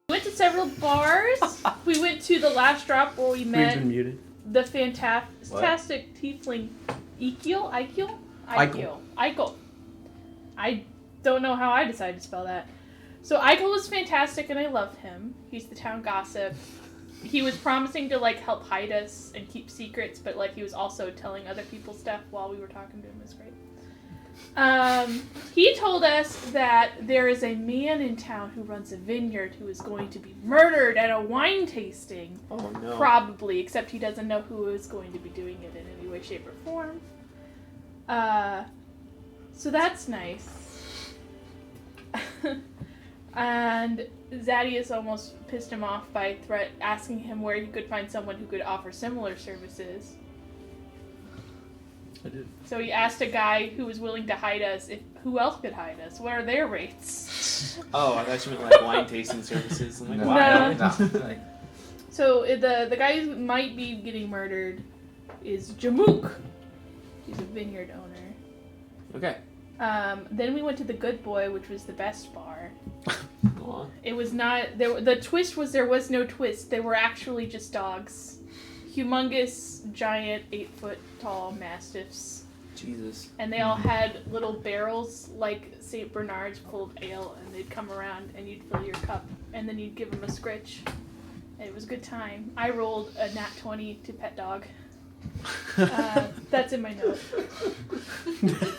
We went to several bars. We went to the last drop where we met the fantastic tiefling Eichel. I don't know how I decided to spell that. So Eichel was fantastic and I loved him. He's the town gossip. He was promising to like help hide us and keep secrets, but like he was also telling other people stuff while we were talking to him. It was great. He told us that there is a man in town who runs a vineyard who is going to be murdered at a wine tasting. Oh no. Probably, except he doesn't know who is going to be doing it in any way, shape, or form. So that's nice. And Zadius almost pissed him off by asking him where he could find someone who could offer similar services. I did. So he asked a guy who was willing to hide us who else could hide us. What are their rates? Oh, I thought you meant like wine tasting services. I'm like, No. wow. So the guy who might be getting murdered is Jamook. He's a vineyard owner. Okay. Then we went to the Good Boy, which was the best bar. Aww. It was not... The twist was there was no twist. They were actually just dogs. Humongous, giant, 8-foot-tall mastiffs. Jesus. And they all had little barrels like St. Bernard's full of ale, and they'd come around and you'd fill your cup, and then you'd give them a scritch. And it was a good time. I rolled a nat 20 to pet dog. That's in my note.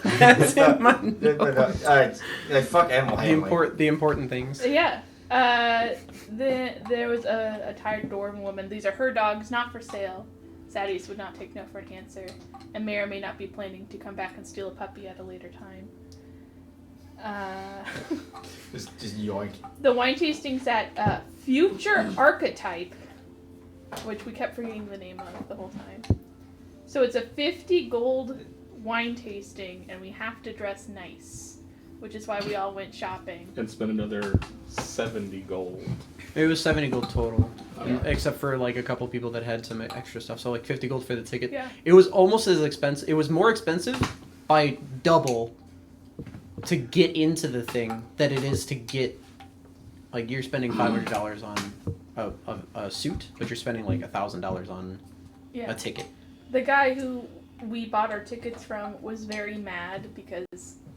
That's in my note. Fuck animal handling. The important things. Yeah. There was a tired dwarven woman. These are her dogs, not for sale. Zadius would not take no for an answer, and may or may not be planning to come back and steal a puppy at a later time. Just yoink. The wine tasting's at Future Archetype, which we kept forgetting the name of the whole time. So it's a 50 gold wine tasting, and we have to dress nice, which is why we all went shopping. And spend another 70 gold. It was 70 gold total, Yeah. except for like a couple people that had some extra stuff. So like 50 gold for the ticket. Yeah. It was almost as expensive. It was more expensive by double to get into the thing that it is to get. Like you're spending $500 on a suit, but you're spending like $1,000 on a ticket. The guy who we bought our tickets from was very mad because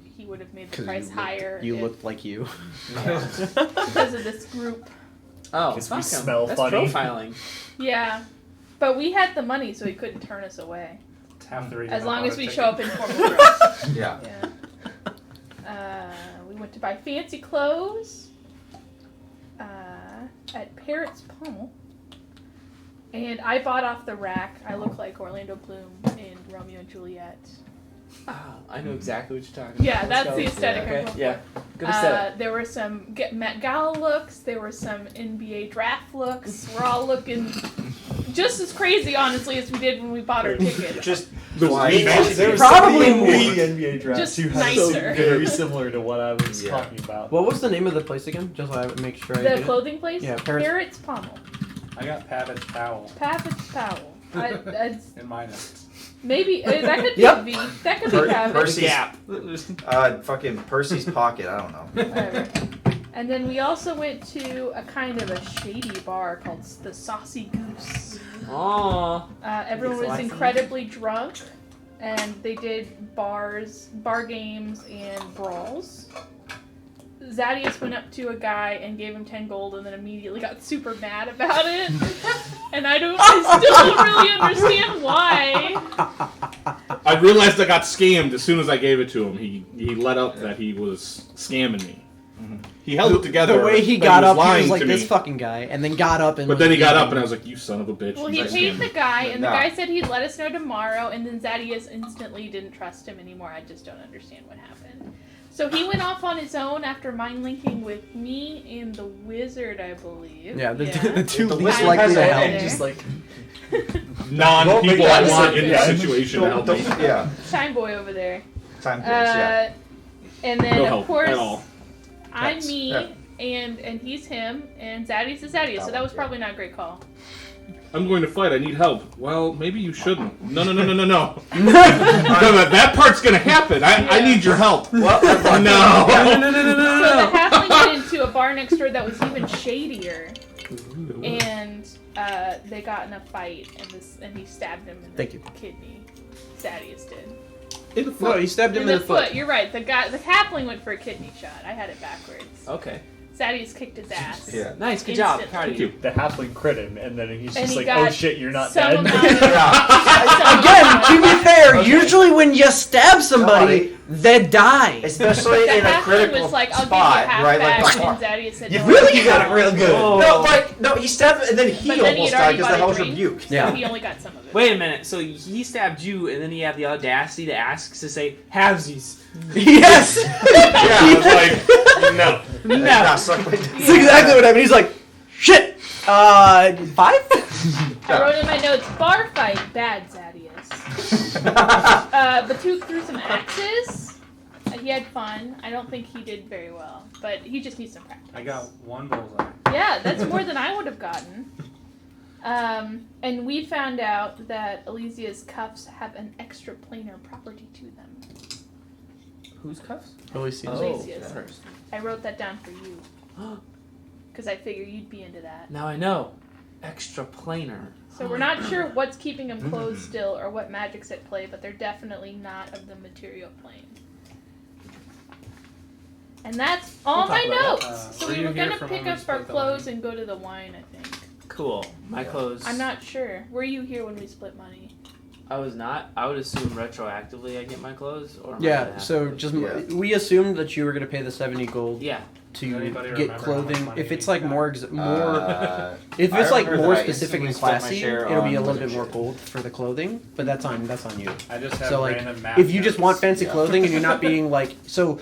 he would have made the price higher. You looked like you. Yeah. Because of this group. Oh, Because fuck we 'em. smell That's funny. profiling. Yeah. But we had the money, so he couldn't turn us away. It's half the reason As I long bought as a we ticket. show up in formal dress. Yeah. We went to buy fancy clothes at Parrot's Pummel. And I bought off the rack. I look like Orlando Bloom in Romeo and Juliet. Oh, I know exactly what you're talking about. Yeah, that's Let's the go. aesthetic I'm Okay, going yeah. for. Good aesthetic. There were some Met Gala looks. There were some NBA draft looks. We're all looking just as crazy, honestly, as we did when we bought our ticket. Just There was There was Probably some more. NBA drafts Just you had nicer. very similar to what I was Yeah. talking about. What was the name of the place again? Just so I would make sure I The get it. clothing place? Yeah, Parrot's Pummel. I got Pavitt's towel Pavitt's Powell. in my notes. Maybe that could be Yep. a V. That could be Pavitt. Percy's Gap. fucking Percy's pocket. I don't know. Whatever. And then we also went to a kind of a shady bar called the Saucy Goose. Aww. Everyone was Saucy. incredibly drunk, and they did bar games, and brawls. Zadius went up to a guy and gave him 10 gold, and then immediately got super mad about it. And I still don't really understand why. I realized I got scammed as soon as I gave it to him. He let up that he was scamming me. He held it together. The way he that got up, he lying was like to this me. fucking guy, and then got up and. But was then he got leaving. up and I was like, "You son of a bitch!" Well, and he I paid scammed the him. guy, and No. the guy said he'd let us know tomorrow, and then Zadius instantly didn't trust him anymore. I just don't understand what happened. So he went off on his own after mind linking with me and the wizard, I believe. Yeah, the two The least wizard likely has to a help. head. Just like Non-people I want in Yeah. this situation to help me. Yeah. Time boy over there. Time pills, yeah. And then, No of help course, at all. I'm Yes. me, Yeah. and he's him, and Zadius is Zadius, so that was probably not a great call. I'm going to fight. I need help. Well, maybe you shouldn't. No. No, that part's gonna happen. I need your help. Well, No. So the halfling went into a bar next door that was even shadier, and they got in a fight, and he stabbed him in the kidney. Thaddeus did. In the foot. No, he stabbed him in the foot. You're right. The halfling went for a kidney shot. I had it backwards. Okay. Thaddeus kicked his ass. Yeah. Nice, good job. Instantly. Proud of you. The halfling crit him, and then he's And just he like, got "Oh shit, you're not some dead." amount of- Again, to be fair, Okay. usually when you stab somebody, they die. Especially The in a halfling critical was like, "I'll spot, give you half right? back," Like, and Thaddeus said, you "No, really you got it real good. Oh. No, he stabbed and then he But then he almost had died already because the bought a house drink, rebuked. so Yeah. he only got some of it. Wait a minute. So he stabbed you, and then he had the audacity to ask to say halvesies. Yes! Yeah, I was like, no. Nah, suck my dick. That's exactly what happened. He's like, shit! 5? I wrote in my notes, bar fight, bad Thaddeus. Batuk threw some axes. He had fun. I don't think he did very well, but he just needs some practice. I got one bullseye. Yeah, that's more than I would have gotten. And we found out that Elysia's cuffs have an extra planar property to them. Whose cuffs? Elysia's. First. I wrote that down for you. Because I figure you'd be into that. Now I know. Extra planar. So we're not sure what's keeping them closed still or what magic's at play, but they're definitely not of the material plane. And that's all my notes! So were we you were here gonna for pick when we up our split the clothes money? and go to the wine, I think. Cool. My clothes. I'm not sure. Were you here when we split money? I was not. I would assume retroactively I get my clothes, or am I gonna Yeah, have so to- just Yeah. we assumed that you were going to pay the 70 gold Yeah. to Anybody get remember how much clothing. money If it's we like got? more if I it's like remember more that I specific and instantly split my classy, share it'll be a on little bit wizard more shit. gold for the clothing, but that's on you. I just have So like random math if you just want notes. fancy Yeah. clothing and you're not being like so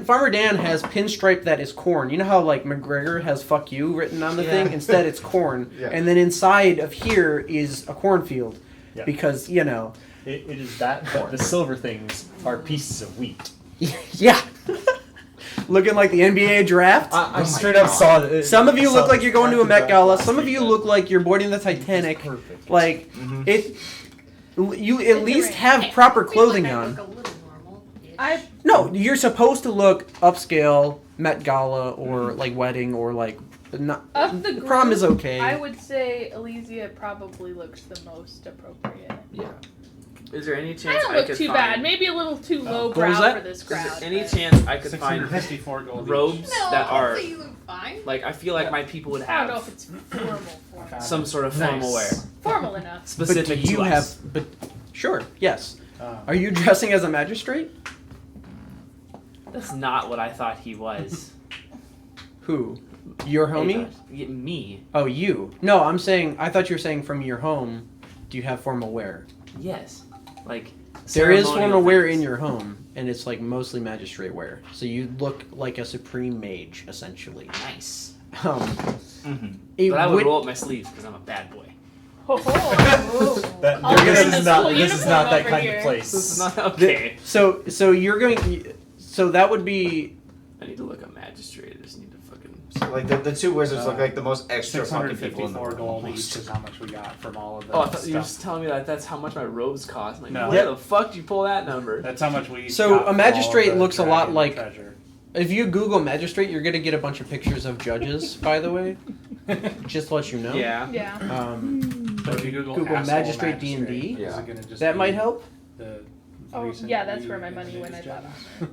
Farmer Dan has pinstripe that is corn. You know how like McGregor has "fuck you" written on the thing? Instead, it's corn, Yeah. and then inside of here is a cornfield, Yeah. because you know, It is that, but the silver things are pieces of wheat. yeah, looking like the NBA draft. I straight up saw it. Some of you look like you're going to a Met Gala. Some of you weekend. look like you're boarding the Titanic. Perfect. Like Mhm. it, you at least have proper clothing on. No, you're supposed to look upscale, Met Gala, or like wedding, or like not. Of the group, prom is okay. I would say Elysia probably looks the most appropriate. Yeah. Is there any I chance don't I look could too find? bad. Maybe a little too low What brow was that? for this Is crowd. there any but- chance I could find 654 gold. robes No, that are I'll say you look fine. like I feel like my people would I don't know if have it's formal. some sort of formal wear Formal enough. but specific do you to have? us. But sure, yes. each. Are you dressing as a magistrate? That's not what I thought he was. Who? Your homie? Yeah, me. Oh, you. No, I'm saying. I thought you were saying from your home. Do you have formal wear? Yes. Like There is ceremonial formal wear things. in your home, and it's like mostly magistrate wear. So you look like a supreme mage, essentially. Nice. It But I would would- roll up my sleeves because I'm a bad boy. Ho ho. That, I'll this wear is the not. school This is uniform not that over kind here. of place. This is not okay. So you're going. So that would be. I need to look up magistrate. I just need to fucking. Like the two wizards look like the most extra fucking people in the 654 world. gold each is how much we got from all of the Oh, I thought you were stuff. just telling me that that's how much my robes cost. I'm like, No. where the fuck did you pull that number? That's how much we. So got a from all magistrate of the looks a lot dragon like- treasure. If you Google magistrate, you're gonna get a bunch of pictures of judges. By the way, just to let you know. Yeah. Yeah. But if you Google Google asshole magistrate D&D, is Yeah. it gonna just That be might help. The Oh, recent yeah, that's where my money reunion went. I thought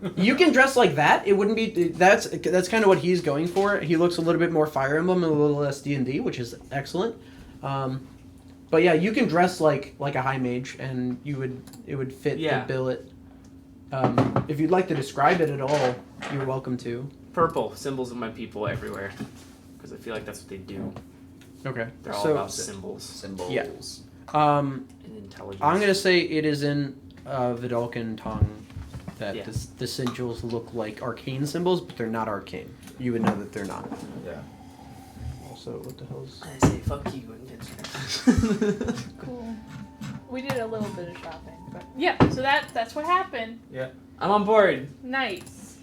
judges? You can dress like that. It wouldn't be. That's kind of what he's going for. He looks a little bit more Fire Emblem and a little less D&D, which is excellent. But yeah, you can dress like a high mage, and it would fit Yeah. the billet. If you'd like to describe it at all, you're welcome to. Purple symbols of my people everywhere, because I feel like that's what they do. Okay. They're all So about symbols Symbols. Yeah. and intelligence. I'm gonna say it is in Vidalcan tongue that Yeah. the sigils look like arcane symbols, but they're not arcane. You would know that they're not. Yeah. Also, what the hell's... I say fuck you and get Cool. We did a little bit of shopping, but yeah. So that's what happened. I'm on board. Nice.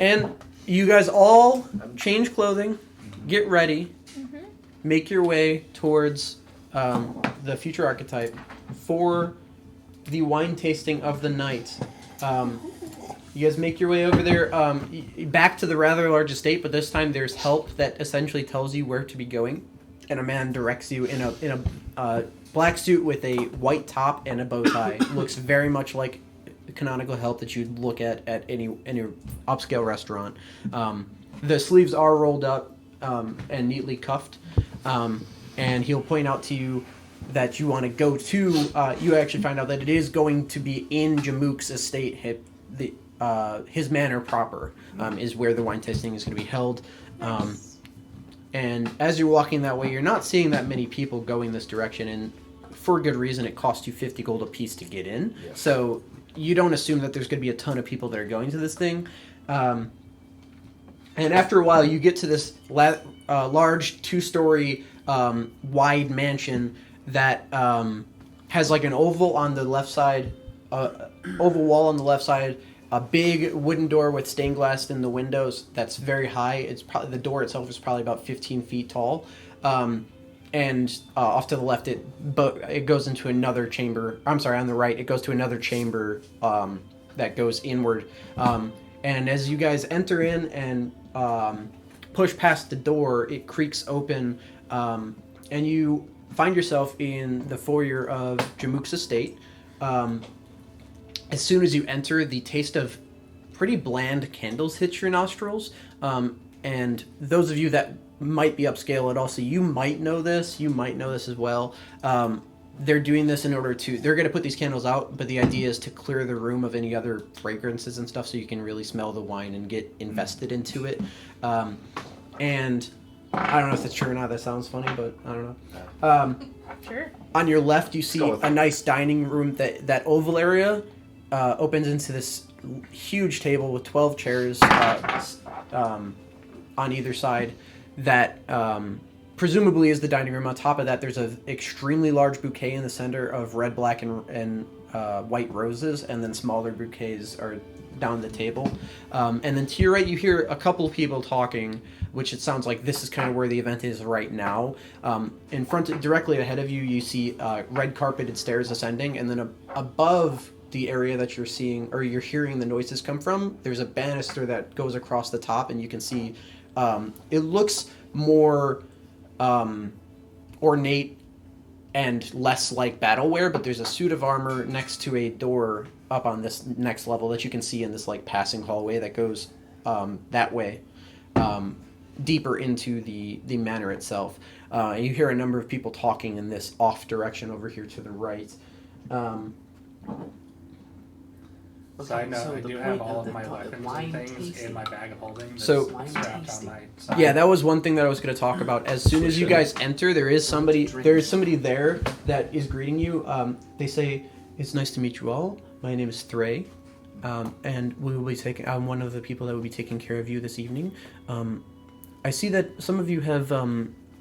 And you guys all change clothing, get ready, make your way towards the future archetype for the wine tasting of the night. You guys make your way over there, back to the rather large estate, but this time there's help that essentially tells you where to be going, and a man directs you in a black suit with a white top and a bow tie. Looks very much like canonical help that you'd look at any upscale restaurant. The sleeves are rolled up and neatly cuffed, and he'll point out to you that you want to go to. You actually find out that it is going to be in Jamook's estate. His manor proper is where the wine tasting is going to be held. And as you're walking that way, you're not seeing that many people going this direction, and for good reason. It costs you 50 gold a piece to get in. Yeah. So you don't assume that there's going to be a ton of people that are going to this thing. And after a while, you get to this large 2-story wide mansion that has like an oval on the left side, oval wall on the left side, a big wooden door with stained glass in the windows that's very high. It's probably the door itself is probably about 15 feet tall. And off to the left, it goes into another chamber. I'm sorry, on the right, it goes to another chamber that goes inward. And as you guys enter in and push past the door, it creaks open, and you find yourself in the foyer of Jamook's estate. As soon as you enter, the taste of pretty bland candles hits your nostrils. And those of you that might be upscale at all, so you might know this as well. They're doing this in order to, they're going to put these candles out, but the idea is to clear the room of any other fragrances and stuff so you can really smell the wine and get invested into it. And I don't know if that's true or not, that sounds funny, but I don't know. Sure. On your left, you see a nice dining room. That oval area opens into this huge table with 12 chairs on either side that presumably is the dining room. On top of that, there's an extremely large bouquet in the center of red, black, and white roses, and then smaller bouquets are down the table. And then to your right, you hear a couple of people talking, which it sounds like this is kind of where the event is right now. In front, directly ahead of you, you see red carpeted stairs ascending, and then above the area that you're seeing, or you're hearing the noises come from, there's a banister that goes across the top, and you can see it looks more ornate and less like battleware, but there's a suit of armor next to a door up on this next level that you can see in this like passing hallway that goes that way, deeper into the manor itself. And you hear a number of people talking in this off direction over here to the right. Side note, I do have all of my weapons and things in my bag of holding. That's So, strapped on my side. yeah, that was one thing that I was going to talk about. As soon as you guys enter, there is somebody there that is greeting you. They say, "It's nice to meet you all. My name is Thray, and we will be taking. I'm one of the people that will be taking care of you this evening. I see that some of you have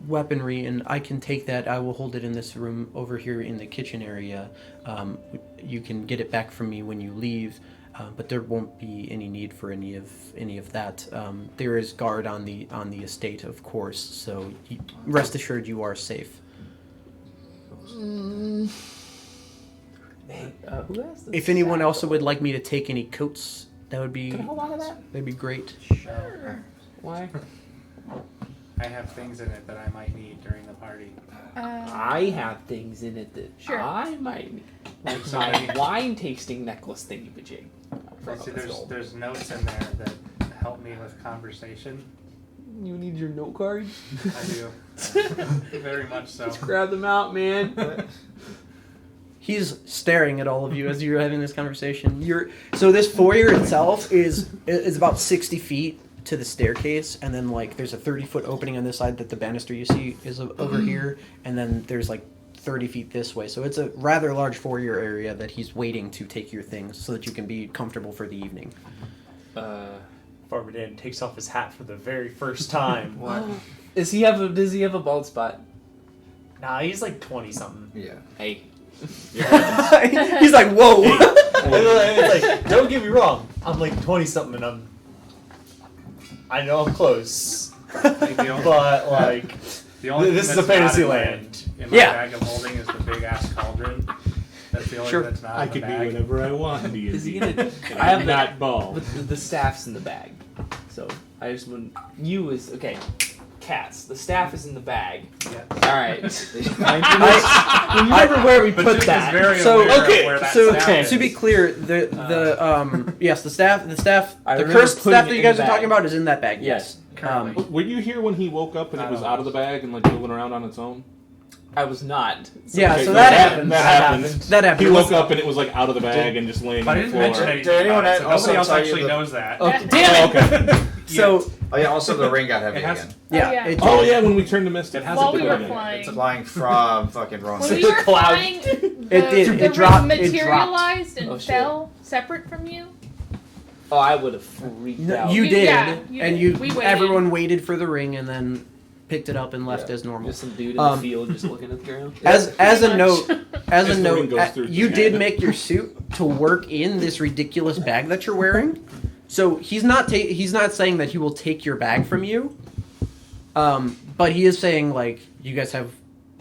weaponry, and I can take that. I will hold it in this room over here in the kitchen area. You can get it back from me when you leave, but there won't be any need for any of that. There is guard on the estate, of course, so rest assured you are safe." Hey, who has this? If anyone else would like me to take any coats, that would be. Can I hold on to that? That'd be great. Sure. Why? I have things in it that I might need during the party. I have things in it that Sure. I might need. Like So my many- wine tasting necklace thingy majig. See, there's notes in there that help me with conversation. You need your note card? I do. Very much so. Let's grab them out, man. He's staring at all of you as you're having this conversation. So this foyer itself is about 60 feet to the staircase, and then like there's a 30-foot opening on this side that the banister you see is over here, and then there's like 30 feet this way. So it's a rather large foyer area that he's waiting to take your things so that you can be comfortable for the evening. Farmer takes off his hat for the very first time. What? Does he have a bald spot? Nah, he's like 20 something. Yeah. Hey. He's like, whoa. It's like, don't get me wrong, I'm like 20 something, and I know I'm close, Like, the only, but like the only this thing is a that's not fantasy in my- land. In my Yeah. bag of holding is the big ass cauldron. That's the only Sure. thing that's not I in the could be bag. whatever I want in D&D. Is he gonna? And I have I'm that not bald. But the staff's in the bag, so I just want you is okay. Cats. The staff is in the bag. Yes. All right. Remember where we But put Duke is that. very So aware of okay, where that So staff to be is. clear, the yes, the staff, I the remember cursed putting staff it that you in guys the are talking bag. about is in that bag. Yes. Currently. Were you here when he woke up and it Not was always. out of the bag and like moving around on its own? I was not. Yeah, Okay, so no, that happens. That happens. That happens. He woke up and it was like out of the bag and just laying But I on the didn't floor. mention anything. Did anyone about it, so also nobody else tell you actually the- knows that. Okay. Damn Oh, okay. So Oh yeah, also the ring got heavy It has- again. yeah, yeah. it- Oh yeah, when we turned to Mist, It has While a we big were one. flying. It's flying from fucking Ron. When we The were cloud. flying, It did. the It ring dropped. materialized Oh, and shit. fell separate from you. Oh, I would have freaked No, out. you You- did, yeah, you and did. you. We waited. Everyone waited for the ring and then picked it up and left Yeah. as normal. Just some dude in Um, the field just looking at the ground. As a Pretty note, much. as As a the ring note, goes through you his did head. make your suit to work in this ridiculous bag that you're wearing. So he's not saying that he will take your bag from you. But he is saying like you guys have,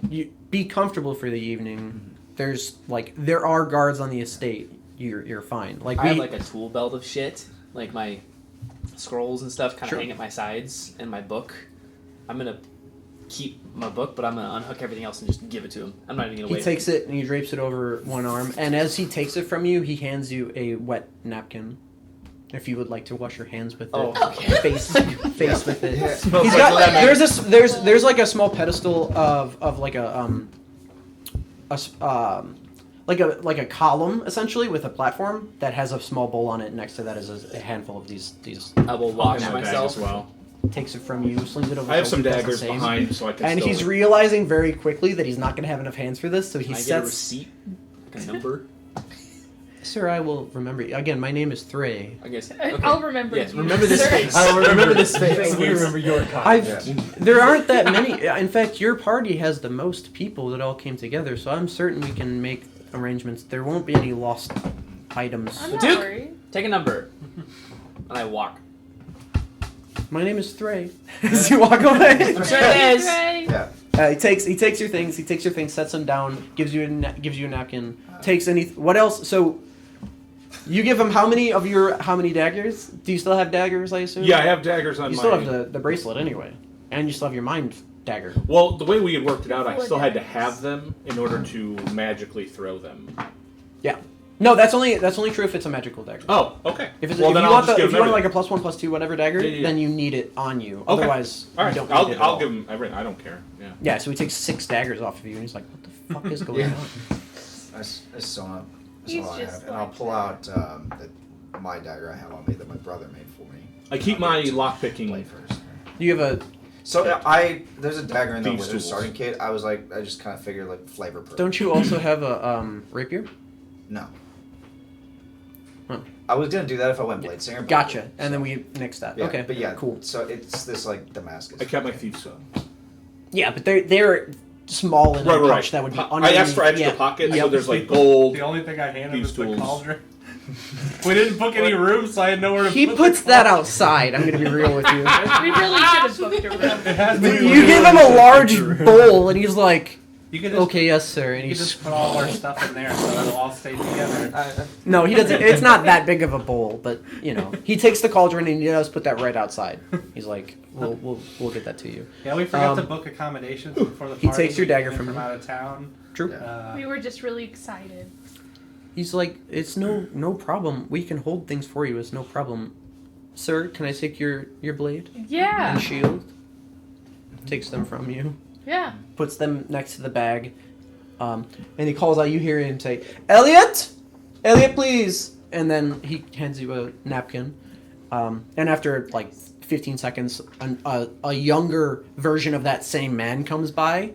you be comfortable for the evening. There are guards on the estate. You're fine. Like I we have like a tool belt of shit, like my scrolls and stuff, kind of Sure. hang at my sides, and my book. I'm gonna keep my book, but I'm gonna unhook everything else and just give it to him. I'm not even gonna he wait. takes it and he drapes it over one arm. And as he takes it from you, he hands you a wet napkin. If you would like to wash your hands with it, Oh, face with it. Yeah. He's Smells got like lemon. there's like a small pedestal of like like a column essentially with a platform that has a small bowl on it. Next to that is a handful of these. I will wash In my bag myself. as well. Takes it from you, slings it over. I have his some shoulder, does the daggers same. behind, so I can. And still, he's realizing very quickly that he's not going to have enough hands for this, so he Can I get a sets. receipt? Like a number? Sir, I will remember you. Again, my name is Threy. I guess. I'll remember. Yes, you, remember this sir. face. I remember this face. We remember your time. I've there aren't that many. In fact, your party has the most people that all came together, so I'm certain we can make arrangements. There won't be any lost items. I'm not Duke? worried. Take a number. And I walk. My name is Threy. As you walk away, I'm sure it is. Right. Yeah. he takes your things. He takes your things, sets them down, gives you a napkin. Takes any. What else? So, you give him how many daggers? Do you still have daggers? I assume. Yeah, I have daggers on You my. still have the bracelet anyway, and you still have your mind dagger. Well, the way we had worked it out, I Full of still had to daggers. have them in order to magically throw them. No, that's only true if it's a magical dagger. Oh, okay. If, it's, well, if then you I'll want just give if you them want like everything. a +1, +2, whatever dagger, Yeah. then you need it on you. Okay. Otherwise, All right, you don't need it at I'll all. give him everything. I don't care. Yeah. Yeah, so he takes 6 daggers off of you, and he's like, "What the fuck is going Yeah. on?" I saw it. That's He's all I just have. And I'll like pull that. out my dagger I have on me that my brother made for me. I keep I'll my give it to lockpicking. Blade first. You have a. So there's a dagger in the Thieves' wizard tools. starting kit. I just kind of figured like flavor. Purple. Don't you also have a rapier? No. Huh. I was gonna do that if I went Blade Singer. but I Gotcha. didn't, And so- then we nixed that. Yeah, Okay. But yeah, Cool. So it's this like Damascus. I kept my thieves sword. Yeah, but they're small in a Right. pouch that would be I underneath. asked for extra yeah. pockets, so Yep. there's like gold. The only thing I handed These was the tools. cauldron. We didn't book any rooms, so I had nowhere to He put puts the that cauldron. outside. I'm gonna be real with you. We really should have booked a room. It has to be You give him a large room. bowl, and he's like, You can just, "Okay, yes, sir." And you can he's just put all our stuff in there so it'll all stay together. no, he doesn't. It's not that big of a bowl, but you know, he takes the cauldron and he does put that right outside. He's like, "We'll get that to you." Yeah, we forgot to Um, book accommodations before the he party. takes your We came dagger in from you. out of town. True. We were just really excited. He's like, "It's no problem. We can hold things for you. It's no problem, sir. Can I take your blade Yeah. and shield?" Takes them from you. Yeah. Puts them next to the bag, and he calls out. You hear him say, "Elliot, Elliot, please!" And then he hands you a napkin. And after like 15 seconds, a younger version of that same man comes by,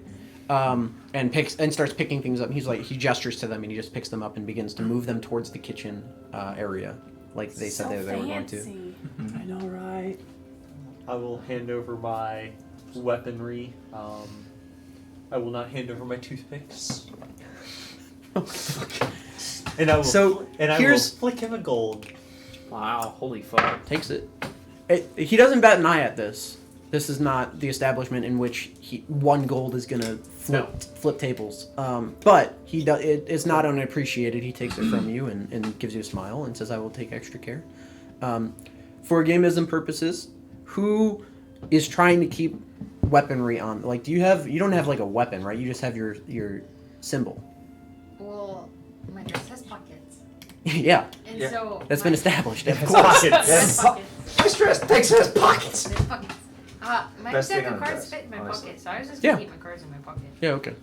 and starts picking things up. He's like, he gestures to them, and he just picks them up and begins to move them towards the kitchen area, like they said they were going to. I know, right? I will hand over my weaponry. I will not hand over my toothpicks. And I will. So, and I here's- will flick him a gold. Wow, holy fuck. Takes it. He doesn't bat an eye at this. This is not the establishment in which 1 gold is gonna flip tables. But it's not unappreciated. He takes it from you and gives you a smile and says, "I will take extra care." For gamism purposes, who is trying to keep weaponry on? Like, you don't have like a weapon, right? You just have your symbol. Well, my dress has pockets. Yeah. And Yeah. so That's been established. Of It's course. pockets. There's Yes. pockets. My stress takes his pockets. There's pockets. My Best deck thing of on a cards dress, fit in my honestly. pocket, so I was just Yeah. gonna keep my cards in my pocket. Yeah. Okay.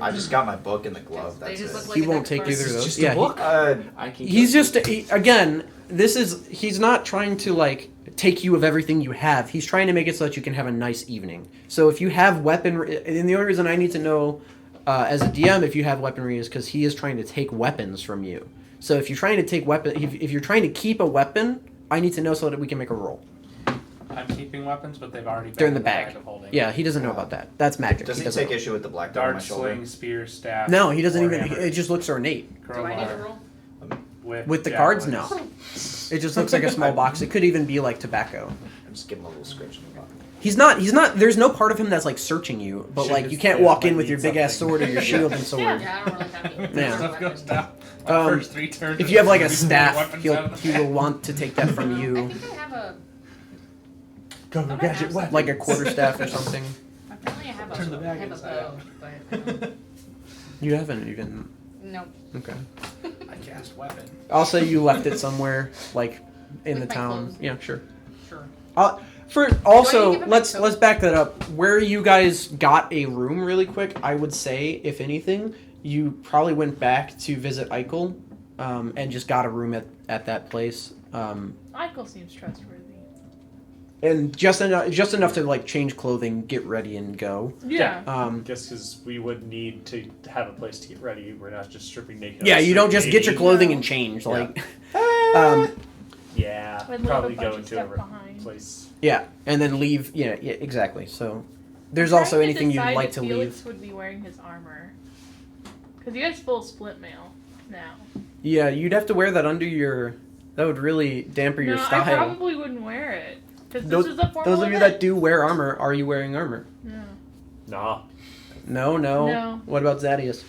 I just got my book in the glove. They That's just it. look like He a won't deck take of cards. either of those. just Yeah. a book. I can He's just again. He's not trying to like take you of everything you have. He's trying to make it so that you can have a nice evening. So if you have weaponry, and the only reason I need to know as a DM if you have weaponry is because he is trying to take weapons from you. So if you're trying to take if you're trying to keep a weapon, I need to know so that we can make a roll. I'm keeping weapons, but they've already been They're in the bag. of holding. Yeah, he doesn't know about that. That's magic. Does he doesn't take know. issue with the black dot on my Dart, shoulder? sling, spear, staff. No, he doesn't even. warhammer, It just looks ornate. Do I need to crowbar, roll? whip, With the cards, no. javelins. It just looks like a small box. It could even be like tobacco. I'm just giving him a little scratch in the pocket. He's not. There's no part of him that's like searching you. But Should like just you can't say, walk I in with need your big ass something. sword or your shield and sword. Yeah, I don't really have any. Yeah. Stuff goes down. Um, First 3 turns. If you have like a Weapons staff, out he of the will want to take that from I you, think I have a. Go I gadget have weapon. like a quarterstaff or something. Apparently, I have Turn the a. bag I have a inside bow, out. but You haven't even. no. Okay. I cast weapon. I'll say you left it somewhere, like in With the my town. clothes. Yeah, sure. Sure. For give also, it my let's coat? back that up. Where you guys got a room really quick, I would say, if anything, you probably went back to visit Eichel, and just got a room at that place. Eichel seems trustworthy. And just enough to like change clothing, get ready, and go. Yeah. Just because we would need to have a place to get ready. We're not just stripping naked. Yeah, on the you don't street just get your naked. clothing and change. Like, Yeah, I'd leave probably a go bunch of into stuff a behind. place. yeah, and then leave. Yeah, exactly. So, there's I'm also trying to anything you'd decide like if to Felix leave. would be wearing his armor. Because you guys full split mail now. Yeah, you'd have to wear that under your. That would really damper your No, style. I probably wouldn't wear it. Because Those- this is a formal Those of you event. that do wear armor, are you wearing armor? No. Nah. No. No. What about Zadius?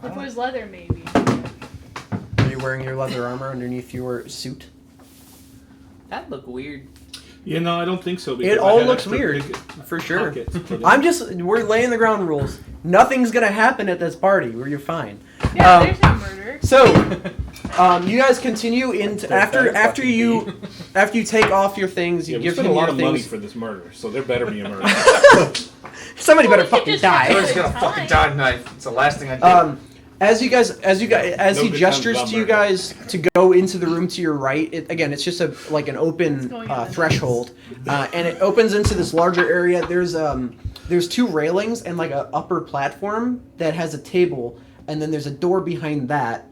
If it was leather, maybe. Are you wearing your leather armor underneath your suit? That'd look weird. Yeah, no, I don't think so. Because It I all had looks extra weird, pocket- for sure. pockets put in. We're laying the ground rules. Nothing's gonna happen at this party where you're fine. Yeah, there's no murder. So, you guys continue into after you take off your things. You Yeah, we give spent him a lot your of money things. for this murder, so there better be a murder. Somebody Well, better we could fucking just have die. I was Every gonna time. fucking die tonight. It's the last thing I did. As he No he good times gestures without to you murder. guys to go into the room to your right, it's just an It's open going on the threshold, and it opens into this larger area. There's 2 railings and like a upper platform that has a table, and then there's a door behind that,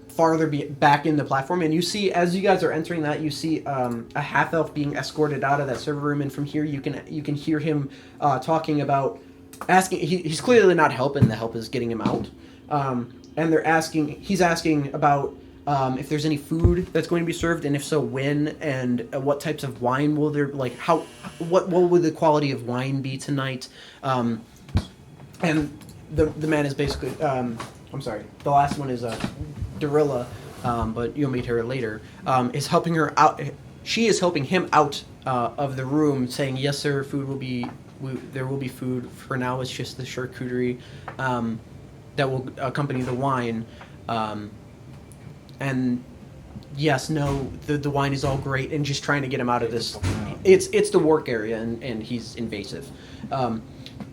farther back in the platform. And you see, as you guys are entering that, you see a half elf being escorted out of that server room, and from here you can hear him talking about. He's clearly not helping. The help is getting him out, and he's asking about if there's any food that's going to be served, and if so, when, and what types of wine will there, like what would the quality of wine be tonight, and the man is basically I'm sorry, the last one is Darilla, but you'll meet her later, is helping her out. She is helping him out of the room, saying, "Yes, sir, there will be food. For now, it's just the charcuterie that will accompany the wine. And yes, no, the wine is all great." And just trying to get him out of this. It's the work area, and he's invasive.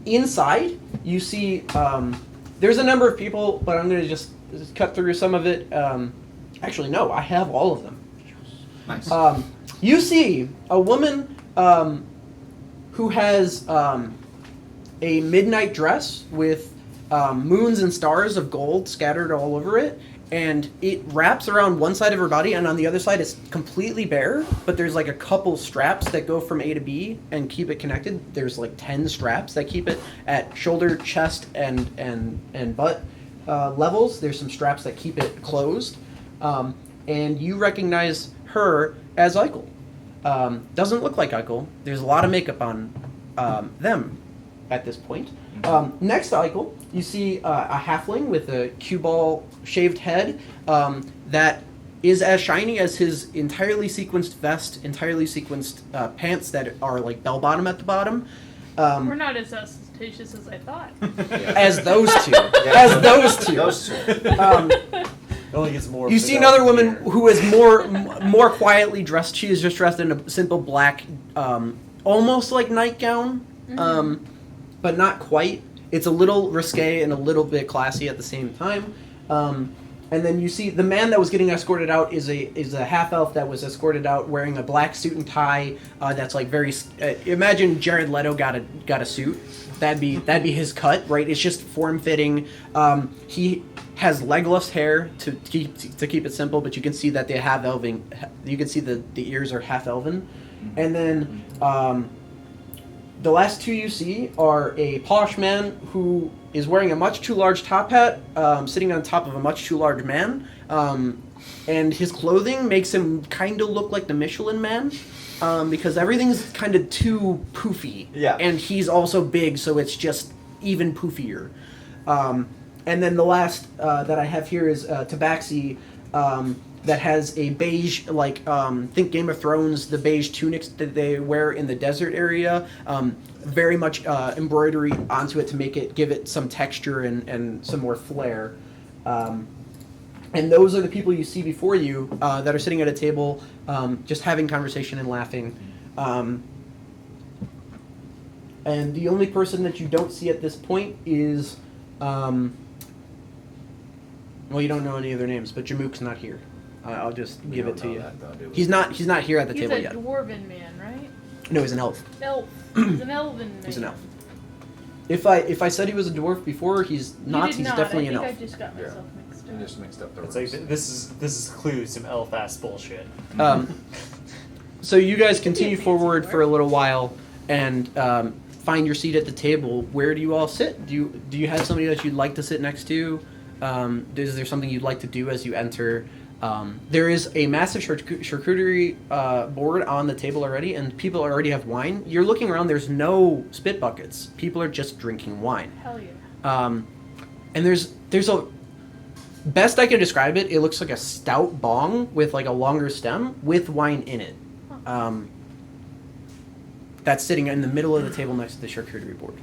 Inside, you see there's a number of people, but I'm going to just cut through some of it. Actually, no, I have all of them. Nice. You see a woman who has a midnight dress with moons and stars of gold scattered all over it, and it wraps around one side of her body, and on the other side it's completely bare, but there's like a couple straps that go from A to B and keep it connected. There's like 10 straps that keep it at shoulder, chest, and butt levels. There's some straps that keep it closed, and you recognize her as Eichel. doesn't look like Eichel. There's a lot of makeup on them at this point. Next to Eichel, you see a halfling with a cue ball shaved head that is as shiny as his entirely sequenced vest, entirely sequenced pants that are like bell bottom at the bottom. We're not as ostentatious as I thought. As those two. As those two. Those two. It only gets more. You see another woman who is more quietly dressed. She is just dressed in a simple black, almost like nightgown, but not quite. It's a little risque and a little bit classy at the same time. And then you see the man that was getting escorted out is a half elf that was escorted out wearing a black suit and tie. That's like very. Imagine Jared Leto got a suit. That'd be his cut, right? It's just form fitting. He has Legolas hair to keep it simple, but you can see that they have elven. You can see the ears are half elven, and then the last two you see are a posh man who is wearing a much too large top hat, sitting on top of a much too large man, and his clothing makes him kind of look like the Michelin Man, because everything's kind of too poofy. Yeah. And he's also big, so it's just even poofier. And then the last that I have here is Tabaxi, that has a beige, like, think Game of Thrones, the beige tunics that they wear in the desert area, very much embroidery onto it to give it some texture and some more flair. And those are the people you see before you that are sitting at a table, just having conversation and laughing. And the only person that you don't see at this point is, well, you don't know any of their names, but Jamook's not here. I'll just give it to you. He's not here at the table yet. He's a dwarven man, right? No, he's an elf. Elf. He's an elven man. He's an elf. If I said he was a dwarf before, he's not. He's definitely an elf. I just got myself mixed up. You just mixed up the It's like this is clearly some elf ass bullshit. So you guys continue forward for a little while and find your seat at the table. Where do you all sit? Do you have somebody that you'd like to sit next to? Is there something you'd like to do as you enter? There is a massive charcuterie board on the table already, and people already have wine. You're looking around, there's no spit buckets. People are just drinking wine. Hell yeah. And there's a... Best I can describe it, it looks like a stout bong with like a longer stem with wine in it. That's sitting in the middle of the table next to the charcuterie board.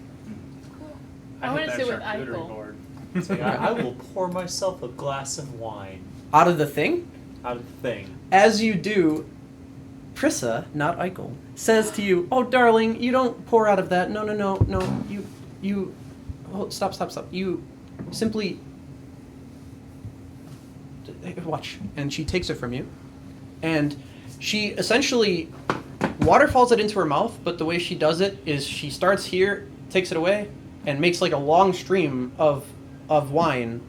Cool. I I hit want to that sit with charcuterie Eichel. board. It's like, I will pour myself a glass of wine Out of the thing? out of the thing. As you do, Prissa, not Eichel, says to you, "Oh, darling, you don't pour out of that. No. You, oh, stop. You simply watch." And she takes it from you, and she essentially waterfalls it into her mouth. But the way she does it is she starts here, takes it away, and makes like a long stream of wine.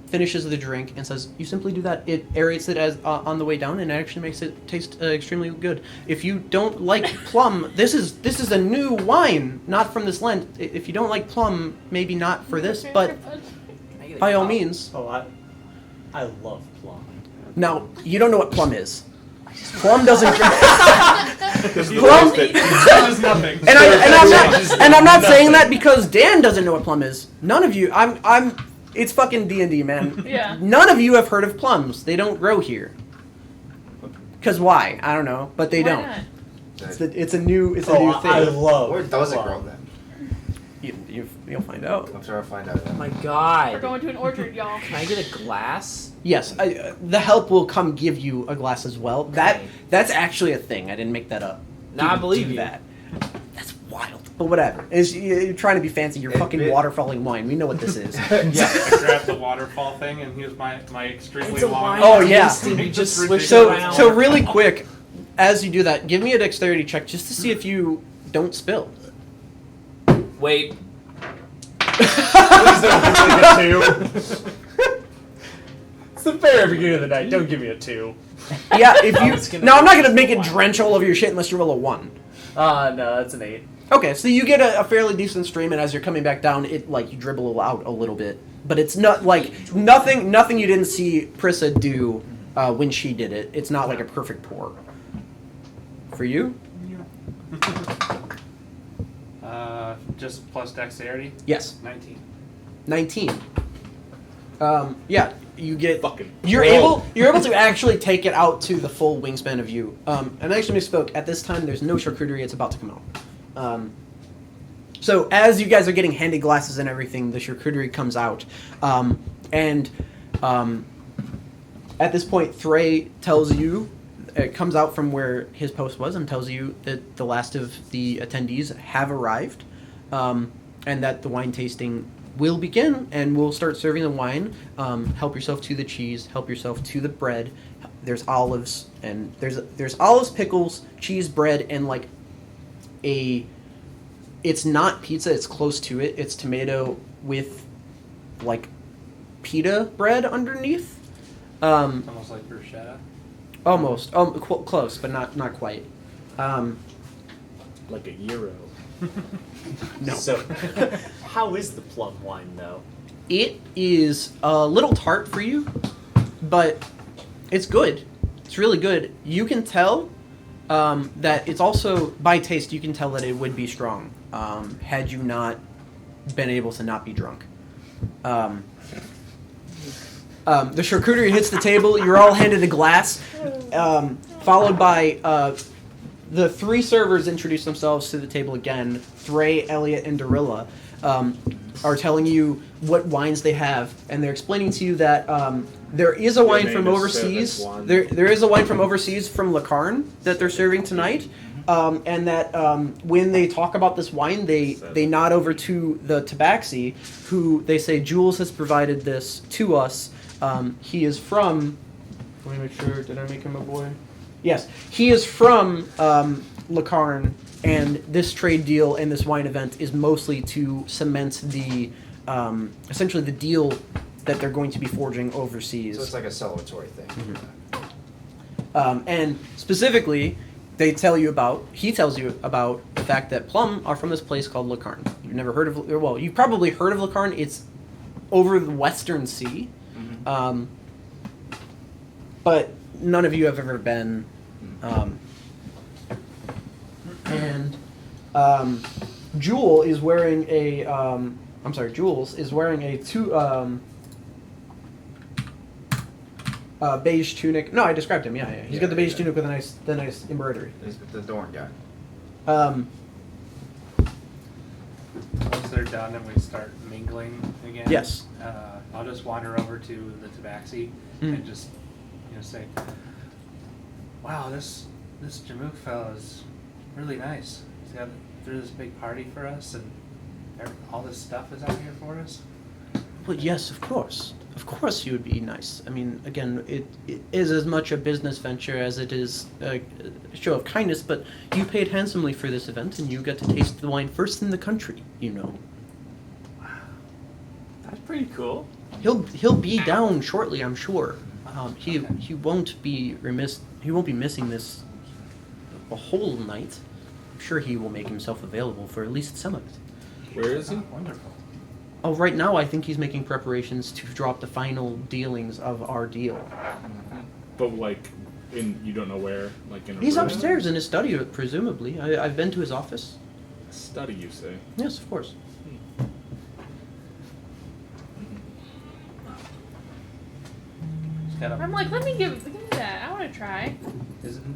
Finishes the drink and says, "You simply do that. It aerates it as on the way down, and it actually makes it taste extremely good. If you don't like plum, this is a new wine, not from this land. If you don't like plum, maybe not for this, but by all means." Oh, I love plum. Now you don't know what plum is. Plum doesn't drink. Plum. Does nothing. And I'm not saying that because Dan doesn't know what plum is. None of you. It's fucking D&D, man. Yeah. None of you have heard of plums. They don't grow here. Cause why? I don't know, but they Why don't. not? It's a new thing. I love. Where does it plum. grow then? You'll find out. I'm sure I'll find out. Oh my We're god. going to an orchard, y'all. Can I get a glass? Yes, the help will come give you a glass as well. Okay. That's actually a thing. I didn't make that up. Nah, I People believe do you. that. That's wild. But whatever. You're trying to be fancy. You're fucking waterfalling wine. We know what this is. Yeah, I grabbed the waterfall thing, and here's my extremely It's a long. wine. Oh, yeah. You just It's switch it So around. so really quick, as you do that, give me a dexterity check just to see if you don't spill. Wait. Please don't give me a 2. It's the fair beginning of the night. Don't give me a 2. Yeah, if it's you. gonna No, I'm not be gonna make it wild. drench all over your shit unless you roll a 1. No, that's an 8. Okay, so you get a fairly decent stream, and as you're coming back down, it like you dribble out a little bit, but it's not like nothing you didn't see Prissa do when she did it. It's not like a perfect pour. For you? Just plus dexterity. Yes. 19. 19. Yeah, you get. Fucking. You're able to actually take it out to the full wingspan of you. And I actually misspoke. At this time, there's no charcuterie. It's about to come out. So as you guys are getting handed glasses and everything, the charcuterie comes out, and at this point, Thray tells you. It comes out from where his post was and tells you that the last of the attendees have arrived, and that the wine tasting will begin, and we'll start serving the wine. Help yourself to the cheese. Help yourself to the bread. There's olives, and there's olives, pickles, cheese, bread, and like a. It's not pizza. It's close to it. It's tomato with like pita bread underneath. It's almost like bruschetta. Almost. Close, but not quite. Like a gyro. No. So, how is the plum wine though? It is a little tart for you, but it's good. It's really good. You can tell that it's also, by taste, you can tell that it would be strong had you not been able to not be drunk. The charcuterie hits the table. You're all handed a glass, followed by the three servers introduce themselves to the table again. Thray, Elliot, and Darilla are telling you what wines they have, and they're explaining to you that there is a wine from overseas. There is a wine from overseas from Lacarne that they're serving tonight, and that when they talk about this wine, they nod over to the Tabaxi, who they say Jules has provided this to us. He is from. Let me make sure. Did I make him a boy? Yes, he is from Lacarne, and this trade deal and this wine event is mostly to cement the essentially the deal that they're going to be forging overseas. So it's like a celebratory thing. And specifically, he tells you about the fact that plum are from this place called Lacarne. You've never heard of, well, you've probably heard of Lacarne. It's over the Western Sea. But none of you have ever been. Jules is wearing a. Jules is wearing a beige tunic. No, I described him. Yeah. He's got the beige tunic with the nice embroidery. He's the Dorn guy. Once they're done and we start mingling again, Yes. I'll just wander over to the Tabaxi and just say, "Wow, this Jamook fellow is really nice. He's threw this big party for us, and all this stuff is out here for us." Well, yes, of course. Of course you would be nice. I mean, again, it is as much a business venture as it is a show of kindness, but you paid handsomely for this event, and you got to taste the wine first in the country, you know. That's pretty cool. He'll be down shortly, I'm sure. He won't be remiss. He won't be missing this a whole night. I'm sure he will make himself available for at least some of it. Where is he? Wonderful. Oh, right now I think he's making preparations to drop the final dealings of our deal. But like, you don't know where? Like in a He's room? upstairs in his study, presumably. I've been to his office. Study, you say? Yes, of course. I'm like, let me give me that. I want to try.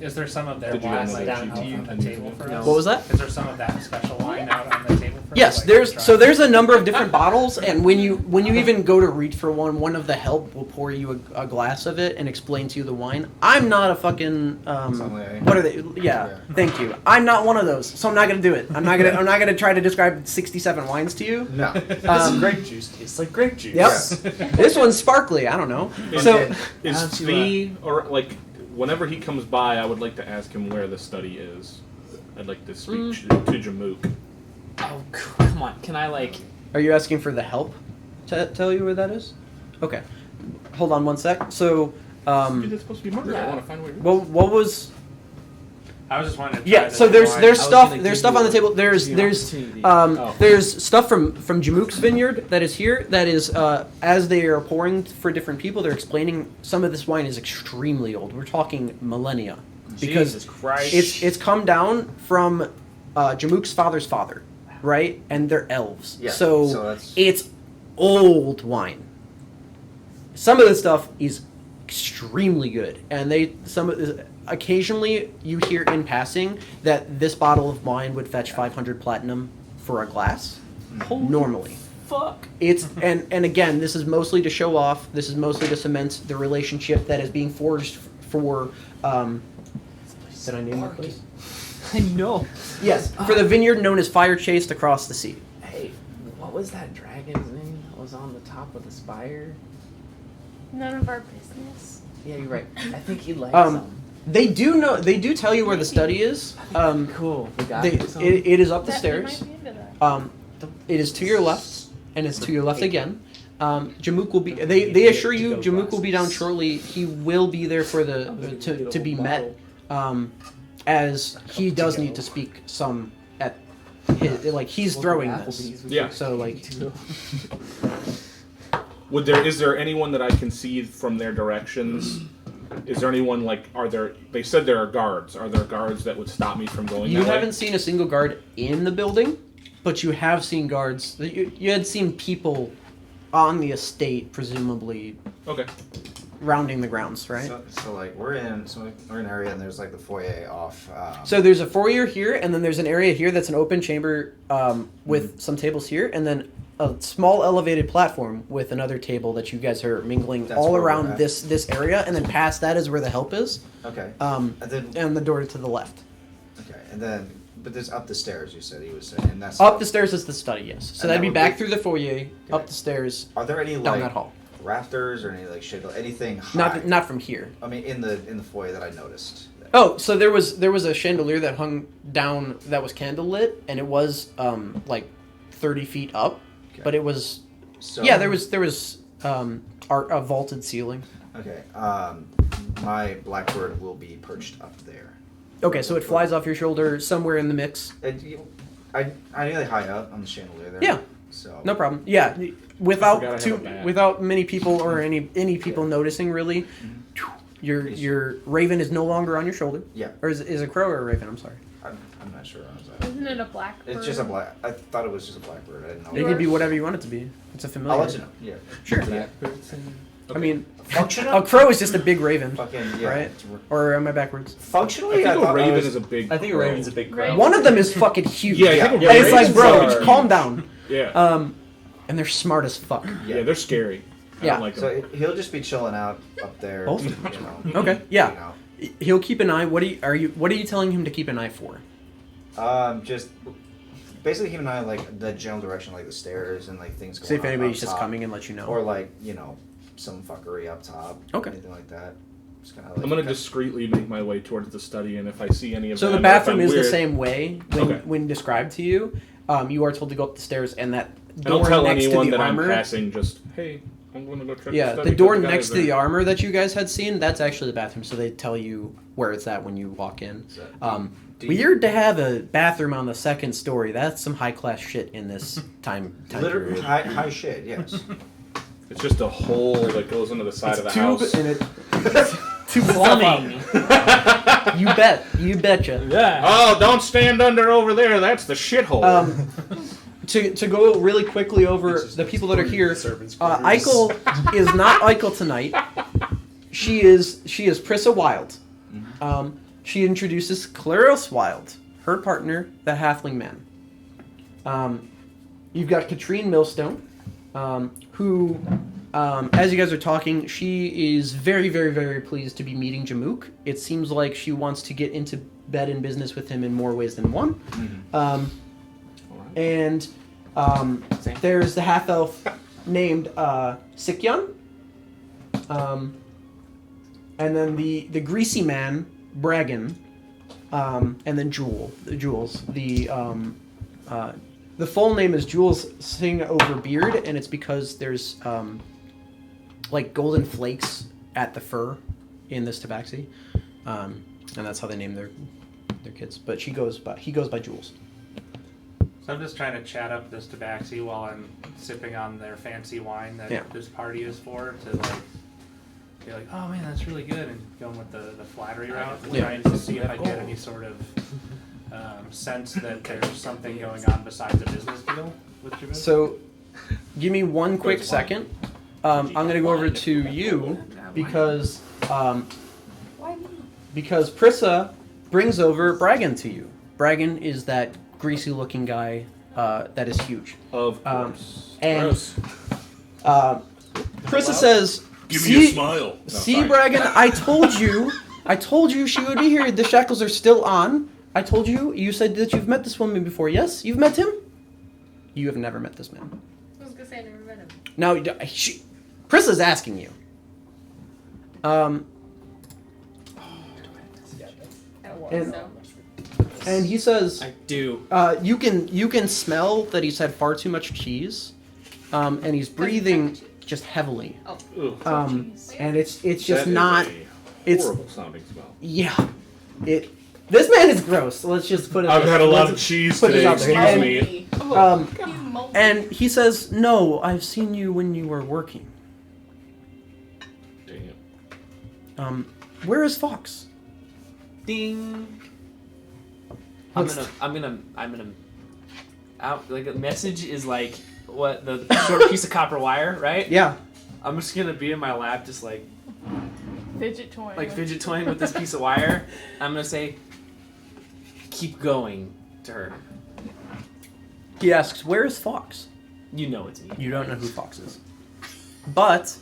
Is there some of their Did you wine guys like like down GT on the table for us? What was that? Is there some of that special wine out on the table for us? Yes, like, there's a number of different bottles, and when you even go to reach for one of the help will pour you a glass of it and explain to you the wine. I'm not a fucking Sommelier. what are they? Yeah, thank you. I'm not one of those, so I'm not gonna do it. I'm not gonna try to describe 67 wines to you. No. This grape juice tastes like grape juice. Yep. This one's sparkly. I don't know. And So is Fee, or like, whenever he comes by, I would like to ask him where the study is. I'd like to speak to Jamook. Oh, come on. Can I, like... are you asking for the help to tell you where that is? Okay. Hold on one sec. So, Dude, that's supposed to be murder. I yeah. want to find where you're what was? I was just wanting to try Yeah. this So there's wine. stuff gonna there's give stuff you on the table. There's the there's opportunity. there's stuff from Jamook's vineyard that is here. That is as they are pouring for different people, they're explaining some of this wine is extremely old. We're talking millennia because Jesus Christ. it's come down from Jamook's father's father, right? And they're elves, Yeah, so so that's- it's old wine. Some of the stuff is extremely good, and occasionally you hear in passing that this bottle of wine would fetch 500 platinum for a glass. Normally. Fuck. It's and again, this is mostly to show off. This is mostly to cement the relationship that is being forged for. Did I name that place? I know. Yes, for the vineyard known as Fire Chased Across the Sea. Hey, what was that dragon's name that was on the top of the spire? None of our business. Yeah, you're right. I think he likes Um, them. They do tell you where the study is. Cool. We got some. It is up the That- stairs. we might be into that. It is to your left, and it's to your left again. Jamook will be. They assure you Jamook will be down shortly. He will be there for the to be met, as he does need to speak some at his like he's throwing this. Yeah. So like Is there anyone that I can see from their directions? Is there anyone they said there are guards. Are there guards that would stop me from going you that way? haven't seen a single guard in the building, but you have seen guards. You had seen people on the estate, presumably Okay. rounding the grounds, right? So like we're in an area and there's like the foyer off. So there's a foyer here, and then there's an area here that's an open chamber with some tables here, and then a small elevated platform with another table that you guys are mingling That's all where we're around at. this area, and then past that is where the help is, Okay. and the door to the left. Okay, and then but there's up the stairs. You said he was saying, and that's Up the stairs is the study, yes. So And that'd that be would back be- through the foyer, up the stairs, Are there any down like that hall. rafters or any like shit, anything high? Not from here. I mean, in the foyer that I noticed. Oh, so there was a chandelier that hung down that was candle lit, and it was like 30 feet up, Okay. but it was So there was a vaulted ceiling. Okay. My blackbird will be perched up there. Okay, so it flies off your shoulder somewhere in the mix. I nearly high up on the chandelier there. Yeah. So No problem. Yeah, I without forgot I have a bat. without many people or any people noticing really, your raven is no longer on your shoulder. Yeah. Or is a crow or a raven? I'm sorry. I'm not sure. Honestly. Isn't it a blackbird? It's just a black. I thought it was just a blackbird. I didn't know. It could be whatever you want it to be. It's a familiar. I'll let you know. Yeah. Sure. Blackbirds and- I mean, Functional. a crow is just a big raven, Fucking yeah. right? Or am I backwards? Functionally, I think a thought raven was- is a big. I think a crow. raven's a big crow. Raven. One of them is fucking huge. Yeah, I think Yeah, And it's like, ravens bro, are- calm down. Yeah. And they're smart as fuck. Yeah, they're scary. I Yeah. don't like them. So he'll just be chilling out up there. Both you of them. know, Okay, yeah. you know. He'll keep an eye. What are you telling him to keep an eye for? Just basically keep an eye on like the general direction, like the stairs and like things going See if on anybody's up just top. coming and let you know. or like some fuckery up top. Okay. Anything like that. Just kind of like. I'm gonna discreetly make my way towards the study, and if I see any of So them, the or if bathroom I'm is the weird, same way Okay. when described to you. You are told to go up the stairs, and that And I'll door tell next to anyone the that armor. I'm passing. Just hey, I'm gonna go check. Yeah, the, study the door 'cause next guys to the are- armor that you guys had seen, that's actually the bathroom. So they tell you where it's at when you walk in. So, do you- Weird to have a bathroom on the second story. That's some high class shit in this time Literally period. high shit. Yes. It's just a hole that goes into the side of the tube house. and it. Tube plumbing. You betcha. Yeah. Oh, don't stand under over there. That's the shithole. To go really quickly over the people that are here, Eichel is not Eichel tonight. She is Prissa Wild. She introduces Claros Wild, her partner, the Halfling Man. You've got Katrine Millstone, who, as you guys are talking, she is very, very, very pleased to be meeting Jamook. It seems like she wants to get into bed and business with him in more ways than one. And there's the half-elf named Sikyan. And then the greasy man, Bragan. And then Jules. The full name is Jules Sing Over Beard, and it's because there's like golden flakes at the fur in this tabaxi. And that's how they name their kids. But he goes by Jules. So I'm just trying to chat up this tabaxi while I'm sipping on their fancy wine that Yeah. this party is for, to like be like, oh man, that's really good, and going with the flattery route, Yeah. trying to see if I get any sort of sense that there's something going on besides a business deal with Jamook. So, give me one quick second. I'm gonna go over to you because Prissa brings over Bragan to you. Bragan is that greasy-looking guy that is huge. Of course. And Gross. Prissa says, Give me a smile. See, Bragan, I told you she would be here. The shackles are still on. I told you. You said that you've met this woman before. Yes, you've met him. You have never met this man. I was gonna say I never met him. Now, Prissa's asking you. And, So and he says, I do. you can smell that he's had far too much cheese, and he's breathing just heavily. oh, Ugh. And it's just That is not. a It's horrible sounding smell. yeah. This man is gross. Let's just put it. I've had a lot of let's cheese put it today. out there. Excuse And- me. And he says, "No, I've seen you when you were working. Damn. Where is Fox?" Ding. I'm gonna out like a message is like what the short piece of copper wire, right? Yeah. I'm just gonna be in my lap, just like Fidget toy. fidget toying with this piece of wire. I'm gonna say, keep going to her. He asks, "Where is Fox?" You know it's me. You don't know who Fox is. But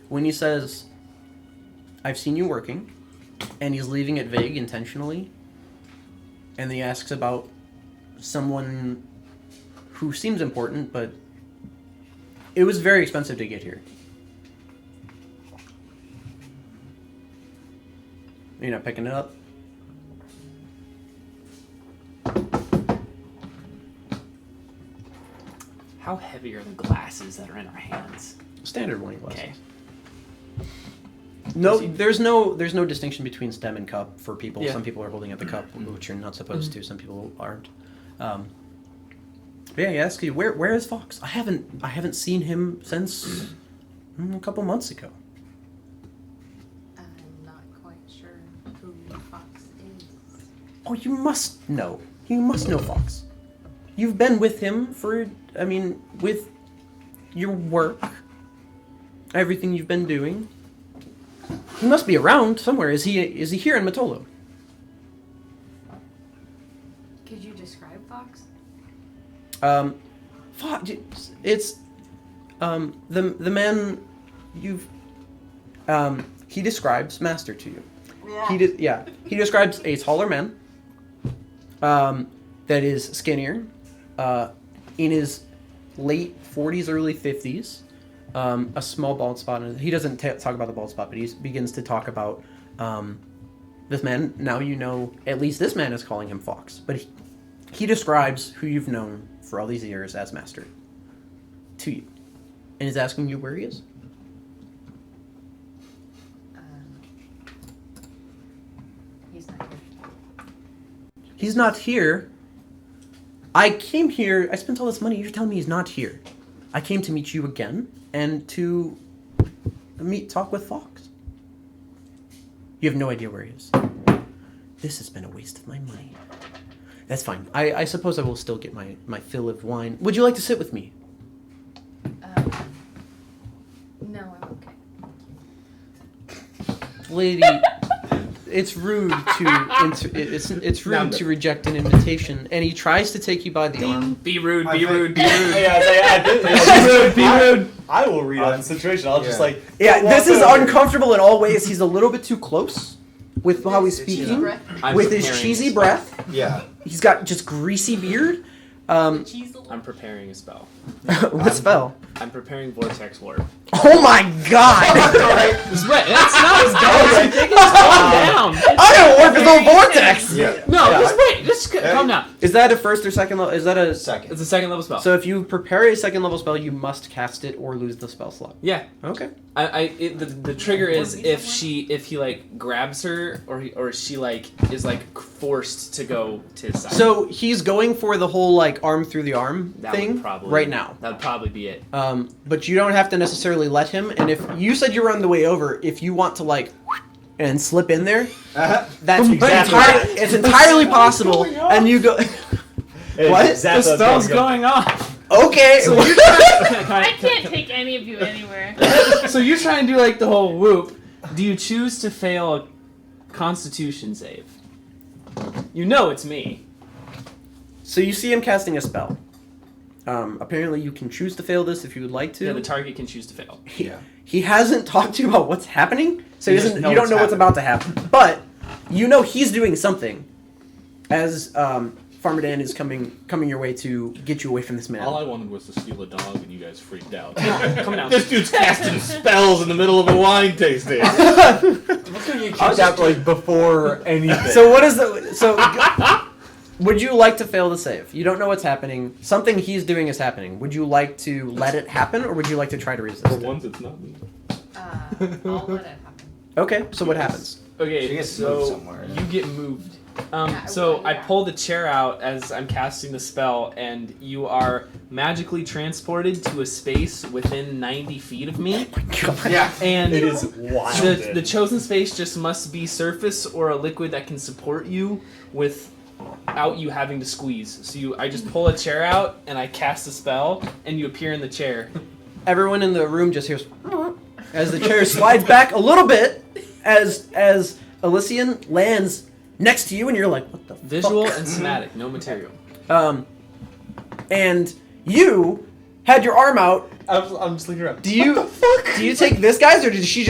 when he says, "I've seen you working," and he's leaving it vague intentionally, and he asks about someone who seems important, but it was very expensive to get here. You're not picking it up? How heavy are the glasses that are in our hands? Standard wine glasses. Okay. No, there's no distinction between stem and cup for people. Yeah. Some people are holding up the cup, which you're not supposed to. Some people aren't. But yeah, he asks you, where is Fox? I haven't seen him since a couple months ago. I'm not quite sure who Fox is. Oh, you must know. You must know Fox. You've been with him with your work, everything you've been doing. He must be around somewhere. Is he here in Matolo? Could you describe Fox? Fox. It's the man you've. He describes Master to you. He describes a taller man. That is skinnier, in his late 40s, early 50s. A small bald spot. He doesn't talk about the bald spot, but he begins to talk about this man. Now you know, at least this man is calling him Fox. But he describes who you've known for all these years as Master to you. And is asking you where he is. He's not here. He's not here. I came here. I spent all this money. You're telling me he's not here. I came to meet you again and to talk with Fox. You have no idea where he is. This has been a waste of my money. That's fine. I suppose I will still get my fill of wine. Would you like to sit with me? No, I'm okay. Lady, it's rude it's rude to reject an invitation, and he tries to take you by the arm. Be rude, be I think- rude, be rude. Be rude. I will read on the situation. I'll just like. Yeah, walk this is over. uncomfortable in all ways. He's a little bit too close with how he's speaking, breath. I'm with his preparing cheesy a spell. breath. Yeah. He's got just greasy beard. I'm preparing a spell. What spell? I'm preparing Vortex Warp. Oh my god! That's right. That's not as bad as you think. Calm down. I don't work with no vortex. Yeah. No, just wait. Just calm down. Is that a first or second level? Is that a Second. It's a second level spell. So if you prepare a second level spell, you must cast it or lose the spell slot. Yeah. Okay. The trigger is if he like grabs her or she like is like forced to go to his side. So he's going for the whole like arm through the arm That thing would probably, right now. That'd probably be it. But you don't have to necessarily let him. And if you said you were on the way over, if you want to like and slip in there, that's it's entirely possible. And you go. What? Exactly The spell's going off. Okay. So you're I can't take any of you anywhere. So you're trying to do like the whole whoop. Do you choose to fail a Constitution save? You know it's me. So you see him casting a spell. Apparently you can choose to fail this if you would like to. Yeah, the target can choose to fail. He hasn't talked to you about what's happening, so You he just doesn't, know you don't what's know what's happening. about to happen. But you know he's doing something as Farmer Dan is coming your way to get you away from this man. All I wanted was to steal a dog, and you guys freaked out. Come on. This dude's casting spells in the middle of a wine tasting. I was out like before anything. So what is the would you like to fail the save? You don't know what's happening. Something he's doing is happening. Would you like to let it happen, or would you like to try to resist For it? once, it's not me. I'll let it happen. Okay, so what happens? She Okay, gets moved so somewhere. you get moved. Yeah, So well, I yeah. pull the chair out as I'm casting the spell, and you are magically transported to a space within 90 feet of me. Yeah. And it is wild. the chosen space just must be surface or a liquid that can support you without you having to squeeze. So I just pull a chair out and I cast a spell, and you appear in the chair. Everyone in the room just hears as the chair slides back a little bit as Elysian lands next to you, and you're like, what the Visual fuck? and somatic, no material. And you had your arm out. I'm just looking around. Do you take this guy's, or did she?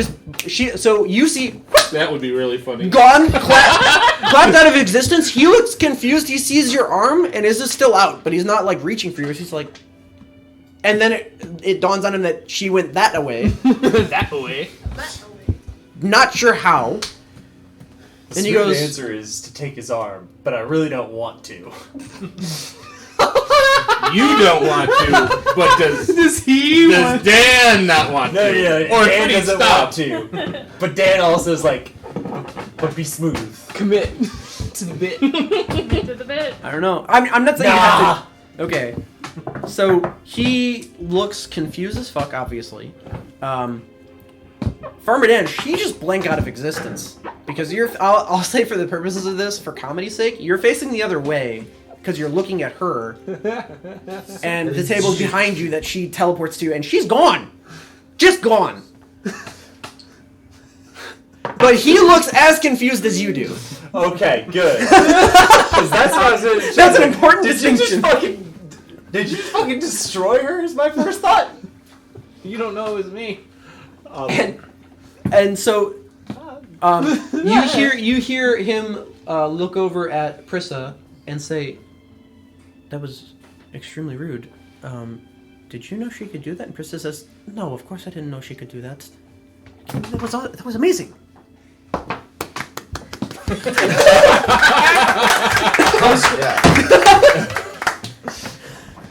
So you see That would be really funny. gone, clapped out of existence. He looks confused. He sees your arm and is still out, but he's not like reaching for you. He's like, and then it dawns on him that she went that away. That way. Not sure how. The And he smooth goes- answer is to take his arm, but I really don't want to. You don't want to, but does he Dan not want No, to? yeah, Or Dan please doesn't stop. want to. But Dan also is like, but be smooth. commit to the bit? Commit to the bit. I don't know. I'm not saying you have to. Okay. So he looks confused as fuck, obviously. Farmer Dan, she just blank out of existence. Because I'll say for the purposes of this, for comedy's sake, you're facing the other way because you're looking at her. And the table's behind you that she teleports to, and she's gone. Just gone. But he looks as confused as you do. Okay, good. 'Cause that's what I was gonna That's an important distinction. Did you just fucking destroy her? Is my first thought. You don't know it was me. And so you hear him look over at Prissa and say, "That was extremely rude. Did you know she could do that?" And Prissa says, "No, of course I didn't know she could do that. That was amazing." Yeah.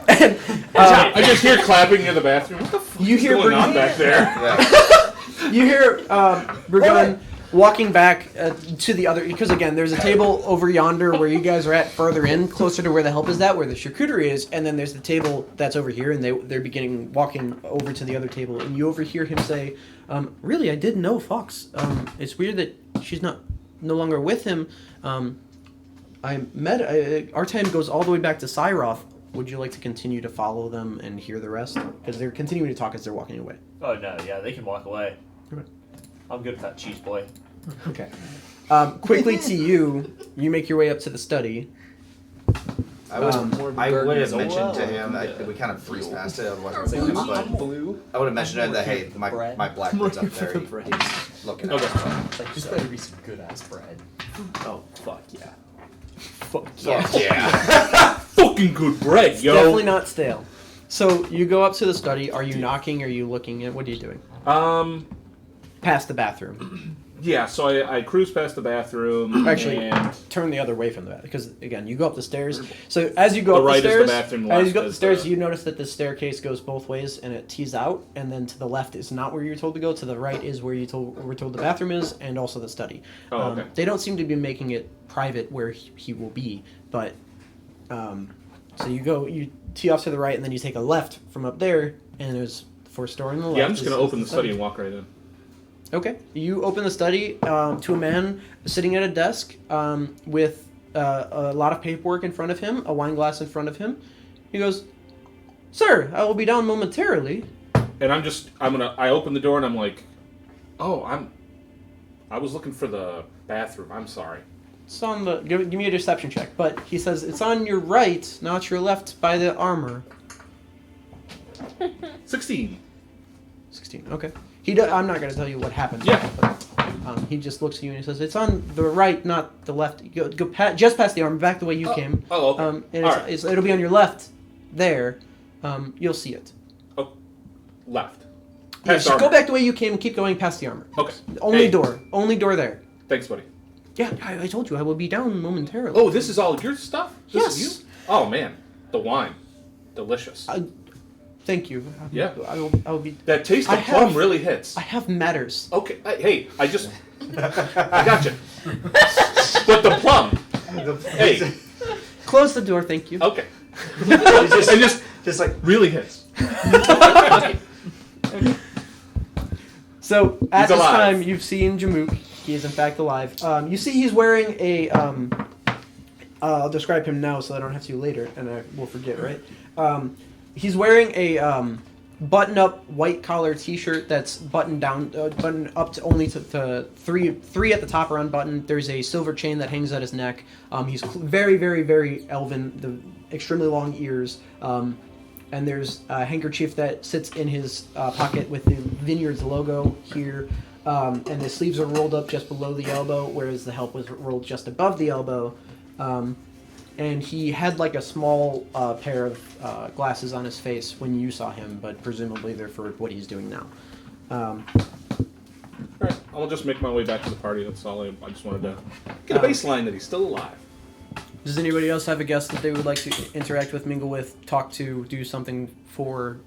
And, I just hear clapping in the bathroom. What the fuck you is hear going on back there? Yeah. You hear Burgon walking back to the other, because again, there's a table over yonder where you guys are at, further in, closer to where the help is at, where the charcuterie is, and then there's the table that's over here, and they're beginning walking over to the other table, and you overhear him say, "Really, I didn't know Fox. It's weird that she's no longer with him. Our time goes all the way back to Cyroth. Would you like to continue to follow them and hear the rest? Because they're continuing to talk as they're walking away." Oh no, yeah, they can walk away. Right. I'm good with that cheese boy. Okay. Quickly to you make your way up to the study. I would Garden have is mentioned to oil. him, we kind of breezed past it, otherwise Or we blue. but Blue. I would have mentioned it that, hey, my blackbird's up there, Bread. he's looking at Okay. us. It's like, this better be some good ass bread. Oh fuck yeah. Fuck Yeah. Fucking good bread, yo. Definitely not stale. So you go up to the study. Are you knocking? Are you looking at? What are you doing? Past the bathroom. Yeah, so I cruise past the bathroom. Actually, and turn the other way from that because again, you go up the stairs. So as you go The up right the is the stairs, bathroom, as you left go up the is stairs, the- you notice that the staircase goes both ways and it tees out, and then to the left is not where you're told to go. To the right is where we're told the bathroom is, and also the study. Oh, okay. They don't seem to be making it private where he will be, but so you tee off to the right, and then you take a left from up there, and there's the first door on the left. Yeah, I'm just is gonna open the study and walk right in. Okay. You open the study to a man sitting at a desk with a lot of paperwork in front of him, a wine glass in front of him. He goes, "Sir, I will be down momentarily." And I open the door and I'm like, oh, I was looking for the bathroom. I'm sorry. It's on the. Give me a deception check. But he says it's on your right, not your left, by the armor. 16. 16. Okay. I'm not going to tell you what happened. Yeah. But, he just looks at you and he says, "It's on the right, not the left. Go just past the armor, back the way you came. Oh, okay. And All right. it'll be on your left, there. You'll see it. Oh, left. Yeah, Past just armor. go back the way you came and keep going past the armor. Okay. Only Hey. Only door there. Thanks, buddy. Yeah, I told you I will be down momentarily. Oh, this is all your stuff? This Yes. is you? Oh, man. The wine. Delicious. Thank you. Yeah. I will be. That taste I of plum have- really hits. I have matters. Okay. Hey, I got you. But the plum. Hey. Close the door, thank you. Okay. It's just like really hits. So at He's this alive. time, you've seen Jamook. He is in fact alive. You see, he's wearing a. I'll describe him now, so I don't have to later, and I will forget. Right? He's wearing a button-up white-collar T-shirt that's buttoned down, buttoned up to only to three at the top are unbuttoned. There's a silver chain that hangs at his neck. He's very, very, very elven. The extremely long ears. And there's a handkerchief that sits in his pocket with the Vineyards logo here. And the sleeves are rolled up just below the elbow, whereas the help was rolled just above the elbow. And he had like a small pair of glasses on his face when you saw him, but presumably they're for what he's doing now. Alright, I'll just make my way back to the party. That's all. I just wanted to get a baseline that he's still alive. Does anybody else have a guest that they would like to interact with, mingle with, talk to, do something for?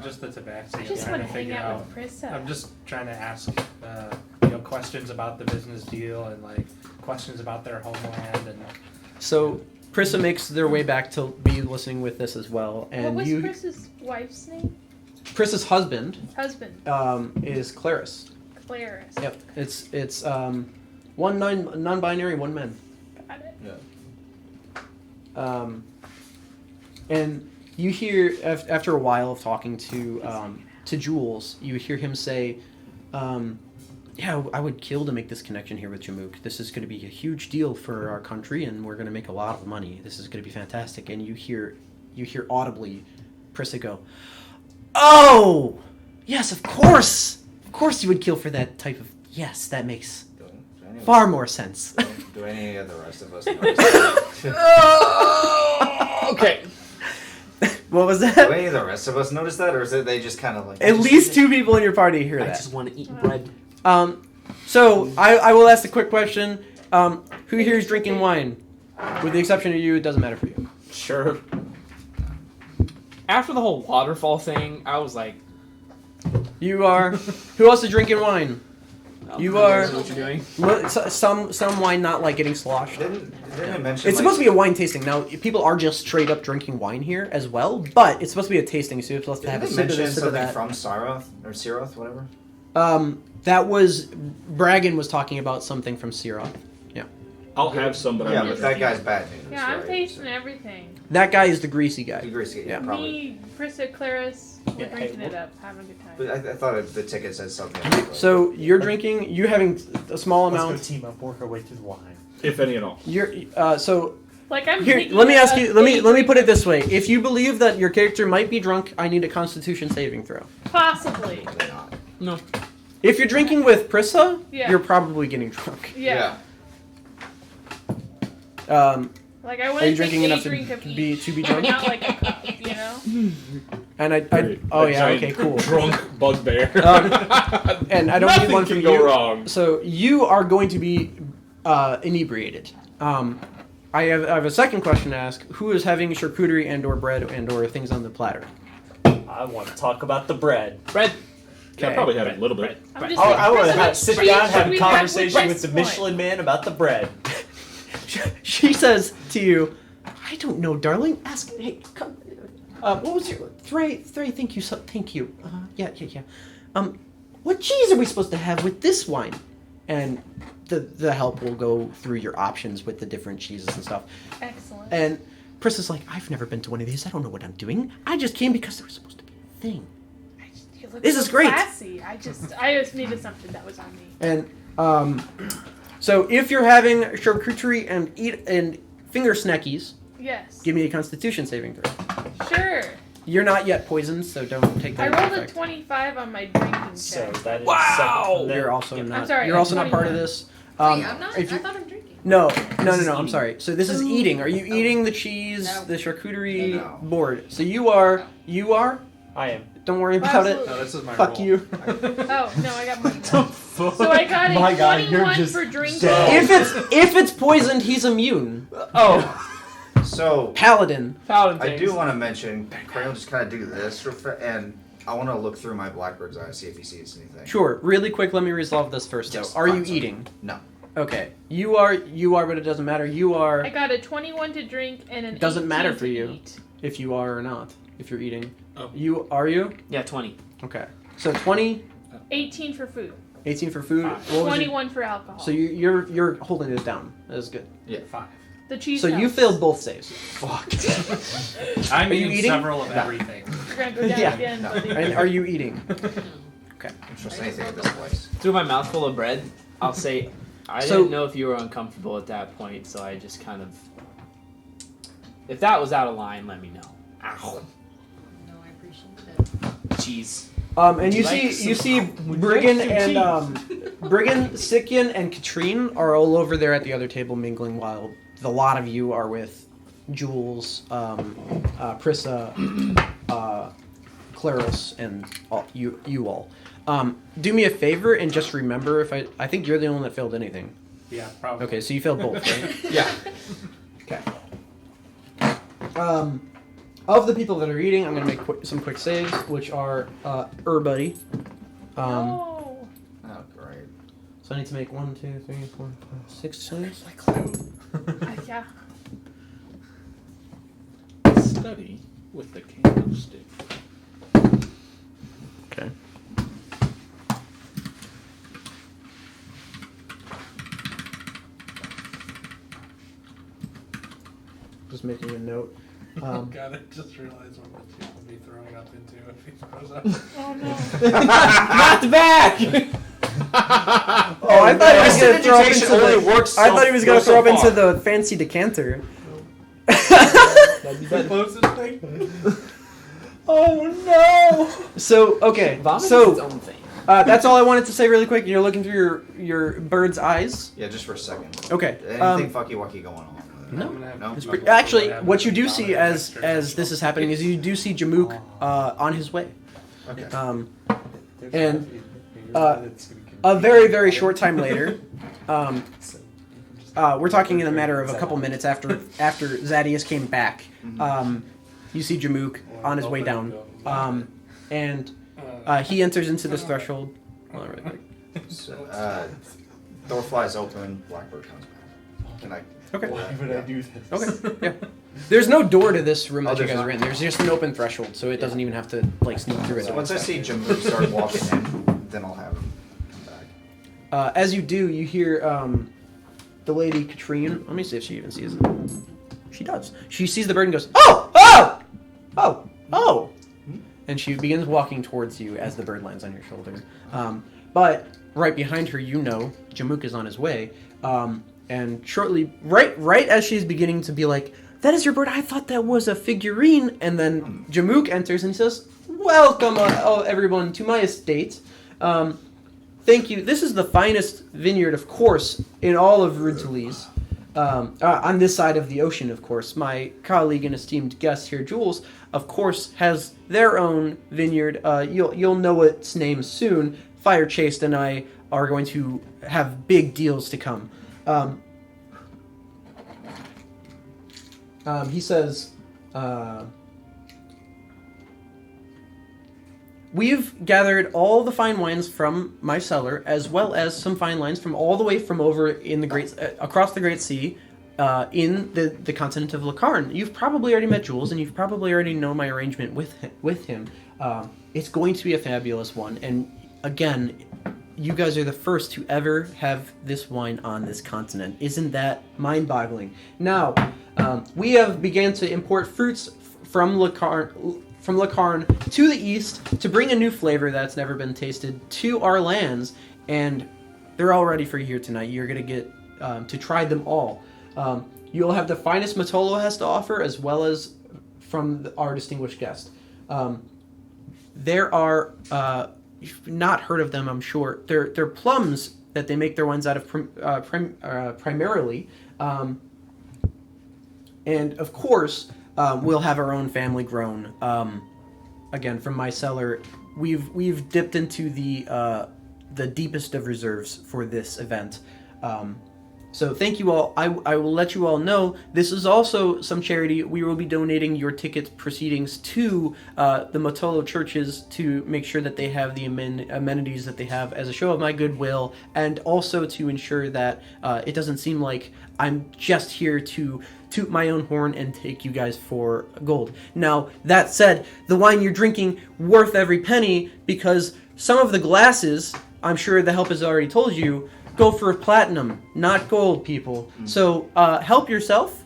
Just the tabaxi. I just I'm want trying to to hang figure out out. with Prissa. I'm just trying to ask, questions about the business deal and like questions about their homeland and. So Prissa makes their way back to be listening with this as well, and What was Prissa's wife's name? Prissa's husband Husband. is Claris. Claris. Yep, it's one non-binary, one man. Got it. And you hear after a while of talking to Jules, you hear him say, "Yeah, I would kill to make this connection here with Jamook. This is going to be a huge deal for our country, and we're going to make a lot of money. This is going to be fantastic." And you hear audibly, Prissa go, "Oh, yes, of course you would kill for that type of. Yes, that makes far more sense." Do any of the rest of us notice that? Okay. What was Do that? any of the rest of us notice that, or is it they just kind of like? At least two people in your party hear I that. just want to eat bread. So I will ask the quick question: who here is drinking wine? With the exception of you, it doesn't matter for you. Sure. After the whole waterfall thing, I was like, You are. Who else is drinking wine? You are. What you're doing? Some wine not like getting sloshed. Didn't it mention? It's supposed to be a wine tasting. Now, people are just straight up drinking wine here as well, but it's supposed to be a tasting, so you're supposed to have a Didn't they sip of mention this, sip of something that. from Saroth or Siroth, whatever? That was Bragan was talking about something from Siroth. Yeah, I'll have some, but Yeah, I'm but that guy's bad news. Yeah, I'm right? tasting everything. that guy is the greasy guy. The greasy, Yeah. probably. Me, Prissa, Claris, we're Yeah, drinking hey, it up, having a good time. But I thought the ticket said something. Like, So you're drinking. You having a small Let's go amount. team up, work our way through the wine. if any at all. You're so Like I'm here. thinking Let me ask about you. Let me daydreaming. put it this way. If you believe that your character might be drunk, I need a Constitution saving throw. Possibly. they're not. No. If you're drinking with Prissa, Yeah. you're probably getting drunk. Yeah. Um, Like I want Are you to drinking take enough a to drink of be each, drunk? not like a cup, you know? And I A oh yeah, giant okay, cool. Drunk bugbear. And I don't Nothing need one can from go you. wrong. So you are going to be inebriated. I have a second question to ask. Who is having charcuterie and/or bread and/or things on the platter? I want to talk about the bread. Bread. Yeah, I probably had a little bit. I'm just I want to which sit cheese down, should have a we conversation with with the this one? Michelin Man about the bread. She says to you, "I don't know, darling. Ask. Hey, come. What was your Thray? Thank you. Thank you. Yeah. What cheese are we supposed to have with this wine?" And the help will go through your options with the different cheeses and stuff. Excellent. And Priscilla's like, "I've never been to one of these. I don't know what I'm doing. I just came because there was supposed to be a thing." You look This so is great. Classy. I just made assumption that was on me. And so if you're having charcuterie and finger snackies, Yes. give me a Constitution saving throw. Sure. You're not yet poisoned, so don't take I that. rolled a effect. 25 on my drinking So check. that is Wow! second. You're also I'm not. sorry, You're also not part of 21. this. Wait, I'm not? I if you- thought I'm drinking. No. is I'm eating. sorry. So this is eating. Are you eating the cheese, No. the charcuterie No. board? So you are. I am. Don't worry about it. No, this is my Fuck roll. you. Oh, no, I got more. So I got a My God, you're 21 just for drinking. dead. If it's poisoned, he's immune. Oh, So Paladin. Paladin I things. do want to mention, Crayon just kind of do this, and I want to look through my Blackbird's eye, see if he sees anything. Sure. Really quick. Let me resolve this first. Yes, though. Are you fine, sorry. eating? No. Okay. You are, but it doesn't matter. You are. I got a 21 to drink and an Doesn't 18 matter to for you. eat. If you are or not. If you're eating. Oh. You are you? Yeah, 20. Okay. So 20, 18 for food. 18 for food. What was your- 21 for alcohol. So you're holding it down. That is good. 5. the cheese So you helps. failed both saves. I'm Are you eating eating? several of No. everything. You're going to go down Yeah. again, No. buddy. And are you eating? Don't trust anything at this place. Through my mouthful of bread, I'll say, I So- didn't know if you were uncomfortable at that point, so I just kind of. If that was out of line, let me know. Ow. No, I appreciate it. Cheese. And you Like see some- Briggan like some and Briggan, Sikian, and Katrine are all over there at the other table mingling, while the lot of you are with Jules, Prissa, Claris, and you all. Do me a favor and just remember I think you're the only one that failed anything. Yeah, probably. Okay, so you failed both, right? Yeah. Okay. Of the people that are eating, I'm gonna make some quick saves, which are Buddy. No. Oh, great. So I need to make 1, 2, 3, 4, 5, 6 saves. Yeah. Study with the candlestick. Okay. Just making a note. Oh god, I just realized what Matthew will be throwing up into if he throws up. Oh, no. Not back! Oh, I thought he was gonna throw up into only the. works I thought he was gonna goes so throw up into far. the fancy decanter. That'd be better. Closest thing. Oh no! So okay, Vomit is its so own thing. that's all I wanted to say really quick. You're looking through your bird's eyes. Yeah, just for a second. Okay. Anything fucky wucky going on? No. I'm gonna have No? to It's Google actually, happened what to you do vomit see extra as this is happening is you do see Jamook on his way. Okay. And a very, very short time later, we're talking in a matter of a couple minutes after Zadius came back. You see Jamook on his way down, and he enters into this threshold. Hold on really quick. So, door flies open, Blackbird comes back. Can I? Okay. Why would I do this? Okay. Yeah. There's no door to this room Oh, that you there's guys are not? in. There's just an open threshold, so it doesn't even have to like sneak through it. So once I see Jamook start walking in, then I'll have him come back. As you do, you hear the lady Katrine. Let me see if she even sees it. She does. She sees the bird and goes, "Oh! Oh! Oh! Oh!" And she begins walking towards you as the bird lands on your shoulder. But right behind her, you know Jamook is on his way. And shortly, right as she's beginning to be like, "That is your bird. I thought that was a figurine." And then Jamook enters and says, "Welcome, everyone, to my estate. Thank you. This is the finest vineyard, of course, in all of Rud Teljes. on this side of the ocean, of course, my colleague and esteemed guest here, Jules, of course, has their own vineyard. You'll know its name soon. Fire Chased and I are going to have big deals to come. He says, we've gathered all the fine wines from my cellar, as well as some fine wines from all the way from over in the across the Great Sea, in the continent of Lacarn. You've probably already met Jules, and you've probably already known my arrangement with him. It's going to be a fabulous one, and again, you guys are the first to ever have this wine on this continent. Isn't that mind-boggling? Now, we have began to import fruits from Lacarn to the east to bring a new flavor that's never been tasted to our lands, and they're all ready for you here tonight. You're going to get to try them all. You'll have the finest Matolo has to offer, as well as from our distinguished guest. There are... You've not heard of them, I'm sure. They're plums that they make their wines out of primarily. And of course, we'll have our own family grown. Again, from my cellar, we've dipped into the deepest of reserves for this event. So thank you all. I will let you all know this is also some charity. We will be donating your ticket proceedings to the Matolo churches to make sure that they have the amenities that they have as a show of my goodwill, and also to ensure that it doesn't seem like I'm just here to toot my own horn and take you guys for gold. Now, that said, the wine you're drinking worth every penny, because some of the glasses, I'm sure the help has already told you, go for platinum, not gold, people. So help yourself.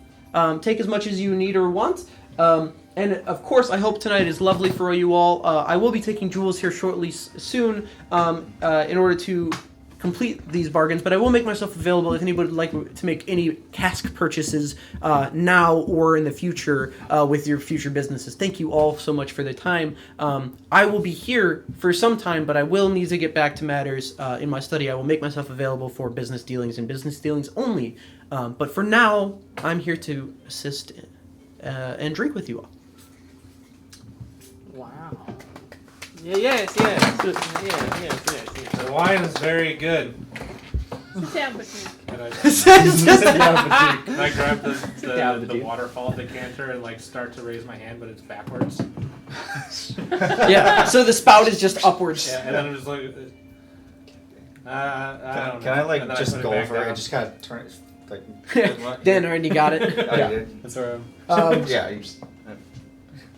Take as much as you need or want. And of course, I hope tonight is lovely for you all. I will be taking Jules here shortly soon in order to complete these bargains, but I will make myself available if anybody would like to make any cask purchases now or in the future with your future businesses. Thank you all so much for the time. I will be here for some time, but I will need to get back to matters in my study. I will make myself available for business dealings and business dealings only. But for now, I'm here to assist and drink with you all. Wow. Yes. The wine is very good. Sit down, Batik. And I grab the waterfall decanter and like start to raise my hand, but it's backwards. Yeah, so the spout is just upwards. Yeah, and then I'm just like, I don't know. Can I like And then just put it go back over it down. and just kind of turn it like Dan already got it. Oh, Yeah. you did? That's where Yeah, you just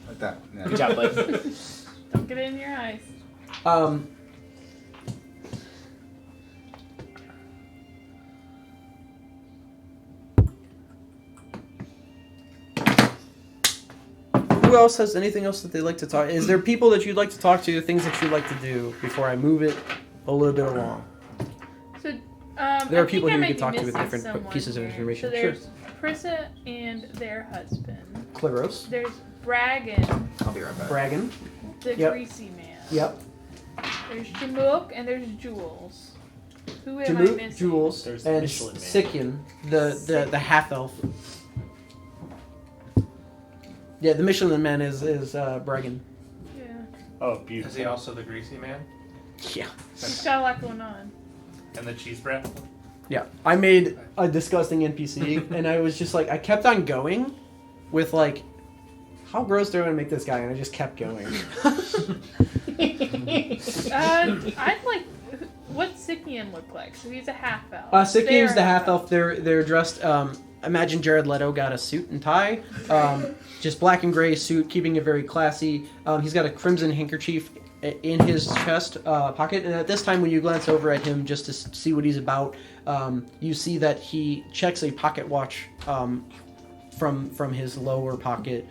like that. Yeah. Good job, bud. Don't get it in your eyes. Who else has anything else that they'd like to talk? Is there people that you'd like to talk to? Things that you'd like to do before I move it a little bit along? So, There are I people think I here you might could be talk to with missing different someone pieces of here. information. So Sure. there's Prissa and their husband. Claros, There's Bragan, I'll be right back. Bragan. the Yep. greasy man. Yep. There's Jamook and there's Jules. Who am I Jamook, missing? Jules, There's the and Michelin Man. Sikian, the half elf. Yeah, the Michelin Man is Bragan. Yeah. Oh, Is he beautiful. also the greasy man? Yeah. He's got a lot going on. And the cheese bread? Yeah. I made a disgusting NPC, and I was just like, I kept on going with like, how gross do I want to make this guy? And I just kept going. I'd like. What's Sikian look like? So he's a half elf. Sikian's the half elf. They're dressed. Imagine Jared Leto got a suit and tie, just black and gray suit, keeping it very classy. He's got a crimson handkerchief in his chest pocket, and at this time, when you glance over at him just to see what he's about, you see that he checks a pocket watch from his lower pocket,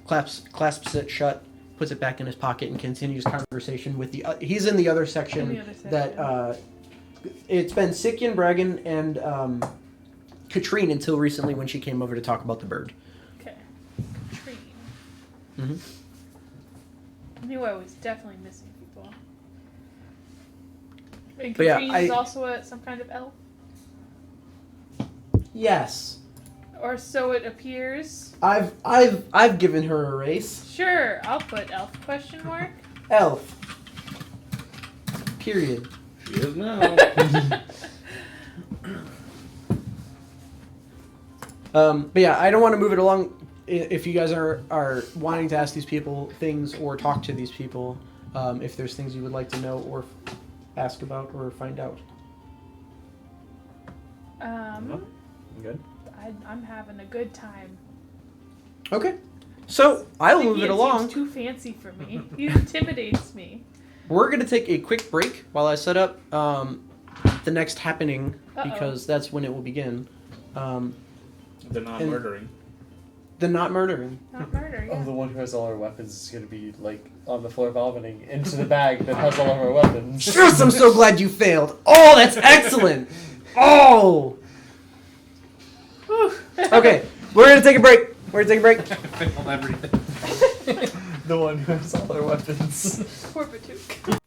clasps it shut, puts it back in his pocket, and continues conversation with the. He's in the other section. In the other section. That it's been Sikian, Bragan, and Katrine until recently when she came over to talk about the bird. Okay. Tree. Mhm. I knew I was definitely missing people. And But yeah, Katrine is I- also some kind of elf. Yes. Or so it appears. I've given her a race. Sure, I'll put elf ? Elf. Period. She is now. But yeah, I don't want to move it along. If you guys are wanting to ask these people things or talk to these people, if there's things you would like to know or ask about or find out. Good. I'm having a good time. Okay. So I'll move He it along. seems too fancy for me. He intimidates me. We're gonna take a quick break while I set up the next happening because that's when it will begin. They're not And- murdering. The not murdering. Not murder, yeah. Oh, the one who has all our weapons is gonna be like on the floor vomiting into the bag that has all of our weapons. Yes, I'm so glad you failed. Oh, that's excellent. Oh. Okay, we're gonna take a break. We're gonna take a break. Failed everything. The one who has all our weapons. Poor Batuk.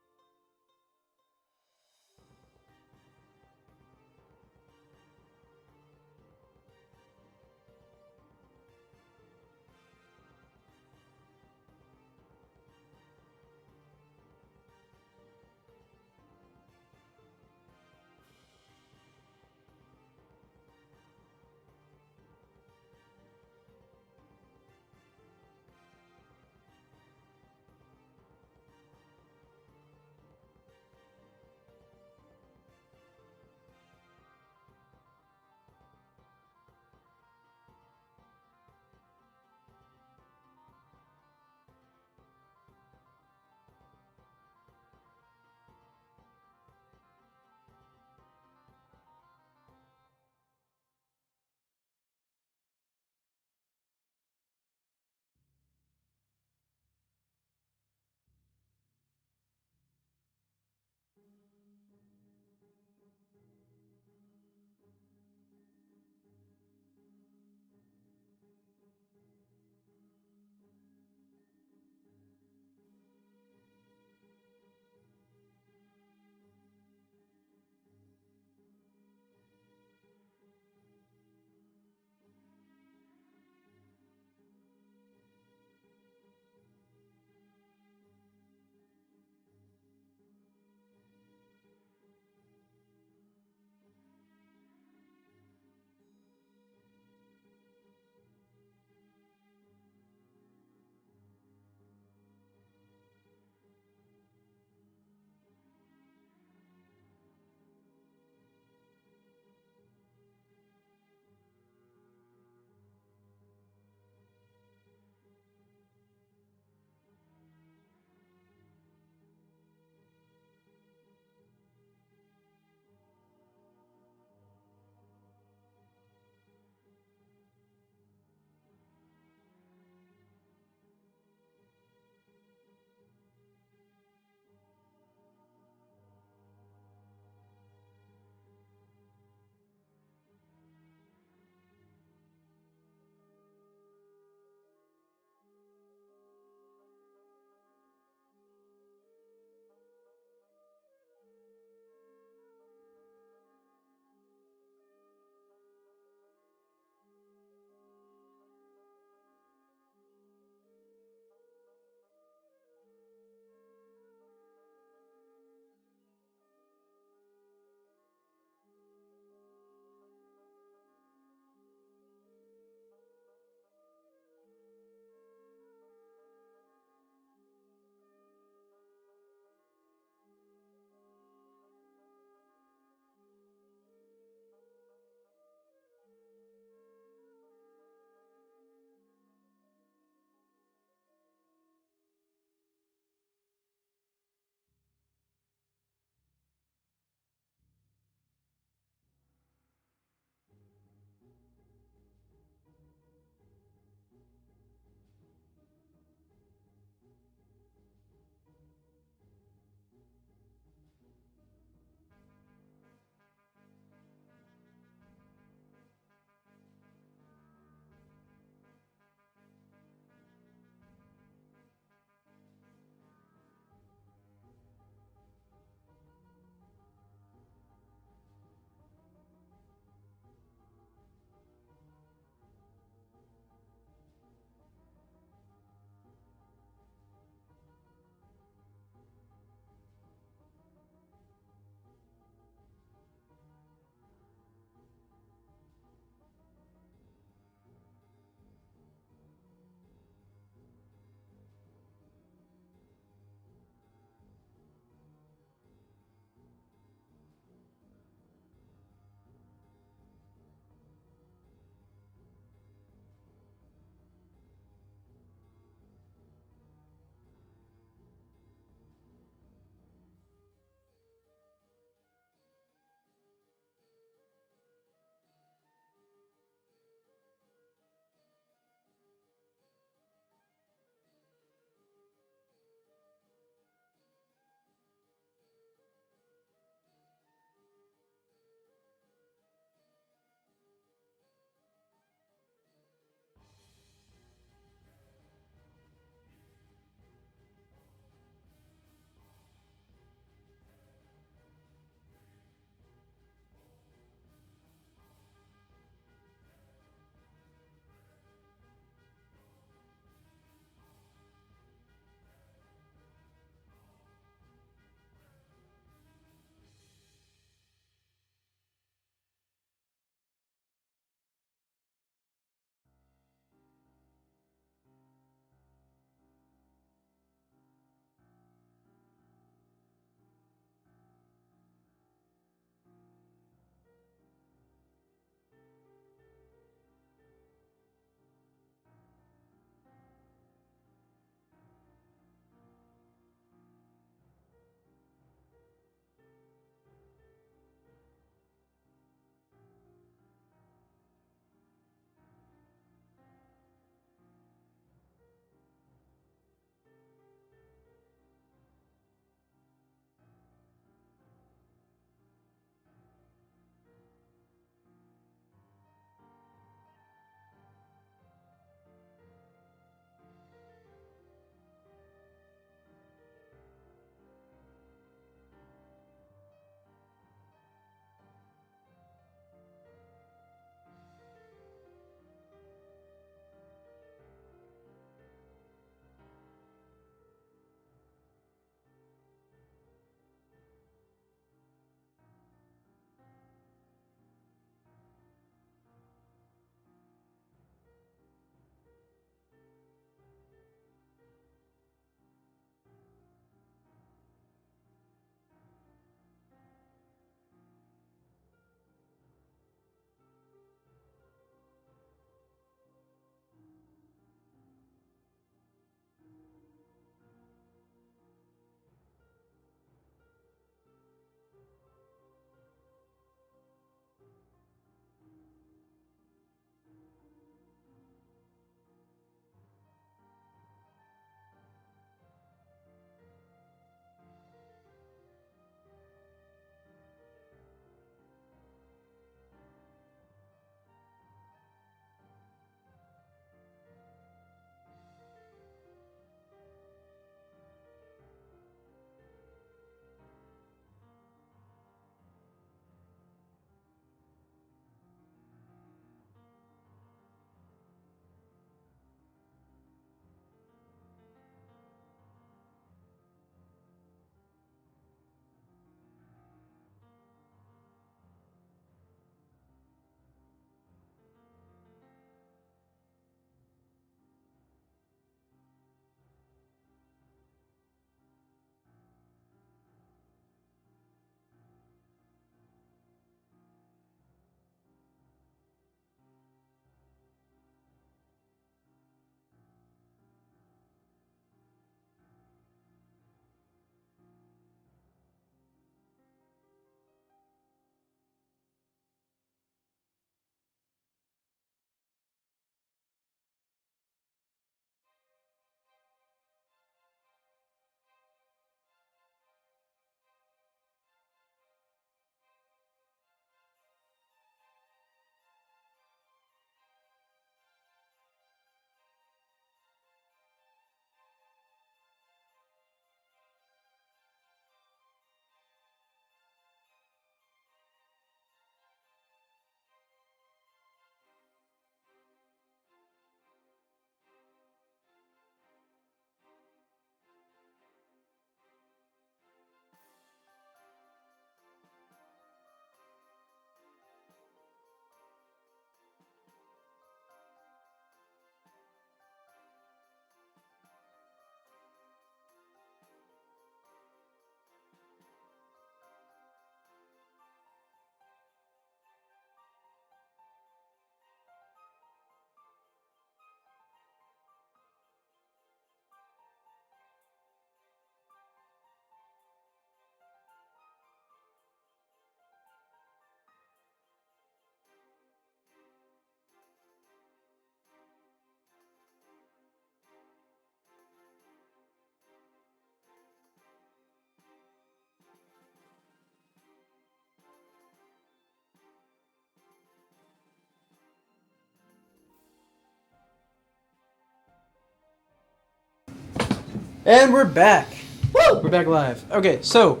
And we're back. Woo! We're back live. Okay, so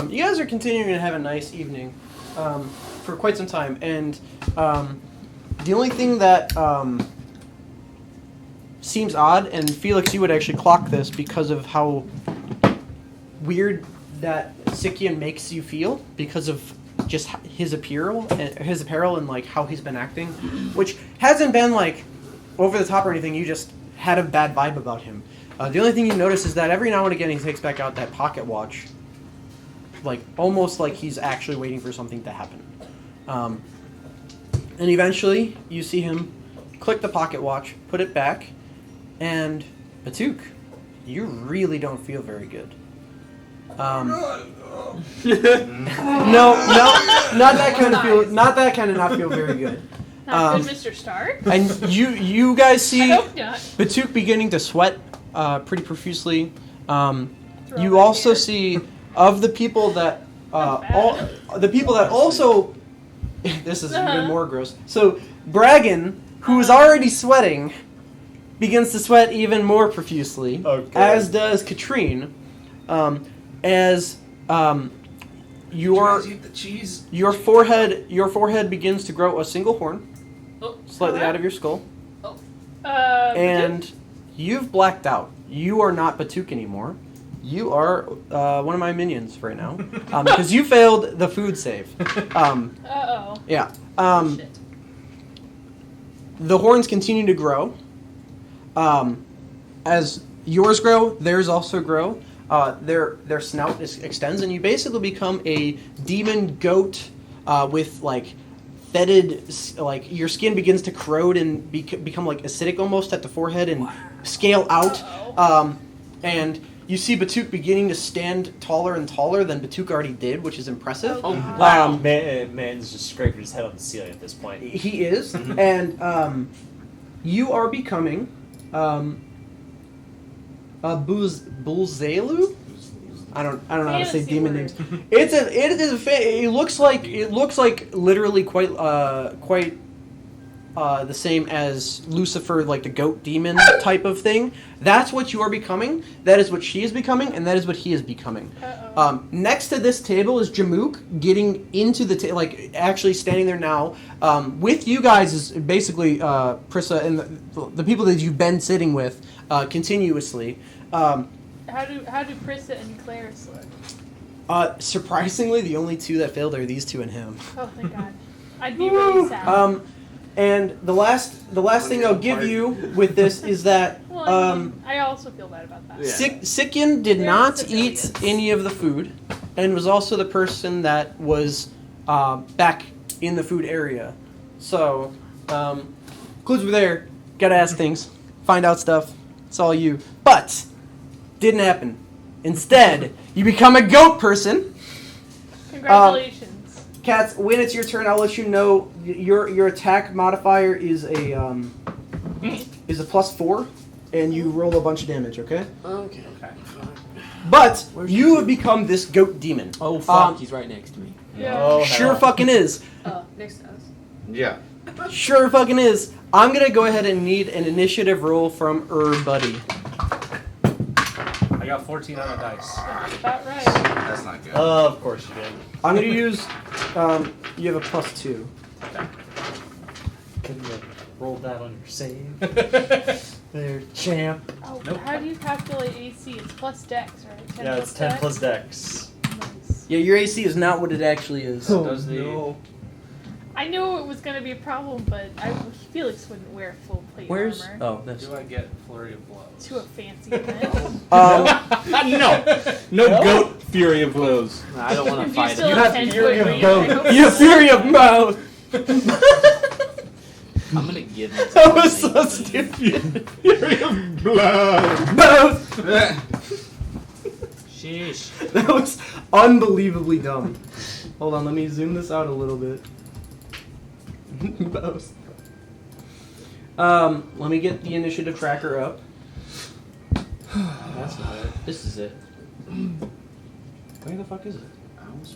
you guys are continuing to have a nice evening for quite some time, and the only thing that seems odd, and Felix, you would actually clock this because of how weird that Sikian makes you feel because of just his apparel and like how he's been acting, which hasn't been like over the top or anything. You just had a bad vibe about him. The only thing you notice is that every now and again he takes back out that pocket watch, like almost like he's actually waiting for something to happen. And eventually you see him click the pocket watch, put it back, and Batuk, you really don't feel very good. No, not that kind of feel. Not that kind of not feel very good. Not good, Mr. Stark. And you guys see I hope not. Batuk beginning to sweat pretty profusely. Throw You my also hair. see of the people that bad. the people that also this is even more gross. So Bragan, who is already sweating, begins to sweat even more profusely, Okay. as does Katrine. As your eat the cheese? your forehead begins to grow a single horn Oh, slightly out of your skull, and and you've blacked out. You are not Batuk anymore. You are one of my minions right now because you failed the food save. Yeah. Shit. The horns continue to grow. As yours grow, theirs also grow. Their snout extends, and you basically become a demon goat with like fetid, like your skin begins to corrode and become like acidic almost at the forehead and scale out. And you see Batuk beginning to stand taller and taller than Batuk already did, which is impressive. Oh, Wow. Man's just scraping his head on the ceiling at this point. He is, and you are becoming Bulzelu. I don't know how to say Fantasy demon word. names. It looks like literally quite the same as Lucifer, like the goat demon type of thing. That's what you are becoming. That is what she is becoming, and that is what he is becoming. Next to this table is Jamook getting into the like actually standing there now. With you guys is basically Prissa and the people that you've been sitting with continuously. How do Prissa and Claris look? Surprisingly, the only two that failed are these two and him. Oh, thank God. I'd be really sad. And the last thing I'll give you with this is that Well, I mean, I also feel bad about that. Sikian did They're not civilians. eat any of the food, and was also the person that was back in the food area. So, clues were there. Gotta ask things, find out stuff. It's all you. But didn't happen. Instead, you become a goat person. Congratulations. Cats, when it's your turn, I'll let you know your attack modifier is a +4, and you roll a bunch of damage. Okay. Okay. But you have become this goat demon. Oh fuck, he's right next to me. Yeah. Oh, Sure hell. fucking is. Oh, next to us. Yeah. Sure fucking is. I'm gonna go ahead and need an initiative roll from Buddy. I got 14 on the dice. That's about right. That's not good. Of course you did. I'm gonna use. You have a +2. Couldn't have rolled that on your save. There, champ. Oh, Nope. how do you calculate AC? It's plus Dex, right? 10 Yeah, plus it's 10 Dex? plus dex. Nice. Yeah, your AC is not what it actually is. Does the I knew it was going to be a problem, but Felix wouldn't wear full plate Where's? armor Oh, that's. Do I get flurry of blows? to a fancy event. No goat fury of blows. I don't want If to you fight still him. have have 10 fury foot of range, goat. I hope You fury of mouth. I'm gonna give him. That was so stupid. Fury of blood. Mouth. Sheesh. That was unbelievably dumb. Hold on, let me zoom this out a little bit. Both. Let me get the initiative tracker up. That's not it. This is it. Where the fuck is it?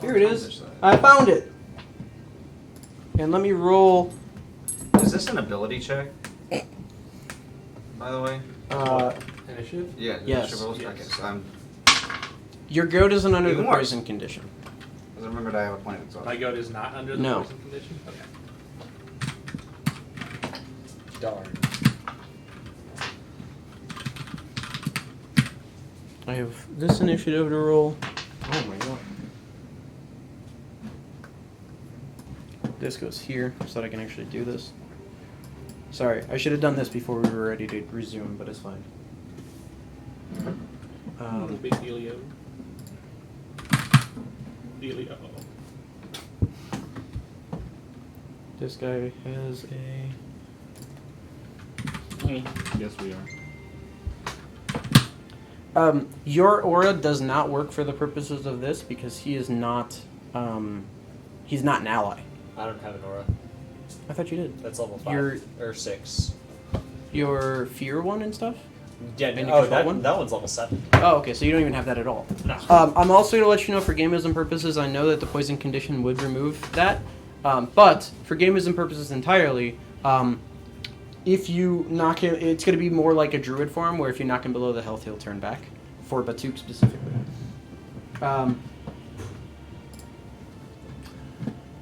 Here it is. I found it. And let me roll. Is this an ability check? By the way? Initiative? Yeah. Yes. Initiative rolls? Okay, so Your goat isn't under Even the worse. poison condition. I remembered I have a point. So. My goat is not under the No. poison condition? Okay. Darn. I have this initiative to roll. Oh my god. This goes here so that I can actually do this. Sorry, I should have done this before we were ready to resume, but it's fine. No big dealio. Dealio. This guy has a... Yes, we are. Your aura does not work for the purposes of this because he is not, he's not an ally. I don't have an aura. I thought you did. That's level 5 You're- or 6. Your fear one and stuff? Yeah, And you oh, control one? that one's level 7. Oh, okay, so you don't even have that at all. No. I'm also going to let you know for gamism purposes, I know that the poison condition would remove that. But for gamism purposes entirely, if you knock him, it's going to be more like a druid form, where if you knock him below the health, he'll turn back. For Batuk specifically.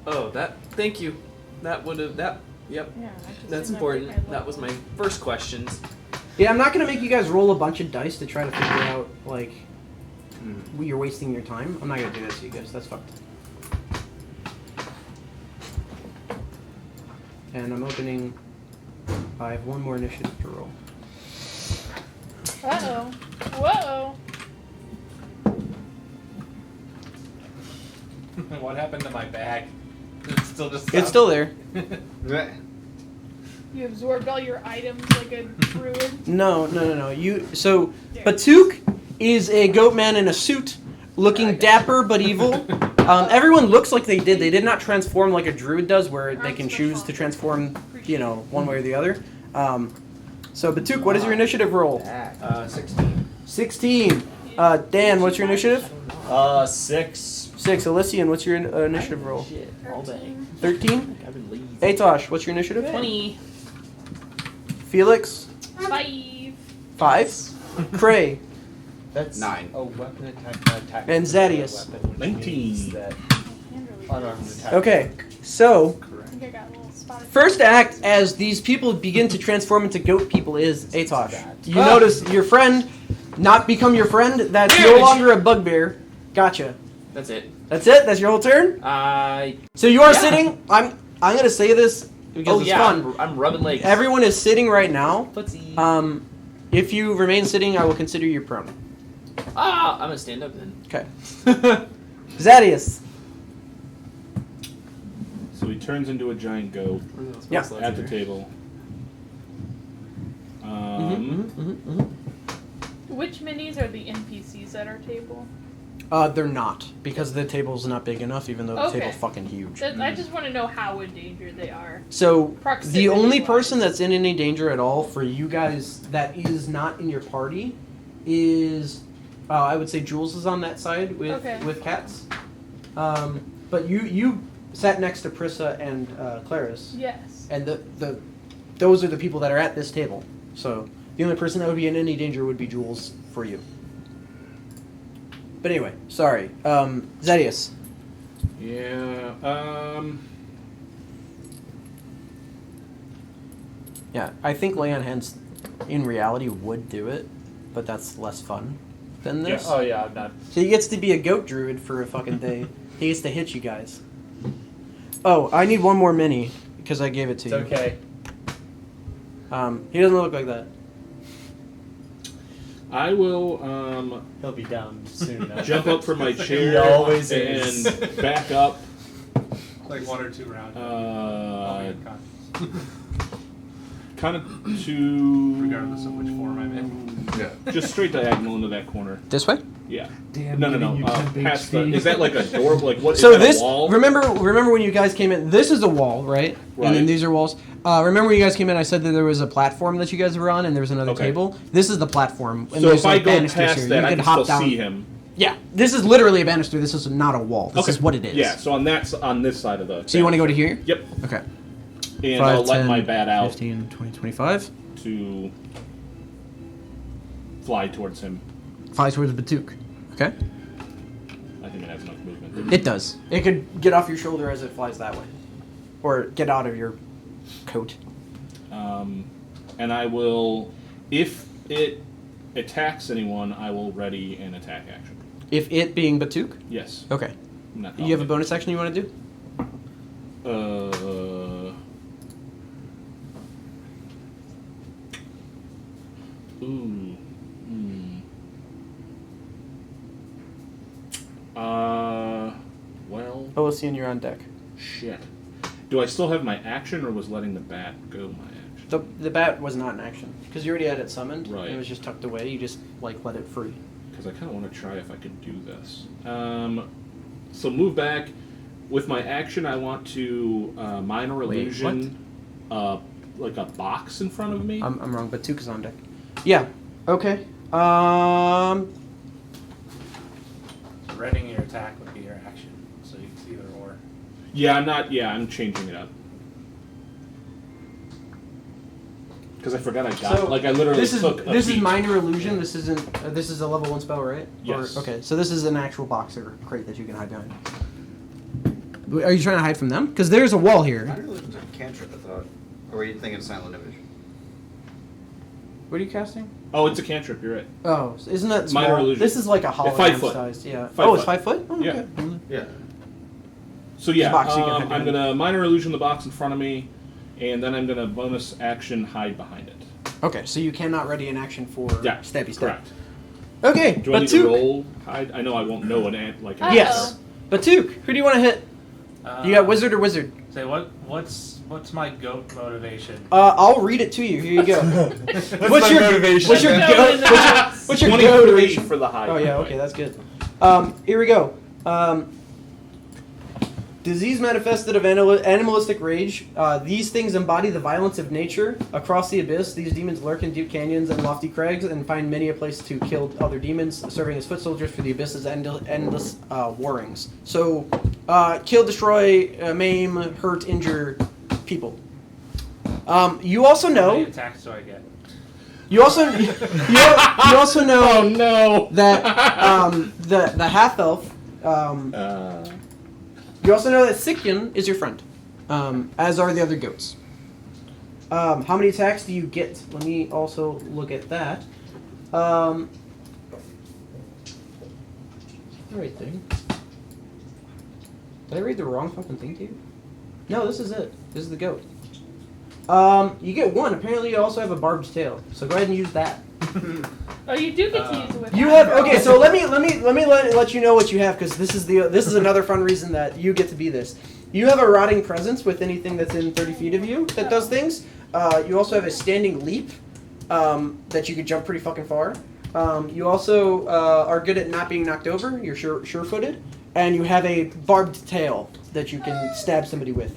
Oh, that. Thank you. That would have. That. Yep. Yeah, I just That's didn't update important. my That was my first questions. Yeah, I'm not going to make you guys roll a bunch of dice to try to figure out, like, Hmm. you're wasting your time. I'm not going to do that to you guys. That's fucked. And I'm opening... I have one more initiative to roll. Uh-oh. Whoa. What happened to my bag? It's still just. It's still there. Yeah. You absorbed all your items like a druid. No. So, Batuk is a goat man in a suit, looking dapper but evil. Everyone looks like they did. They did not transform like a druid does, where they can choose to transform, one way or the other. So, Batuk, what is your initiative roll? 16. 16. Dan, what's your initiative? 6. 6. Elysian, what's your initiative roll? Shit. All day. 13. I've been lazy. Atosh, what's your initiative? 20. Felix? 5. 5. Cray. That's 9. Oh, weapon attack. And Zadius. Weapon, which 19. means that unarmed attack. Okay, so... I think I got a little spotted. First act, as these people begin to transform into goat people, is Atosh. You Ah. notice your friend not become your friend. That's no Damage. longer a bugbear. Gotcha. That's it. That's it. That's your whole turn. So you are Yeah. sitting. I'm gonna say this because Oh it's yeah. fun. I'm rubbing legs. Everyone is sitting right now. Footsie. If you remain sitting, I will consider you prone. I'm gonna stand up then. Okay. Zadius. So he turns into a giant goat Yeah. at the table. Which minis are the NPCs at our table? They're not because the table's not big enough, even though the Okay. table's fucking huge. I just want to know how endangered they are. So the only Proximity-wise. person that's in any danger at all for you guys that is not in your party is, I would say Jules is on that side with cats. But you sat next to Prissa and Claris, Yes. and those are the people that are at this table. So the only person that would be in any danger would be Jules for you. But anyway, sorry, Zedius. Yeah. Yeah, I think lay on hands in reality would do it, but that's less fun than this. Oh yeah, I'm not. So he gets to be a goat druid for a fucking day. He gets to hit you guys. Oh, I need one more mini because I gave it to It's you. okay. He doesn't look like that. I will He'll be down soon enough. jump up from my chair He always and is. back up. Like 1 or 2 rounds. Kind of to Regardless of which form I'm in. Yeah, just straight diagonal into that corner. This way. Yeah. Damn, No. giving you temp Past the. HP. Is that like a door? Like what? So is that this a wall? remember when you guys came in? This is a wall, right? And then Right. these are walls. Remember when you guys came in? I said that there was a platform that you guys were on, and there was another Okay. table. This is the platform. And So there's if I like go banisters past here. that, you I can can hop still down. see him. Yeah, this is literally a banister. This is not a wall. This is what it is. Yeah. So on this side of the. So you want to go to here? Yep. Okay. And 5, I'll let 10, my bat out 15, 20, 25. to fly towards him. Fly towards Batuk. Okay. I think it has enough movement. It does. It could get off your shoulder as it flies that way, or get out of your coat. And I will, if it attacks anyone, I will ready an attack action. If it being Batuk. Yes. Okay. I'm not You have a bonus action you want to do? Ooh. Well, Elysian, you're on deck. shit. Do I still have my action, or was letting the bat go my action? The bat was not an action because you already had it summoned. Right. It was just tucked away. You just like let it free. Because I kind of want to try if I could do this. So move back. With my action, I want to minor Wait, illusion, like a box in front of me. I'm wrong. Batuk is on deck. Yeah. Okay. Readying your attack would be your action, so you can either or. Yeah, I'm not. Yeah, I'm changing it up. Because I forgot I got. So, like I literally This is took. A this is beat. minor illusion. This isn't. This is a level 1 spell, right? Yes. Okay. So this is an actual box or crate that you can hide behind. Are you trying to hide from them? Because there's a wall here. Minor illusion's a cantrip, I thought. Or were you thinking silent image? What are you casting? Oh, it's a cantrip. You're right. Oh, so isn't that small? Minor illusion. This is like a Yeah, hologram 5 foot. sized. Yeah. 5 It's foot. 5 foot. Oh, Yeah. okay. Yeah. So yeah, box you can hide I'm behind. gonna minor illusion the box in front of me, and then I'm gonna bonus action hide behind it. Okay, so you cannot ready an action for Yeah, stabby stab. correct. Okay, Do I need to Batuk. roll hide? I know I won't know an ant like. an Yes, Batuk. Who do you want to hit? You got wizard or wizard? Say what's my goat motivation? I'll read it to you. Here you go. What's What's my your motivation? What's your No, goat? no, no. What's your 23 goat motivation? for the hide. Oh yeah, okay, that's good. Here we go. Disease manifested of animalistic rage. These things embody the violence of nature. Across the abyss, these demons lurk in deep canyons and lofty crags and find many a place to kill other demons, serving as foot soldiers for the abyss's endless warrings. So, kill, destroy, maim, hurt, injure people. You also How know. many attacks do I get? You also you also know Oh no! that the half elf. You also know that Sikyan is your friend, as are the other goats. How many attacks do you get? Let me also look at that. The right thing. Did I read the wrong fucking thing to you? No, this is it. This is the goat. You get 1. Apparently, you also have a barbed tail. So go ahead and use that. Oh, you do get to use it with You that. have okay. So let me let you know what you have because this is another fun reason that you get to be this. You have a rotting presence with anything that's in 30 feet of you that does things. You also have a standing leap that you could jump pretty fucking far. You also are good at not being knocked over. You're sure-footed, and you have a barbed tail that you can stab somebody with.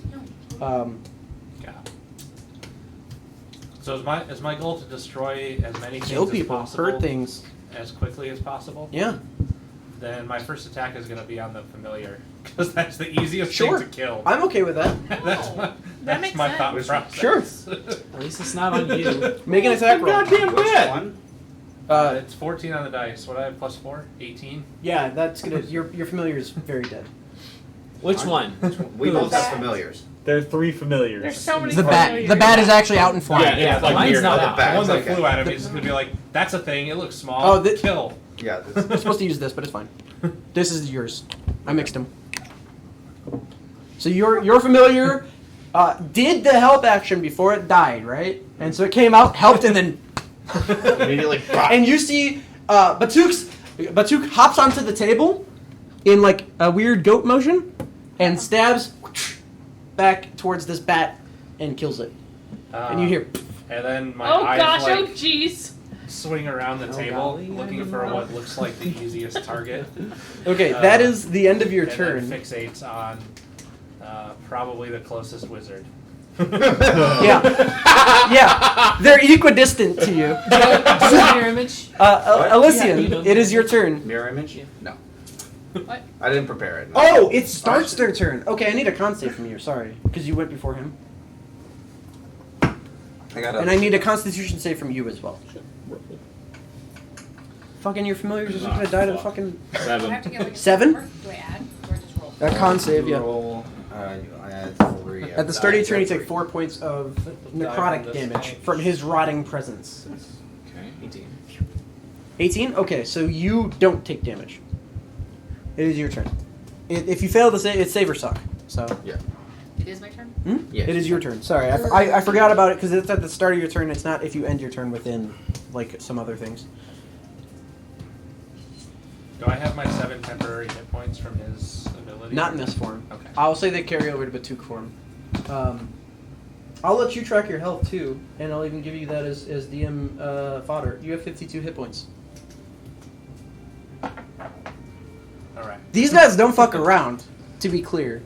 So is my goal to destroy as many Kill things people, as possible, hurt things. as quickly as possible? Yeah. Then my first attack is going to be on the familiar because that's the easiest Sure. thing to kill. I'm okay with that. That's makes my thought sense. process. Sure. At least it's not on you. Make an attack roll. Goddamn Which bad. one? It's 14 on the dice. What do I have? Plus 4? 18? Yeah, that's gonna. Your familiar is very dead. Which one? We both have familiars. There are 3 familiars. There's so many. The bat. familiars. The bat is actually out in flight. Yeah, Yeah, it's like mine's weird. not Oh, the out. bat. The one that Okay. flew at him is just going to be like, that's a thing. It looks small. Oh, Kill. Yeah. You're supposed to use this, but it's fine. This is yours. I mixed them. So your familiar did the help action before it died, right? And so it came out, helped, and then Immediately. and you see Batuk hops onto the table in like a weird goat motion and stabs back towards this bat and kills it. And you hear And then my Oh eyes gosh! like Oh jeez! swing around the table, golly, looking for what looks like the easiest target. okay, that is the end of your and turn. then fixates on probably the closest wizard. Yeah. Yeah. They're equidistant to you. Mirror image. Elysian, Yeah. it is your turn. Mirror image? No. What? I didn't prepare it. Oh, it starts their turn. Okay, I need a con save from you. Sorry, because you went before him. I got And I need a constitution save from you as well. Fucking your familiars are just gonna die to the fucking... Do I have to get like a 7? score? Do I add or just roll? A con save, yeah. Roll. I had 3. At the start of your turn, you take 4 points of necrotic damage from his rotting presence. Okay, 18. 18? Okay, so you don't take damage. It is your turn. If you fail to save, it's save or suck. So It is my turn? Yes. it is your turn. Sorry, I forgot about it because it's at the start of your turn. It's not if you end your turn within like some other things. Do I have my 7 temporary hit points from his ability? Not in this form. Okay. I'll say they carry over to Batuk form. I'll let you track your health too, and I'll even give you that as DM fodder. You have 52 hit points. Alright. These guys don't fuck around, to be clear.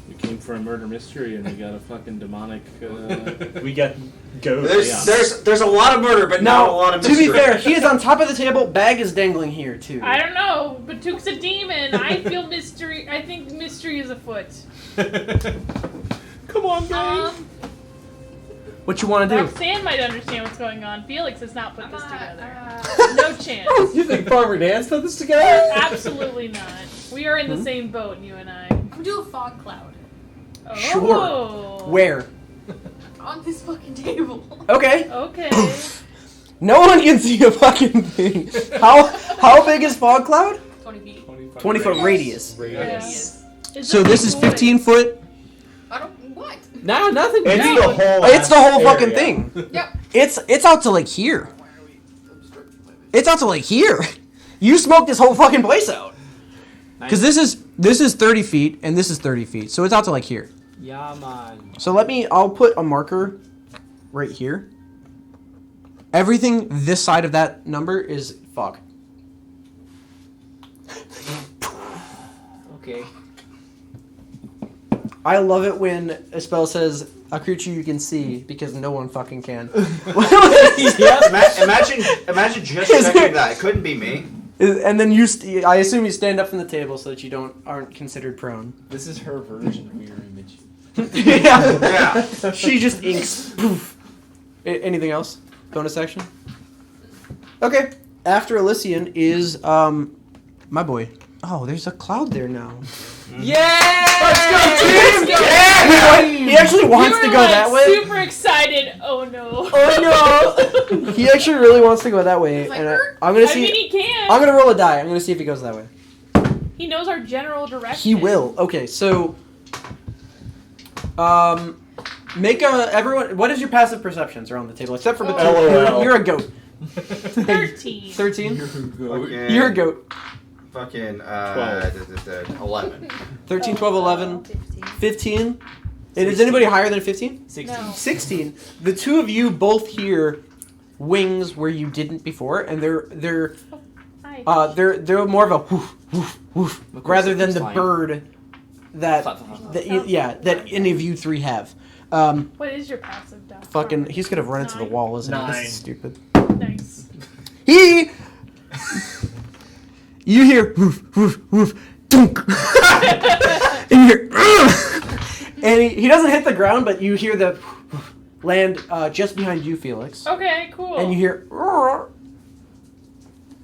We came for a murder mystery and we got a fucking demonic. We got ghosts. There's a lot of murder, but not a lot of to mystery. be fair, he is on top of the table. Bag is dangling here too. I don't know, but Took's a demon. I feel mystery. I think mystery is afoot. Come on, guys. What you want to do? Roxanne might understand what's going on. Felix has not put this I'm together. No chance. You think Farmer Dan's put this together? Absolutely not. We are in the same boat, you and I. I'm do a fog cloud Oh. Sure. Where? on this fucking table. Okay. Okay. No one can see a fucking thing. How big is fog cloud? 20 feet. 20-foot radius. Yes. So this is 15 foot. I don't. What? No, nothing. It's No. the whole. It's the whole area. fucking thing. Yep. It's out to like here. It's out to like here. You smoked this whole fucking place out. Because this is 30 feet and this is 30 feet, so it's out to like here. Yeah, man. So I'll put a marker right here. Everything this side of that number is fog. Okay. I love it when a spell says a creature you can see because no one fucking can. Imagine just checking that. It couldn't be me. And then I assume you stand up from the table so that you aren't considered prone. This is her version of mirror image. Yeah. She just inks. Poof. Anything else? Bonus action? Okay. After Elysian is my boy. Oh, there's a cloud there now. Yeah! Let's go, team! He actually wants to You go were, that like, way. Super excited. Oh no. Oh no! He actually really wants to go that way, Like, and I'm gonna I see. mean, he can. I'm gonna roll a die. I'm gonna see if he goes that way. He knows our general direction. He will. Okay, so make everyone. What is your passive perceptions around the table except for LOL. you're a goat. 13. 13. Fucking, You're a goat. Fucking 12. 11. 13, 12, 11, 15. 15. Is anybody higher than 15? 16. No. 16. The two of you both hear wings where you didn't before, and they're Hi. they're more of a woof woof woof Of course rather it than keeps the flying. bird that that any of you three have. What is your passive die? Fucking, he's gonna run into the 9. wall, isn't he? 9. This is stupid. Nice. You hear woof woof woof dunk, and you hear, and he doesn't hit the ground, but you hear the land just behind you, Felix, Okay, cool. and you hear,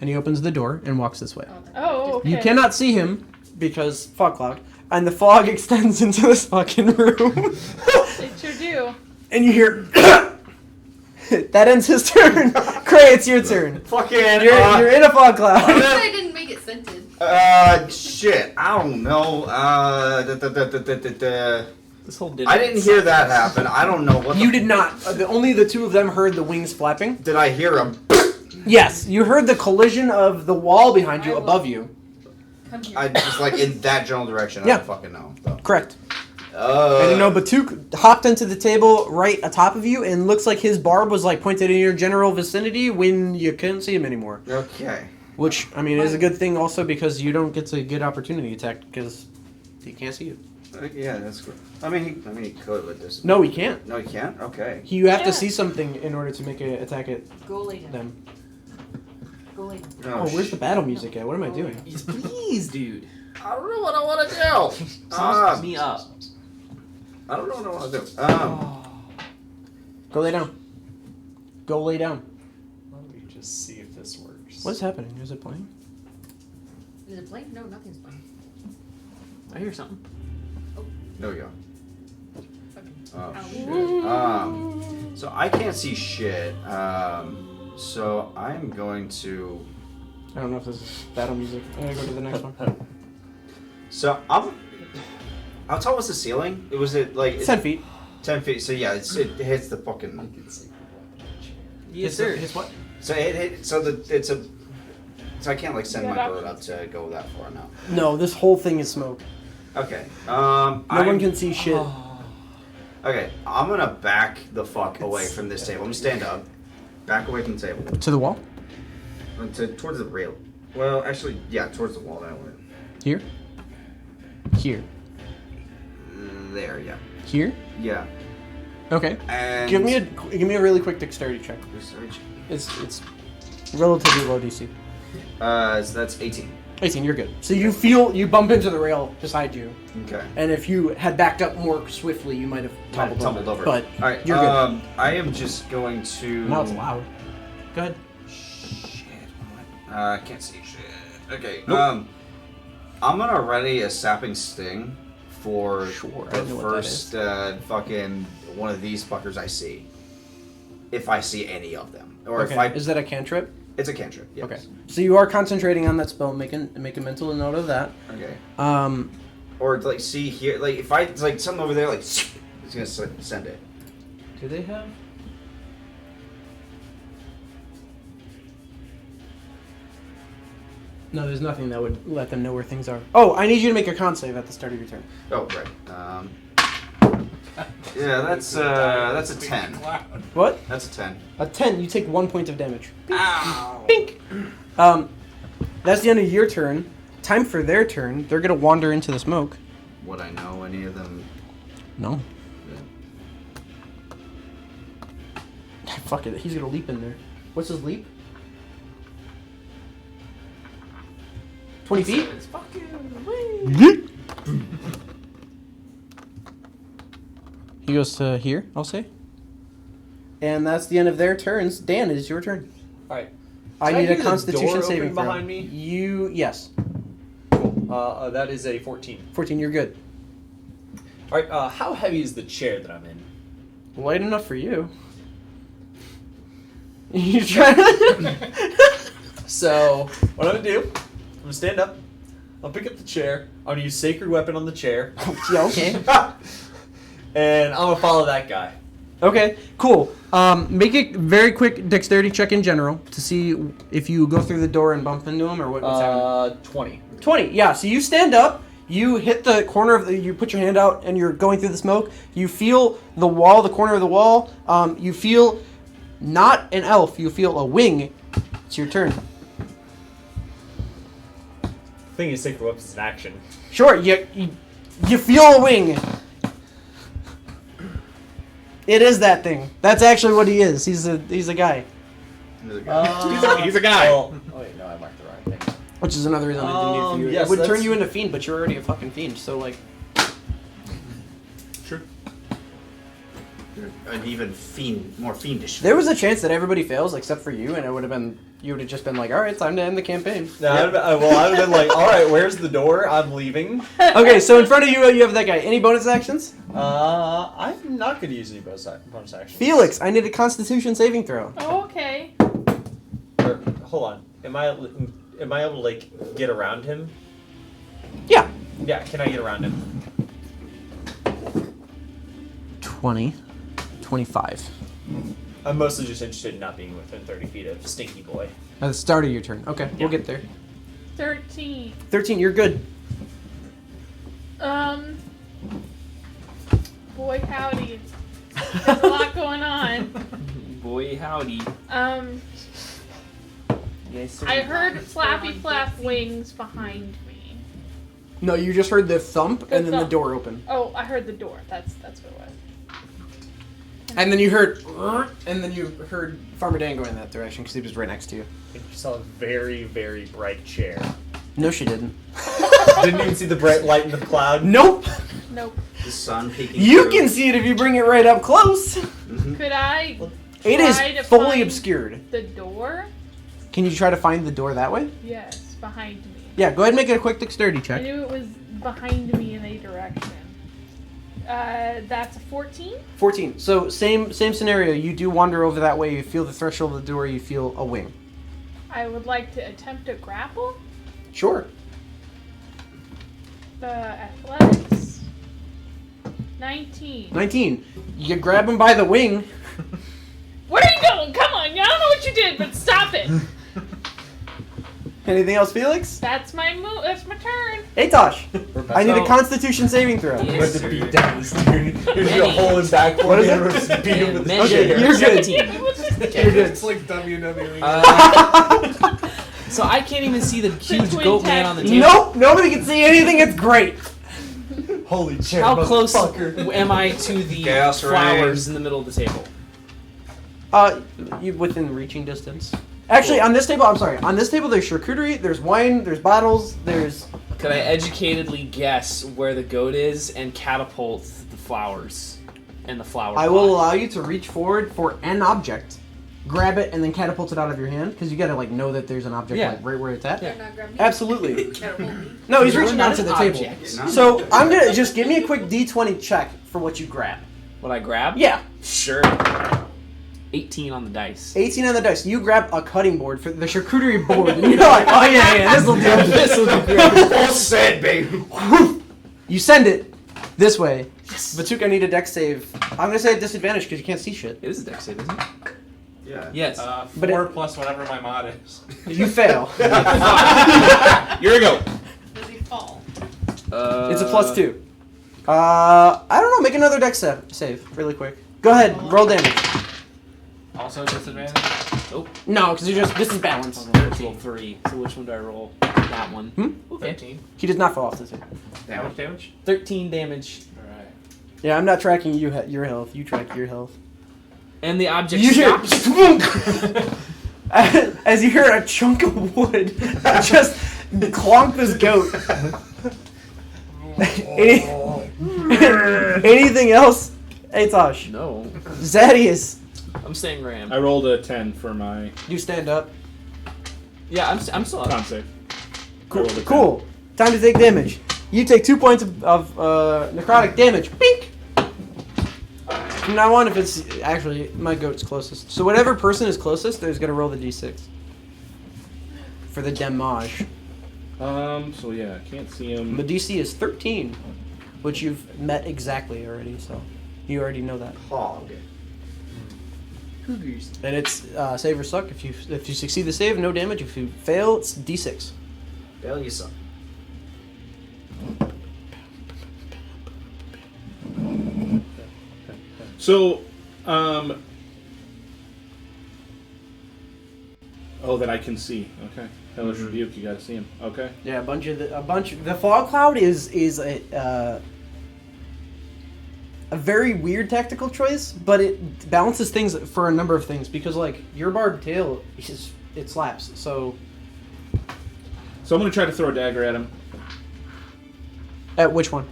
and he opens the door and walks this way. Oh, okay. You cannot see him because fog cloud, and the fog extends into this fucking room, They sure do. and you hear. That ends his turn. Cray, it's your turn. Fucking. You're in a fog At cloud. least I didn't make it scented. Shit. I don't know. This whole I didn't hear that happen. I don't know what. You did not. Only the two of them heard the wings flapping. Did I hear him? Yes, you heard the collision of the wall behind you, above you. Come here. I just like in that general direction. I Yeah. don't fucking know. Though. Correct. And you know, Batuk hopped into the table right atop of you, and looks like his barb was like pointed in your general vicinity when you couldn't see him anymore. Okay. Which, I mean, is a good thing also because you don't get to get opportunity attack because he can't see you. Yeah, that's good. I mean, he could with this. No, he can't. No, he can't. Okay. You have Yeah. to see something in order to make an attack at Go lay down. them. Go lay down. Oh, where's the battle music at? What am I doing? Please, dude. I don't know what I want to do. Sums me up. I don't know what I want to do. Go lay down. Go lay down. Just see if this works. What's happening? Is it playing? Is it playing? No, nothing's playing. I hear something. There we go. Oh Ow. shit. So I can't see shit. So I'm going to. I don't know if this is battle music. I'm gonna go to the next one. So how tall was the ceiling? It was like 10 feet. 10 feet. So yeah, it hits the fucking. Yes, sir. His what? So it hit. So it's a. So I can't like send Yeah, my that- boat up to go that far now. No, this whole thing is smoke. Okay. No one can see shit. Okay, I'm gonna back the fuck away from this table. I'm gonna stand up, back away from the table, To the wall? towards the rail. Well, actually, yeah, towards the wall that way. Here? Here. There, yeah, Here? yeah. Okay. And Give me a really quick dexterity check. research. It's relatively low DC. So that's 18. 18, you're good. So you bump into the rail beside you, Okay. and if you had backed up more swiftly, you might have tumbled over. But All right. you're good. I am just going to. Now it's loud. Go ahead. Shit. I can't see shit. Okay. I'm gonna ready a sapping sting for Sure, I the know what that first fucking one of these fuckers I see. If I see any of them, or if I, Is that a cantrip? it's a cantrip. Yes. Okay. So you are concentrating on that spell. Make a mental note of that. Okay. Or like see here, like if I like something over there, like it's gonna send it. Do they have? No, there's nothing that would let them know where things are. Oh, I need you to make a con save at the start of your turn. Oh right. Yeah, that's a 10. What? That's a 10. A 10. You take 1 point of damage. Ow. Bink. That's the end of your turn. Time for their turn. They're gonna wander into the smoke. Would I know any of them? No. Fuck it. He's gonna leap in there. What's his leap? 20 feet? He goes to here, I'll say. And that's the end of their turns. Dan, it is your turn. Alright. I Did I need a hear the Constitution door saving open throw. behind me? Yes. Cool. That is a 14. 14, you're good. Alright, how heavy is the chair that I'm in? Light enough for you. You try. So, what I'm gonna do, I'm gonna stand up, I'll pick up the chair, I'm gonna use Sacred Weapon on the chair, Yeah, okay. and I'm gonna follow that guy. Okay, cool. Make a very quick dexterity check in general to see if you go through the door and bump into him or what's happening. 20. 20, yeah. So you stand up, you hit the corner of you put your hand out and you're going through the smoke. You feel the wall, the corner of the wall. You feel not an elf, you feel a wing. It's your turn. Thing is, Sacred Weapon is an action. Sure, you feel a wing. It is that thing. That's actually what he is. He's a guy. He's a guy. Well, oh wait, no, I marked the wrong thing. Which is another reason I didn't need for you. Yes, it would turn that's- you into fiend, but you're already a fucking fiend. So like, Sure. An even more fiendish. there was a chance that everybody fails except for you, and it would have been you would have just been like, all right, it's time to end the campaign. No, I'd have been like, alright, where's the door? I'm leaving. Okay, so in front of you, you have that guy. Any bonus actions? I'm not gonna use any bonus actions. Felix, I need a Constitution saving throw. Oh, okay. Or, hold on. Am I able to like get around him? Yeah. Yeah, can I get around him? 20, 25. I'm mostly just interested in not being within 30 feet of Stinky Boy. At the start of your turn. Okay, we'll get there. 13. 13, you're good. Boy, howdy. There's a lot going on. Boy, howdy. Yes, sir. I heard flappy flap wings behind me. No, you just heard the thump, The and then the thump. door open. Oh, I heard the door. That's what it was. And then you heard, and then you heard Farmer Dan go in that direction because he was right next to you. I think you saw a very, very bright chair. No, she didn't. Didn't even see the bright light in the cloud. Nope. Nope. The sun peeking. You through. can see it if you bring it right up close. Mhm. Could I It try to is fully find obscured. the door? Can you try to find the door that way? Yes, behind me. Yeah, go ahead and make a quick dexterity I check. knew it was behind me in a direction. That's a 14. 14. So same scenario. You do wander over that way. You feel the threshold of the door. You feel a wing. I would like to attempt to grapple. Sure. Athletics. 19. 19. You grab him by the wing. Where are you going? Come on, I don't know what you did, but stop it. Anything else, Felix? That's my move. That's my turn. Hey, Tosh. I need a So- Constitution saving throw. Yeah. I'm about to beat down this dude. There's a hole in back for What is me. it? And we're just beat him with the Mention chair. You're good. 17. You're good. It's like WWE. So I can't even see the huge twin goat man tag. on the table. Nope. Nobody can see anything. It's great. Holy chair, How close motherfucker. am I to the Chaos flowers in the middle of the table? You within reaching distance. Actually, on this table, I'm sorry. On this table, there's charcuterie, there's wine, there's bottles, there's. Could I educatedly guess where the goat is and catapult the flowers and the flower I will pot? allow you to reach forward for an object, grab it, and then catapult it out of your hand because you gotta like know that there's an object Yeah. like right where it's at. Yeah. You're not grabbing me. Absolutely. Catapult me. No, he's You're reaching not out to an the table. object. Not- So I'm gonna just give me a quick D20 check for what you grab. What I grab? Yeah, Sure. 18 on the dice. 18 on the dice. You grab a cutting board for the charcuterie board, and you're like, oh yeah, this will do. This will do great. All said, baby. You send it this way. Yes. Batuk, I need a dex save. I'm gonna say a disadvantage because you can't see shit. It is a dex save, isn't it? Yeah. Yes. But 4 plus whatever my mod is. You fail. Here we go. Does he fall? It's a +2. I don't know. Make another dex save really quick. Go ahead. Roll damage. Also a disadvantage. No, because this is balanced. Roll 3. So which one do I roll? That one. Okay. 13. He does not fall off the table. How much damage? 13 damage. Alright. Yeah, I'm not tracking your health. You track your health. And the object You hear stops. as you hear a chunk of wood just clonk this goat. Anything else? Hey Tosh. No. Zadius. I'm staying ram. I rolled a 10 for my You stand up. Yeah, I'm still up. con save. Cool. I rolled a 10. Cool. Time to take damage. You take 2 points of necrotic damage. Bink! From now on, if it's actually my goat's closest. So whatever person is closest, is gonna roll the d6 for the damage. So yeah, I can't see him. The DC is 13, which you've met exactly already. So you already know that. Hog. Cougars. And it's save or suck. If you succeed the save, no damage. If you fail, it's d6. Fail, you suck. So, oh, that I can see. Okay. Hellish Rebuke, you gotta see him. Okay. Yeah, the fog cloud is a very weird tactical choice, but it balances things for a number of things because like your barbed tail it slaps. So So I'm gonna try to throw a dagger at him. at which one?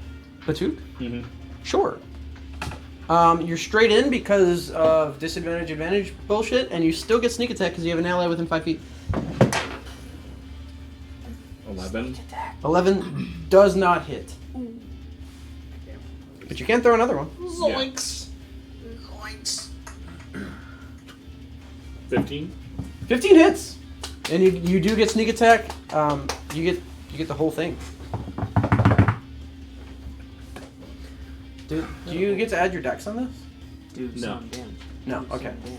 Batuk? Mm-hmm. Sure. You're straight in because of disadvantage advantage bullshit, and you still get sneak attack because you have an ally within 5 feet. 11. 11 does not hit. But you can throw another one. Zoinks. 15. 15 hits, and you do get sneak attack. You get the whole thing. Do you get to add your dex on this? Dude, No. some damage. No. Dude, Okay. some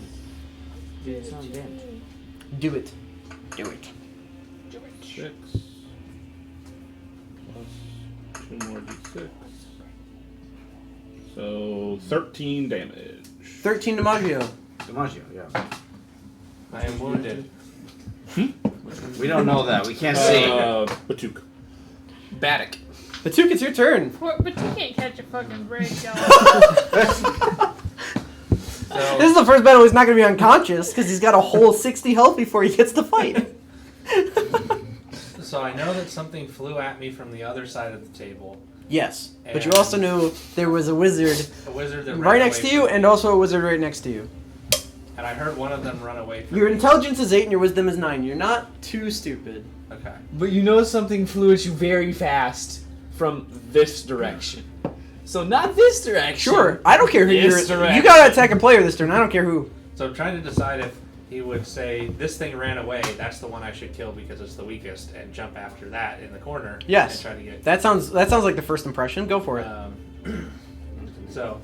damage. Some damage. Do it. Do it. 6. Plus 2 more d6. So 13 damage. 13 DiMaggio. DiMaggio, yeah. I am wounded. We don't know that. We can't see. Batuk. Baddock. Batuk, it's your turn. But you can't catch a fucking break, y'all. So, This is the first battle he's not going to be unconscious because he's got a whole 60 health before he gets to fight. so I know that something flew at me from the other side of the table. Yes, but you also knew there was a wizard A wizard that right ran next away to you from me. and also a wizard right next to you. And I heard one of them run away from Your me. intelligence is 8 and your wisdom is 9. You're not too stupid. Okay. But you know something flew at you very fast from this direction. So not this direction. Sure, I don't care who This you're. direction. You gotta attack a player this turn. I don't care who. So I'm trying to decide if he would say, this thing ran away, that's the one I should kill because it's the weakest, and jump after that in the corner. Yes. And try to get... That sounds like the first impression. Go for it. So,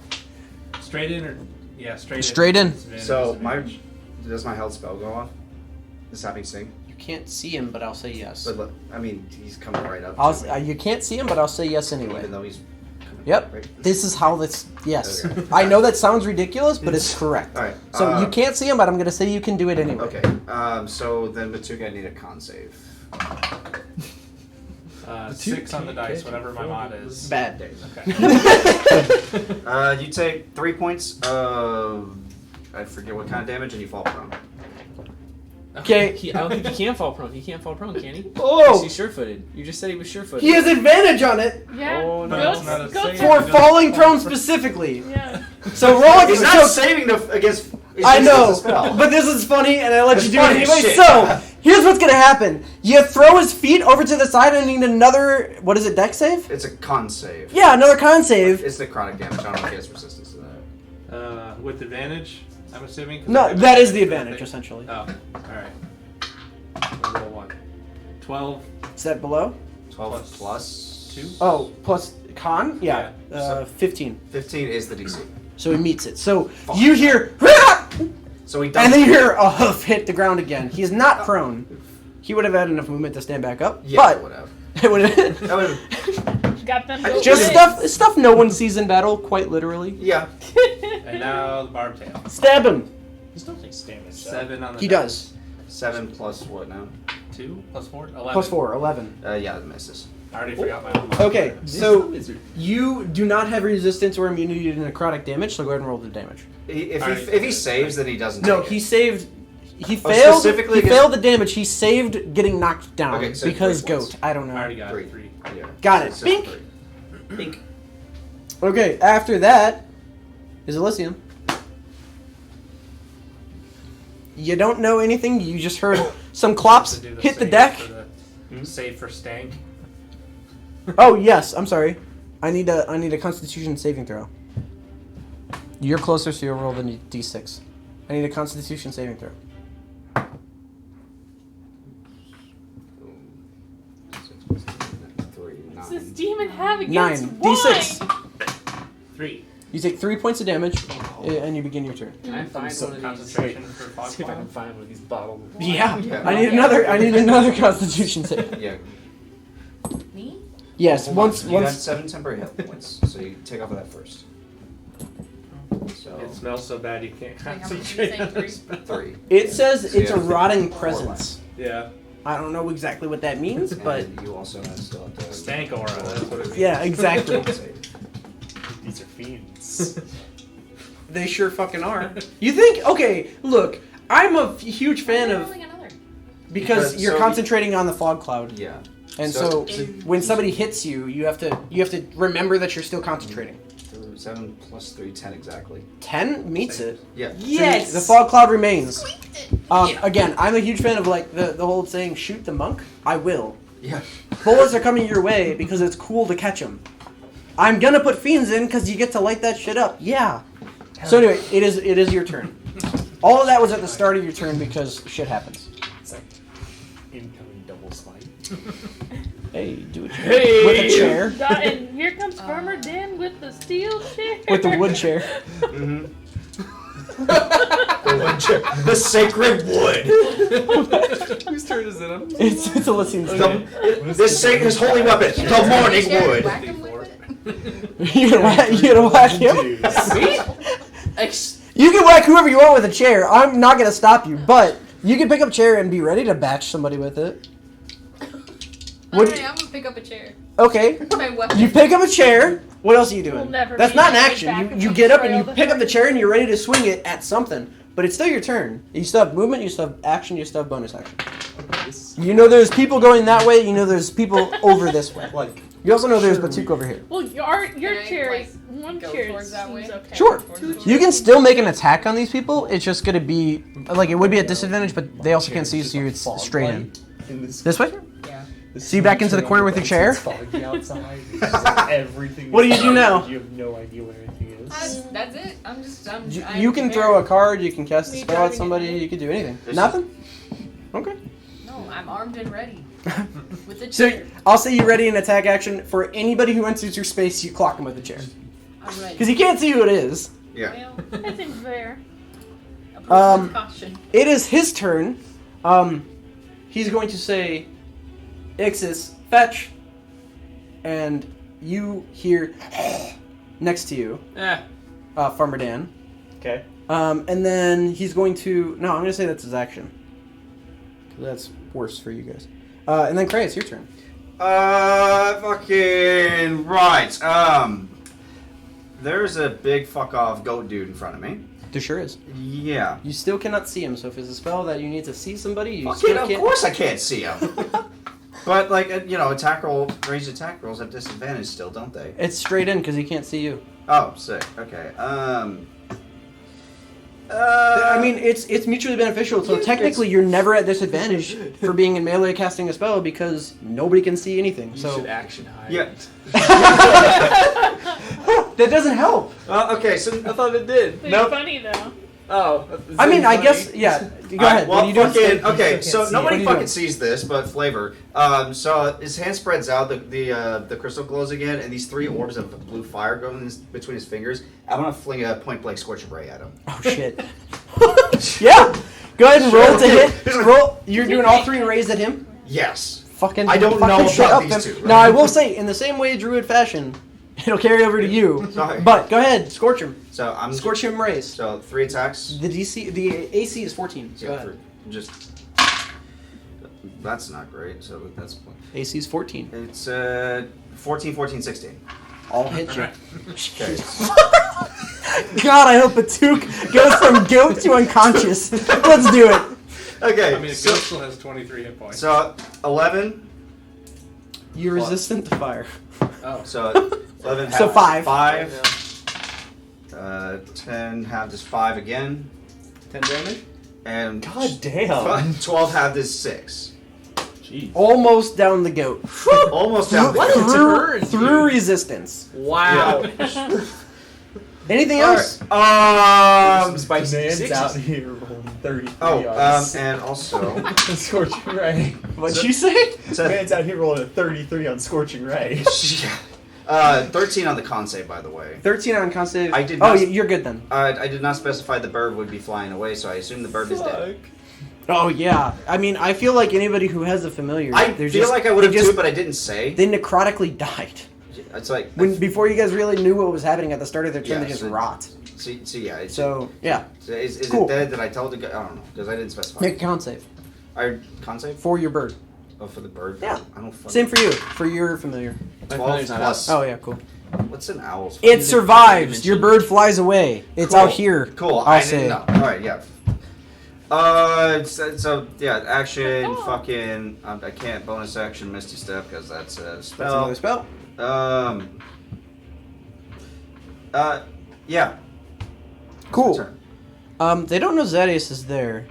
straight in or... Yeah, straight, Straight in. So does my health spell go off? The sapping sting. You can't see him, but I'll say yes. But look, I mean, he's coming right up. to me, You can't see him, but I'll say yes anyway. even though he's. Coming Yep. Right? This is how this. Yes. Okay. I know that sounds ridiculous, but it's correct. All right. So you can't see him, but I'm gonna say you can do it anyway. Okay. So then Matuga, I need a con save. 6 on the dice, whatever my mod is. Bad days. Okay. You take 3 points of I forget what kind of damage, and you fall prone. Okay. I don't think he can fall prone. He can't fall prone, can he? Oh! He's sure-footed. You just said he was sure-footed. He has advantage on it Yeah. Oh, no. Go, It's not a go save. for for falling prone specifically. Yeah. So roll. He's not saving against. I know, the spell. but this is funny, and I let It's you do it funny anyway. shit. So here's what's gonna happen: you throw his feet over to the side and need another. What is it? Dex save? It's a con save. Yeah, another con save. It's necrotic damage. I don't know if he has resistance to that. With advantage, I'm assuming? 'Cause I No, have that is the advantage advantage for the essentially. thing. Oh, alright. We'll roll 1. 12 Is that below? 12 plus 2? Oh, plus con? Yeah, So- 15. 15 is the DC. So he meets it. So you hear, "Rah!" So he does. and then you hear a hoof hit the ground again. He's not prone. He would have had enough movement to stand back up, Yeah, but whatever. it would have. That would. Got them. Go Just for it. stuff no one sees in battle, quite literally. Yeah. And now the barb tail. Stab him. He still takes damage. 7 on the He dice. does. 7 plus what now? 2 plus 4? 11. Plus 4, 11. Yeah, it misses. I already forgot my own mod. Okay, so you do not have resistance or immunity to necrotic damage, so go ahead and roll the damage. If he saves, then he doesn't. No, take he it. saved. He failed. specifically He against- failed the damage. He saved getting knocked down Okay, so because 3 points. goat. I don't I know. already got 3. 3. Yeah. Got it. It's just Bink. 3. Bink. Okay, after that is Elysium. You don't know anything. You just heard some clops To do hit the save deck. for the save for stank. Oh yes, I'm sorry. I need a Constitution saving throw. You're closer, so you'll roll the d6. I need a Constitution saving throw. 3, What's this 9. demon have 9 against d6. 3. You take 3 points of damage, and you begin your turn. Can I find Some one of these? concentration for fog See if I can cloud. find one of these bottles. Yeah, Yeah. I need another Constitution save. Yeah. Me? Yes, Hold on. once You got once 7 temporary health points, so you take off of that first. So It smells so bad you can't Wait, how many did you concentrate say? on 3? this spell. 3. it says So you it's a have rotting 4 presence. Yeah. I don't know exactly what that means, And but you also have still have to. Stank aura, that's what it means. yeah, exactly. These are fiends. They sure fucking are. You think? Okay, look, I'm a huge fan Why am I of rolling another? because Because- you're so- concentrating on the fog cloud, Yeah. and So- so when somebody hits you, you have to remember that you're still concentrating. 7 plus 3, 10 exactly. 10 meets it. Yeah. The fog cloud remains. Again, I'm a huge fan of like the whole saying, "Shoot the monk." I will. Yeah. Bullets are coming your way because it's cool to catch them. I'm gonna put fiends in because you get to light that shit up. Yeah. So anyway, it is your turn. All of that was at the start of your turn because shit happens. It's like incoming double smite. Hey, do it. Hey! With a chair. And here comes Farmer Dan with the steel chair. With the wood chair. Mm-hmm. The sacred wood. Whose turn is it? I'm It's Elysium's turn. This Satan's holy weapon, the morning wood. Whack him with it? You gonna whack him? Ex- You can whack whoever you want with a chair. I'm not gonna stop you, but you can pick up a chair and be ready to batch somebody with it. What do Alright, you- I'm gonna pick up a chair. Okay. My weapon. You pick up a chair. What else are you We'll doing? never That's be not an able to action. back You up get up and trail you the pick up the herd. chair and you're ready to swing it at something. But it's still your turn. You still have movement, you still have action, you still have bonus action. You know there's people going that way, you know there's people over this way. Like You also know there's Batuk over here. Well, your Can I, chair, like, one go chair towards that seems way? okay. Sure. Towards the door? You can still make an attack on these people. It's just gonna be like it would be at disadvantage, but they also can't see you, so it's straight in. This way. Yeah. See you back into the corner with your chair? It's foggy outside. It's just everything. What do you do now? You have no idea what anything is. That's it. I'm You can throw a card. You can cast a Me spell at driving somebody. it. You can do anything. This is- Nothing. Okay. No, I'm armed and ready. With the So chair. I'll say you ready in attack action for anybody who enters your space. You clock him with a chair I'm ready. because he can't see who it is. Yeah. Well, I think fair. approach with caution. It is his turn. He's going to say, "Ixis, fetch," and you hear next to you, Farmer Dan. Okay. And then he's going to. No, I'm going to say that's his action. That's worse for you guys. And then Cray, it's your turn. Fucking right. There's a big fuck off goat dude in front of me. There sure is. Yeah. You still cannot see him, so if it's a spell that you need to see somebody, you Fucking, still of can't. course I can't see him. But like attack roll, ranged attack rolls have disadvantage still, don't they? It's straight in because he can't see you. Oh, sick. Okay. I mean, it's mutually beneficial. So technically, you're never at disadvantage for being in melee casting a spell because nobody can see anything. You So should action hide. Yeah. that doesn't help. Okay. So I thought it did. It's Nope. funny though. Oh. I mean, I guess yeah. Go ahead. Well, What are you doing? fucking, okay, so What are nobody you fucking doing? sees this, but flavor. So his hand spreads out, the crystal glows again, and these three orbs of blue fire go in between his fingers. I'm gonna fling a point blank scorching ray at him. Oh shit. Yeah. Go ahead and roll to hit. Roll. You're doing all three rays at him. Yes. Fucking. I don't fucking know shit about up these them. two, right? Now I will say, in the same way Druid fashion, it'll carry over to you. Sorry. But go ahead, scorch him. So I'm Scorch him rays. So 3 attacks. The AC is 14. So go Yeah, ahead. just. That's not great. So that's. AC is 14. It's 14, 14, 16. I'll hit you. Okay. God, I hope Batuk goes from goat to unconscious. Let's do it. Okay. I mean, it so, still has 23 hit points. so 11. You're resistant to fire. Oh. So 11. So half, 5. 10 halved is 5 again. 10 damage. And God damn. 12 halved is 6. Jeez. Almost down the goat. Almost down. What? Through, Turn, through dude. resistance. Wow. Anything All else? right. Some spicy man's sixes. out here rolling 33 Oh, on and also, Scorching Ray. What'd you say? so, Man's out here rolling a 33 on Scorching Ray. 13 on the con save, by the way. 13 on con save. I did Oh, not- you're good then. I did not specify the bird would be flying away, so I assume the bird is dead. Oh yeah. I mean, I feel like anybody who has a familiar, I they're feel just, like I would have they just too, but I didn't say. they necrotically died. It's like When before you guys really knew what was happening at the start of their turn, Yeah, they just so- rot. see, yeah. It's, So yeah, is cool. it dead? Did I tell the guy? I don't know because I didn't specify. make a con save I con save? for your bird. Oh, for the bird. Yeah. I don't. Fucking, Same for you, for your familiar. 12 plus. Oh yeah, cool. What's an owl's? It survives. Your bird flies away. It's out here. Cool. I'll I say. didn't know. All right. Yeah. So yeah, action. Fucking. I can't bonus action Misty Step because that's a That's another spell. spell. Yeah. Cool. Turn. They don't know Zadius is there,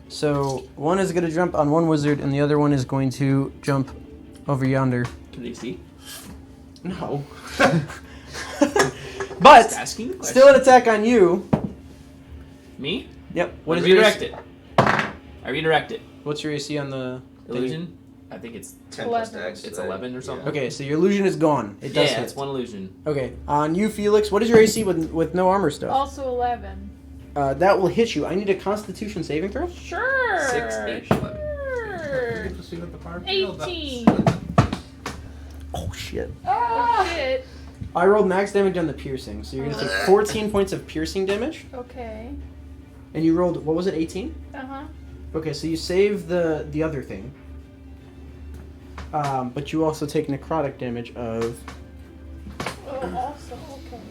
so one is gonna jump on one wizard, and the other one is going to jump over yonder. Can they see? No. But Just asking the question. still an attack on you. Me? Yep. What What is redirect your it? I redirect it. What's your AC on the thing? Illusion? I think it's 10 plus 11. dex. It's 11 or something. Okay, so your illusion is gone. It does yeah, hit. it's one illusion. Okay, on you, Felix. What is your AC with no armor stuff? Also 11. That will hit you. I need a Constitution saving throw. Sure. 6-ish. Sure. Get to see what the bar field does. 18. Oh shit! Oh shit. I rolled max damage on the piercing, so you're gonna take 14 points of piercing damage. Okay. And you rolled what was it? 18. Uh-huh. Okay, so you save the other thing. But you also take necrotic damage of. Oh, also,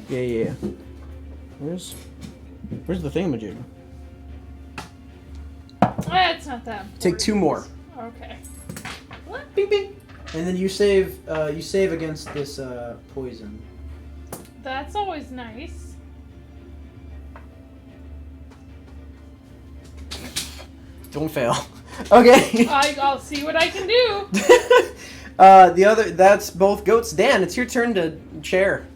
okay. Yeah. Where's the thingamajig? It's not that important. Take 2 more. Okay. What? Bing bing. And then you save against this poison. That's always nice. Don't fail. Okay. I'll see what I can do. That's both goats. Dan, it's your turn to chair.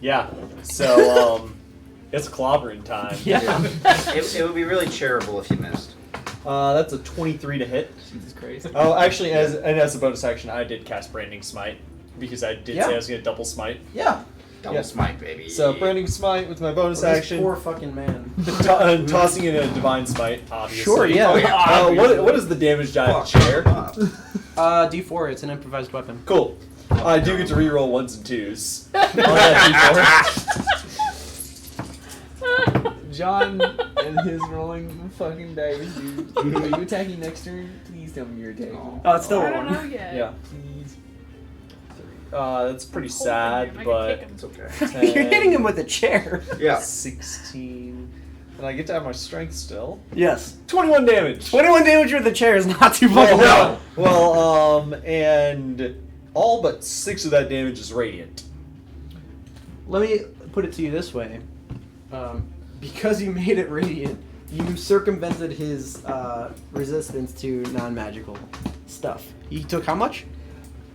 Yeah. So it's clobbering time. Yeah. It would be really charitable if you missed. That's a 23 to hit. Jesus Christ. Oh, actually, as a bonus action, I did cast Branding Smite because I did say I was going to double smite. Yeah. Double smite, baby. So Branding Smite with my bonus This action, poor fucking man. tossing in a Divine Smite. Obviously. Sure, yeah. Oh, yeah. What is the damage die of Fuck chair? up. D4. It's an improvised weapon. Cool. I do get to reroll 1s and 2s. On that John and his rolling fucking dice, dude. Are you attacking next turn? Please tell me you're attacking. Oh, it's still I a don't 1. know yet. D4. Yeah. Please. That's pretty Holding sad, him, I can but kick him. It's okay. You're hitting him with a chair. Yeah. 16. And I get to have my strength still. Yes. 21 damage. 21 damage with the chair is not too fucking Well, low. and all but 6 of that damage is radiant. Let me put it to you this way. Because you made it radiant, you circumvented his resistance to non-magical stuff. He took how much?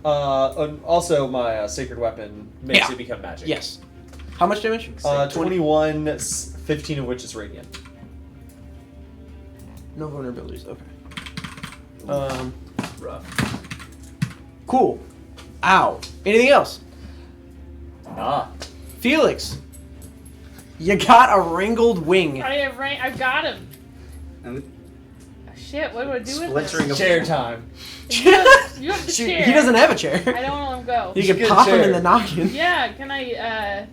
And also, my sacred weapon makes Yeah. it become magic. Yes. How much damage? 21, 15 of which is radiant. No vulnerabilities. Okay. Rough. Cool. Ow. Anything else? Ah. Felix. You got a wrinkled wing. I've got him. And Shit, what do I do with splintering him? of Chair time. You have the Shoot, chair. he doesn't have a chair. I don't want to let him go. You can Get a pop him in chair. the noggin. Yeah, can I,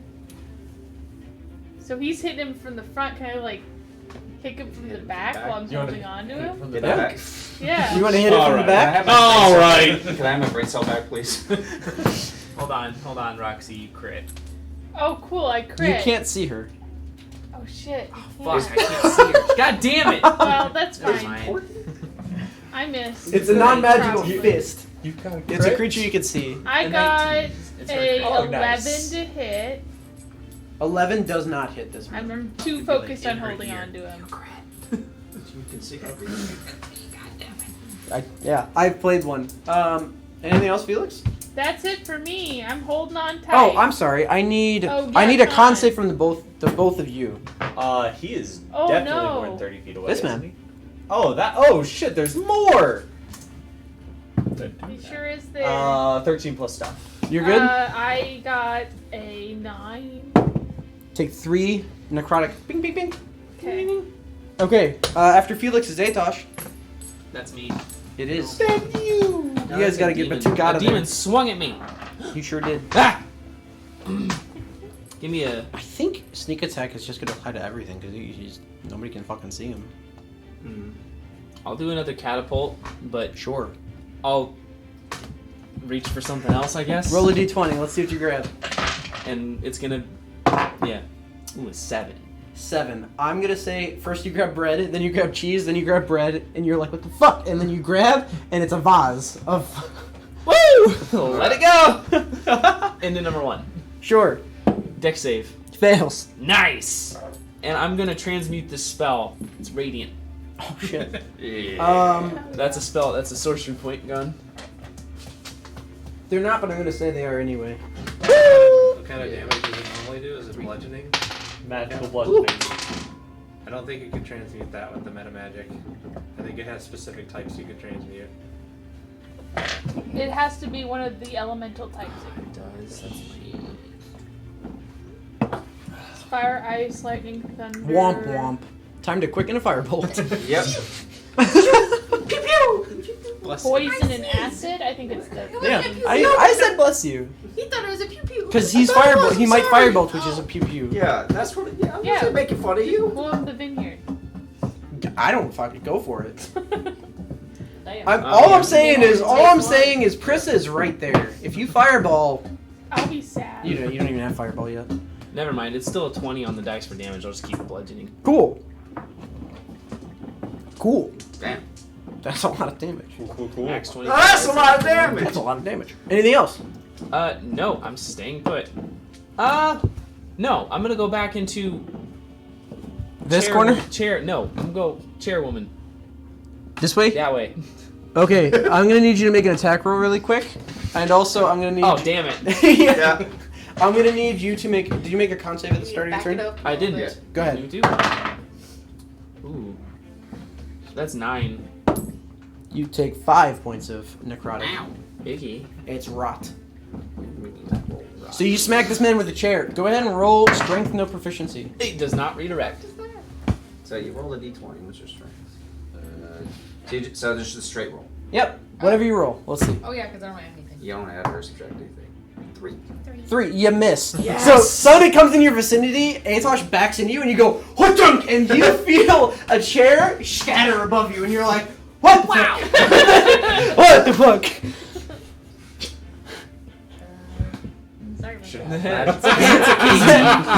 So he's hitting him from the front, can I, like, kick him from the back while I'm You wanna- holding on to him? From the Yeah. back. Yeah. You want to hit it from the Alright. back? All right. Can I have my brain cell back, please? Hold on, Roxy, you crit. Oh, cool, I crit. You can't see her. Oh, shit. You Fuck, can't. I can't see her. God damn it! Well, that's Never fine. mind. I missed. It's a non-magical Probably. fist. You've got a It's a crit? creature you can see. I A got 19. It's her a crit. 11 nice. to hit. 11 does not hit this one. I'm too focused on holding on to him. You can see everything. I've played one. Anything else, Felix? That's it for me. I'm holding on tight. Oh, I'm sorry. I need Oh, I yeah, need a come con on. save from the both of you. He is Oh, definitely no. more than 30 feet away. This isn't man. he? Oh shit, there's more! He sure is there. 13 plus stuff. You're good. I got a 9. Take 3 necrotic. Bing, bing, bing. Okay. Okay. After Felix is Atosh. That's me. It is. You! You guys gotta get Batuk out a of there. demon swung at me. You sure did. Ah! Give me a. I think sneak attack is just gonna apply to everything because nobody can fucking see him. I'll do another catapult, but Sure. I'll reach for something else, I guess. Roll a d20. Let's see what you grab. And it's gonna. Yeah. Ooh, a 7. 7. I'm gonna say first you grab bread, then you grab cheese, then you grab bread, and you're like, what the fuck? And then you grab, and it's a vase of. Woo! Let it go! Into number 1. Sure. Deck save. Fails. Nice! And I'm gonna transmute this spell. It's radiant. Oh shit. Yeah. That's a spell. That's a sorcery point gun. They're not, but I'm gonna say they are anyway. What kind of damage does it normally do? Is it bludgeoning? Magical bludgeoning. I don't think you can transmute that with the meta magic. I think it has specific types you can transmute. It has to be one of the elemental types. It does. That's It's fire, ice, lightning, thunder. Womp womp. Time to quicken a firebolt. Yep. Poison and acid. I think it's the. Yeah. I said bless you. He thought it was a pew pew. Because he's firebolt. He might firebolt, which is a pew pew. Yeah, that's what. Yeah, I'm Yeah. just making fun of you. Pull up the vineyard. I don't fucking go for it. Damn. All I'm saying is Prissa is right there. If you fireball, I'll be sad. you don't even have fireball yet. Never mind. It's still a 20 on the dice for damage. I'll just keep bludgeoning. Cool. Cool. Damn. That's a lot of damage. Cool. Max 20. That's a lot of damage. That's a lot of damage. Anything else? No, I'm staying put. No, I'm gonna go back into This corner? No, I'm gonna go chairwoman. This way? That way. Okay, I'm gonna need you to make an attack roll really quick. And also, I'm gonna need Oh, damn it. yeah. I'm gonna need you to make... Did you make a con save at the start of your Back it turn? up a I little didn't. bit. Go ahead. You do. Ooh. That's 9. You take 5 points of necrotic. Ow. Biggie. It's rot. So you smack this man with a chair. Go ahead and roll strength, no proficiency. It does not redirect. So you roll a d20. What's your strength? So there's just a straight roll. Yep. Whatever you roll. Let's see. Oh yeah, because I don't have anything. You don't add or subtract anything. 3. 3. You miss. Yes! So somebody comes in your vicinity, Atosh backs into you, and you go, "Hootunk!" And you feel a chair shatter above you, and you're like, "What the fuck? What the fuck?" Sorry about Shit. that.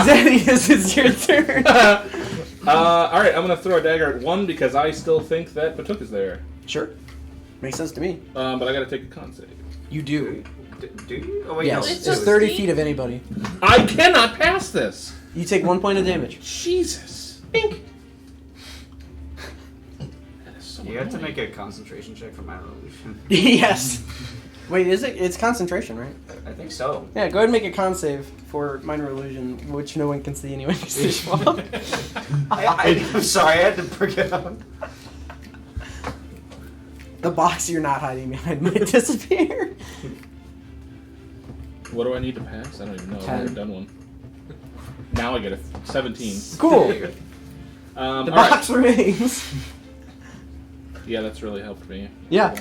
Xenius, it's your turn. Alright, I'm gonna throw a dagger at 1 because I still think that Batuk is there. Sure. Makes sense to me. But I gotta take a con save. You do. Do you? Oh wait, Yes. no. It's It's so 30 steep. feet of anybody. I cannot pass this! You take 1 point of damage. Jesus. Bink. That is so You have to annoying. make a concentration check for minor illusion. Yes. Wait, is it? It's concentration, right? I think so. Yeah, go ahead and make a con save for minor illusion, which no one can see anyway. I'm sorry, I had to bring it up. The box you're not hiding behind might disappear. What do I need to pass? I don't even know. I've 10. never done one. Now I get a 17. Cool. There you The Alright. box remains. Yeah, that's really helped me. Yeah.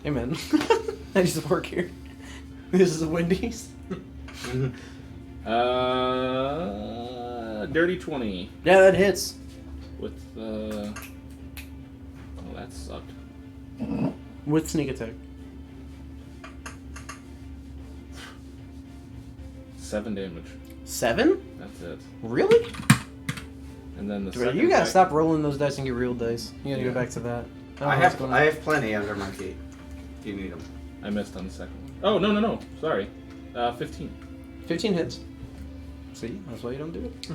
Hey man, I used to work here. This is a Wendy's. Dirty 20 Yeah, that hits. with oh, that sucked. With sneak attack. 7 damage. 7? That's it. Really? And then the Dude, second you gotta attack- stop rolling those dice and get real dice. You gotta Yeah. go back to that. I don't know what's have going on. I have plenty under my feet. If you need them. I missed on the second one. Oh, no. Sorry. 15. 15 hits. See? That's why you don't do it.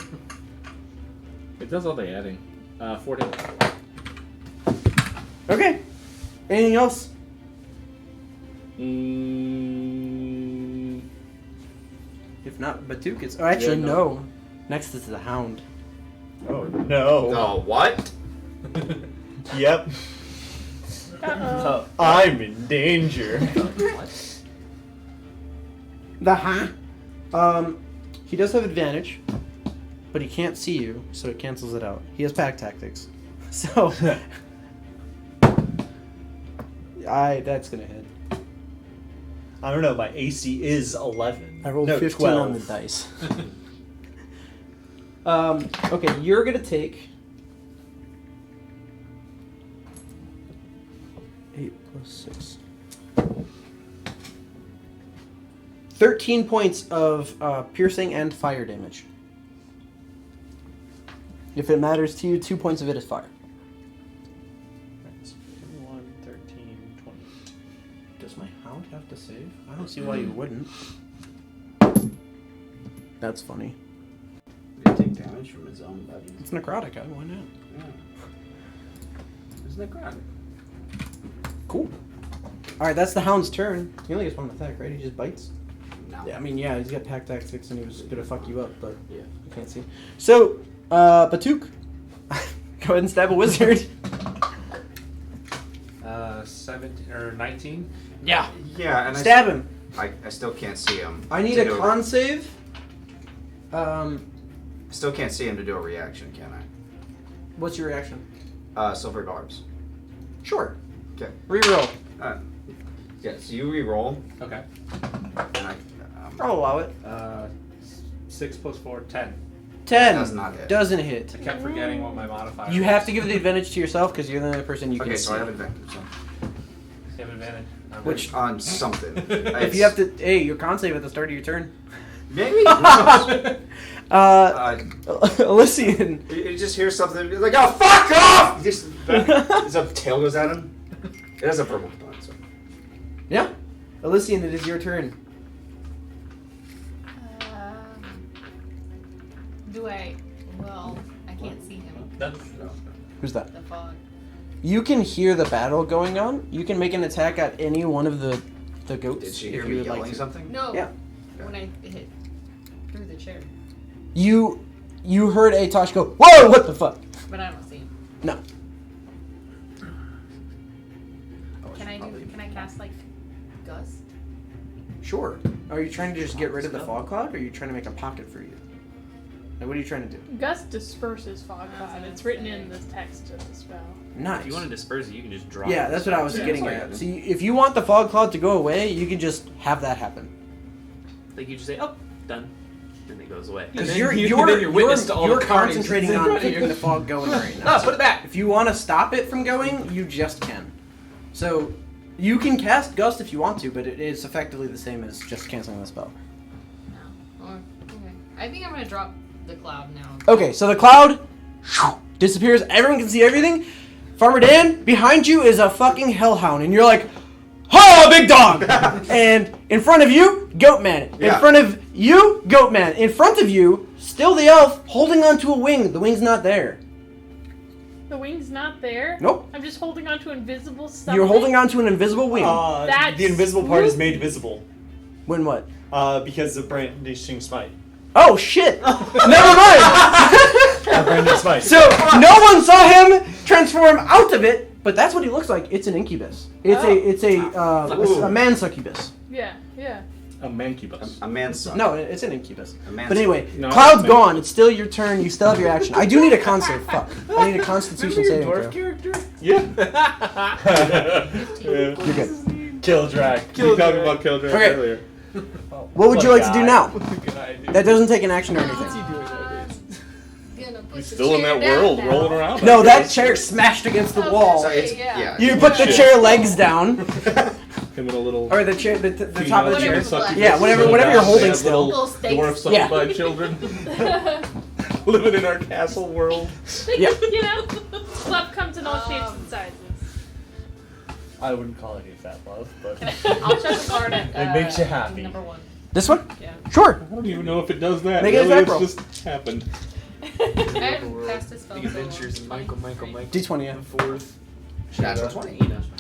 It does all the adding. 14. Okay. Anything else? Mm, If not, Batuk is. Oh, actually, Yeah, no. no. Next is the Hound. Oh no. Oh, what? Yep. Uh-oh. I'm in danger. The Hound. He does have advantage, but he can't see you, so it cancels it out. He has pack tactics, so that's gonna hit. I don't know. My AC is 11. I rolled no, 15 12. on the dice. Okay, you're gonna take 8 plus 6. 13 points of piercing and fire damage. If it matters to you, 2 points of it is fire. That's 21, 13, 20. Does my hound have to save? I don't see why you wouldn't. That's funny. Did he take damage from his own body? It's necrotic. Why not? Yeah. Isn't it crap? Cool. Alright, that's the hound's turn. He only gets one attack, right? He just bites? No. Yeah, I mean, yeah, he's got pack tactics and he was gonna fuck you up, but Yeah. you can't see. So, Batuk, go ahead and stab a wizard. 17 or 19. Yeah. Yeah, and Stab him. I still can't see him. I need to a do con save. I still can't see him to do a reaction, can What's your reaction? I? Silver garbs. Sure. Okay. Reroll. Yeah, so you re-roll, Okay. and I'll allow it. 6 plus 4, 10. 10. Does not hit. Doesn't hit. I kept forgetting what my modifier You was. have to give the advantage to yourself because you're the only person you can Okay, see. so I have advantage. So. You have advantage. Which- On something. If you have to, hey, your con save at the start of your turn. Maybe. Who knows? Elysian. You just hear something you're like, oh, fuck off! You just, his tail goes at him. It has a purple spot. So. Yeah. Elysian, it is your turn. Do I? Well, I can't see him. Who's that? The fog. You can hear the battle going on. You can make an attack at any one of the goats. Did she if hear you me would yelling like to. something? No. Yeah. When I hit through the chair, You heard Atosh go, whoa, what the fuck? but I don't see him. No. Can I cast like gust? Sure. Are you trying to just get rid of the fog cloud, or are you trying to make a pocket for you? Like, what are you trying to do? Gust disperses fog cloud. It's written in the text of the spell. Nice. If you want to disperse it, you can just drop Yeah, it. that's what I was Yeah, getting that's at. like- See, if you want the fog cloud to go away, you can just have that happen. Like you just say, oh, done. And it goes away. Because And you're then witness to all the carnage concentrating that's in on front of keeping you. the fog going right now. No, put it back. If you want to stop it from going, you just can. So, you can cast Gust if you want to, but it is effectively the same as just canceling the spell. No. Or, okay. I think I'm gonna drop the cloud now. Okay, so the cloud disappears. Everyone can see everything. Farmer Dan, behind you is a fucking hellhound, and you're like, "Ha, big dog!" And in front of you, Goatman. In Yeah. front of you, Goatman. In front of you, still the elf holding onto a wing. The wing's not there. The wing's not there. Nope. I'm just holding on to invisible stuff. You're holding onto an invisible wing. That's The invisible part is spooky. made visible When what? because of brandishing smite. Oh shit! Never mind. Brandishing smite. So no one saw him transform out of it, but that's what he looks like. It's an incubus. It's a man succubus. Yeah, yeah. A mancubus. A man's son. No, it's an incubus. A man's But anyway, No, Cloud's man. gone. It's still your turn. You still have your action. I do need a concert. Fuck. I need a Constitution saving throw. character? Yeah. You're good. Kill drag. We were talking about Killdrag Okay. earlier. What would you like to do now? Good idea. That doesn't take an action or anything. Gonna put He's the still in chair that down world, now. rolling around. No, that chair smashed against the wall. So it's, Yeah. yeah. You put the chair legs down, Him in a little. or the chair, the top of the chair. Whatever. Yeah, whatever you're holding still. Little stakes. Dwarfs Yeah. by children. Living in our castle world. Yep. You know, love comes in all shapes and sizes. I wouldn't call it a fat love, but I'll check the card at It makes you happy. number 1. This one? Yeah. Sure. I don't even know if it does that. Make it a Really, attack roll. it's just happened. I haven't cast a spell. Big Adventures and Michael. D20, yeah. Fourth. Natural 20.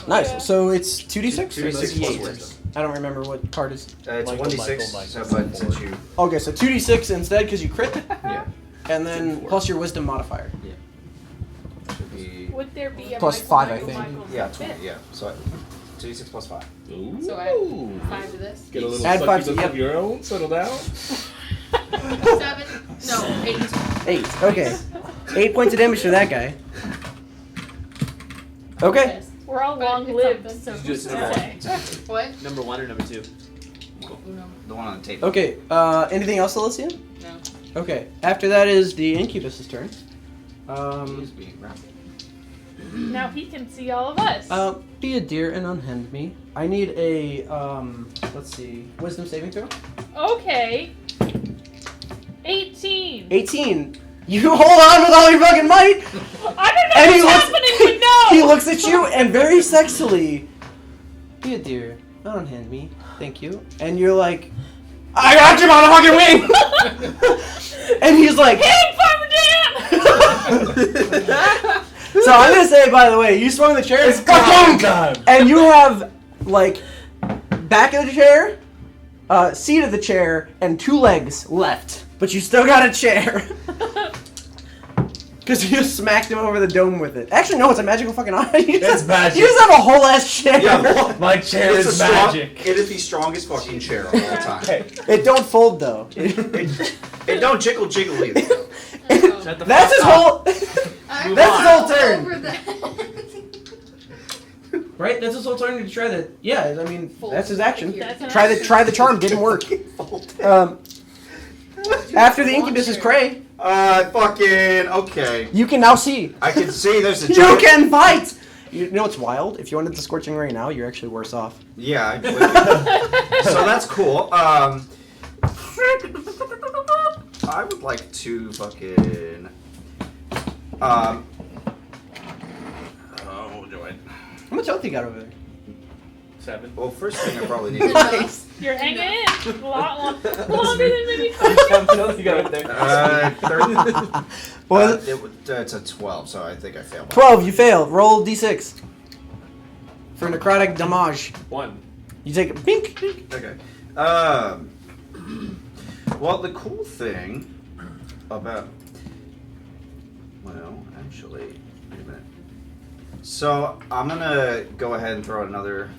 Nice. So it's 2d6? 2d6 plus wisdom. I don't remember what card is. It's Michael, 1d6. Michael, So, but since you. Okay, so 2d6 instead because you crit, Yeah. and then plus your wisdom modifier. Should be. Would there be a Plus Michael, 5, I Michael, think. Michael Yeah, fit? 20. Yeah. So 2d6 plus 5. Ooh. So I 5 to this. Get a little Add 5 to- succubus yep. of your own. Settle down. 7. No, 8. 8. Okay. 8 points of damage to that guy. Okay. Yes. We're all But long-lived, it's so Just who's do to it say? What? Number 1 or number 2? Uno. The one on the table. Okay. Anything else, Elysian? No. Okay. After that is the incubus's turn. He's being rapid. Now he can see all of us. Be a dear and unhand me. I need a let's see, wisdom saving throw. Okay. 18. 18. You hold on with all your fucking might. I don't know And he what's looks, happening, but no. he looks at you and very sexily. Be a dear, unhand me, thank you. And you're like, I got you, motherfucking wing. And he's like, Hey, Farmer Dan! so I'm gonna say, by the way, you swung the chair. It's time. And you have like back of the chair, seat of the chair, and 2 legs left. But you still got a chair. Because you just smacked him over the dome with it. Actually, no, it's a magical fucking eye. It's magic. You just have a whole ass chair. Yeah. My chair It's is a strong- magic. It is the strongest fucking chair of all time. Hey, It don't fold though. It don't jiggle jiggle either. Shut the That's his fuck up. whole. That's his whole turn. Over the Right? That's his whole turn to try the. Yeah, I mean, Fold that's his action. here. That's an Try action. the charm. Didn't work. After the incubus is Cray, Fucking okay. you can now see. I can see there's a You giant. can fight. You know what's wild? If you wanted the scorching ray now, you're actually worse off. Yeah. So that's cool. I would like to fucking. Oh, do I? How much health you got over there? 7. Well, first thing I probably need. Nice. You're hanging in a lot longer than maybe. How much health you got right there? 30. Well, It's a 12, so I think I failed. 12, you failed. Roll d6. For necrotic damage. 1. You take a pink. Okay. Well, the cool thing about. Well, actually, wait a minute. So I'm gonna go ahead and throw out another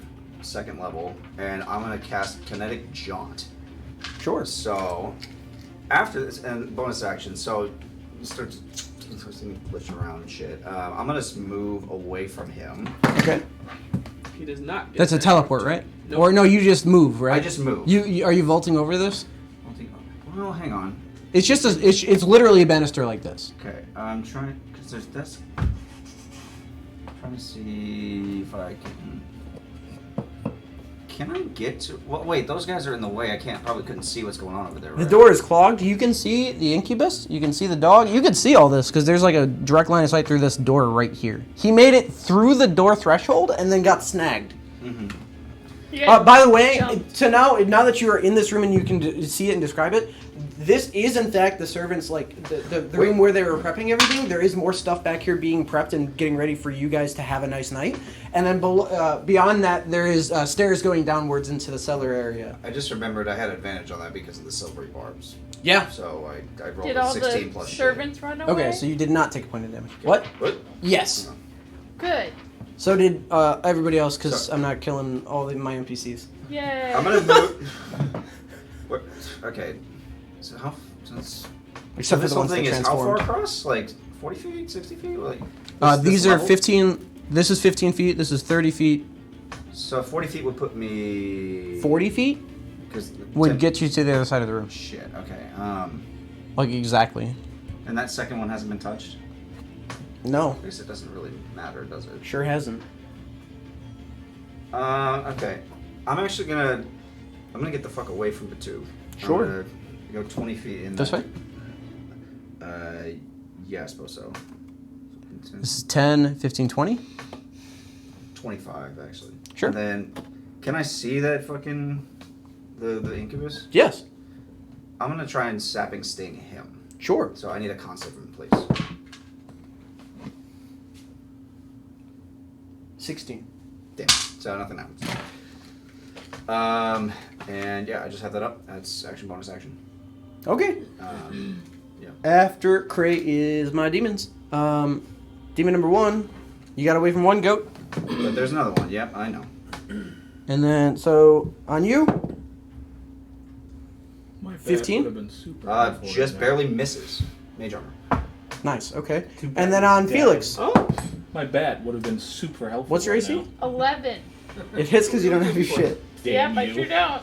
second level, and I'm gonna cast Kinetic Jaunt. Sure. So after this, and bonus action, so you start glitching around and shit. I'm gonna move away from him. Okay. He does not. Get That's a that. teleport, right? Nope. Or no, you just move, right? I just move. You are you vaulting over this? Well, hang on. It's just it's literally a banister like this. Okay, I'm trying because there's this. Trying to see if I can. Can I get to? Well, wait, those guys are in the way. I probably couldn't see what's going on over there. The Right? door is clogged. You can see the incubus. You can see the dog. You can see all this because there's like a direct line of sight through this door right here. He made it through the door threshold and then got snagged. Mm-hmm. By the way, Jumped. so now that you are in this room and you can see it and describe it, this is in fact the servants, like the room where they were prepping everything. There is more stuff back here being prepped and getting ready for you guys to have a nice night. And then beyond that, there is stairs going downwards into the cellar area. I just remembered I had advantage on that because of the silvery barbs. Yeah. So I rolled Did a all 16 the plus shit. servants run away? Okay, so you did not take a point of damage. What? What? Yes. Good. So did everybody else because So- I'm not killing all my NPCs. Yay. I'm gonna move. What? Okay. So how? Since Except for this the whole ones that thing is how far transformed. across? Like 40 feet, 60 feet? Like These this are level? 15. This is 15 feet. This is 30 feet. So 40 feet would put me 40 feet because would get you to the other side of the room. Shit. Okay. Like exactly. And that second one hasn't been touched. No, I guess it doesn't really matter, does it? sure hasn't. Okay. I'm actually gonna get the fuck away from the two. Sure. I'm gonna go 20 feet in. This that- way? Yeah, I suppose so. This is 10, 15, 20. 25 actually. Sure. And then, can I see that fucking the incubus? Yes. I'm gonna try and sapping sting him. Sure. So I need a con save from please. 16. Damn. So nothing happens. And yeah, I just have that up. That's action, bonus action. Okay. Yeah. After Cray is my demons. Demon number 1, you got away from one goat. But there's another one. Yep, I know. And then, so, on you, My bad 15? would have been super helpful Just right barely misses. Mage armor. nice, okay. Too bad And then on he's dead. Felix, now. My bad would have been super helpful. what's your right AC? now. 11. It hits because you don't have your shit. Damn Yep, I you. sure don't.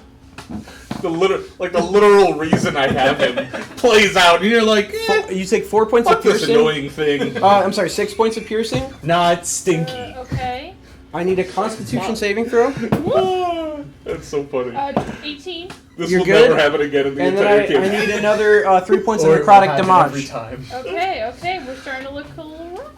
The literal reason I have him plays out, and you're like, You take 4 points fuck of this piercing. annoying thing. I'm sorry, 6 points of piercing. Not stinky. Okay. I need a Constitution saving throw. That's so funny. 18. This you're will good. never happen again in the And then entire I campaign. need another 3 points of Or it will necrotic happen every damage. time. Okay, we're starting to look a little rough.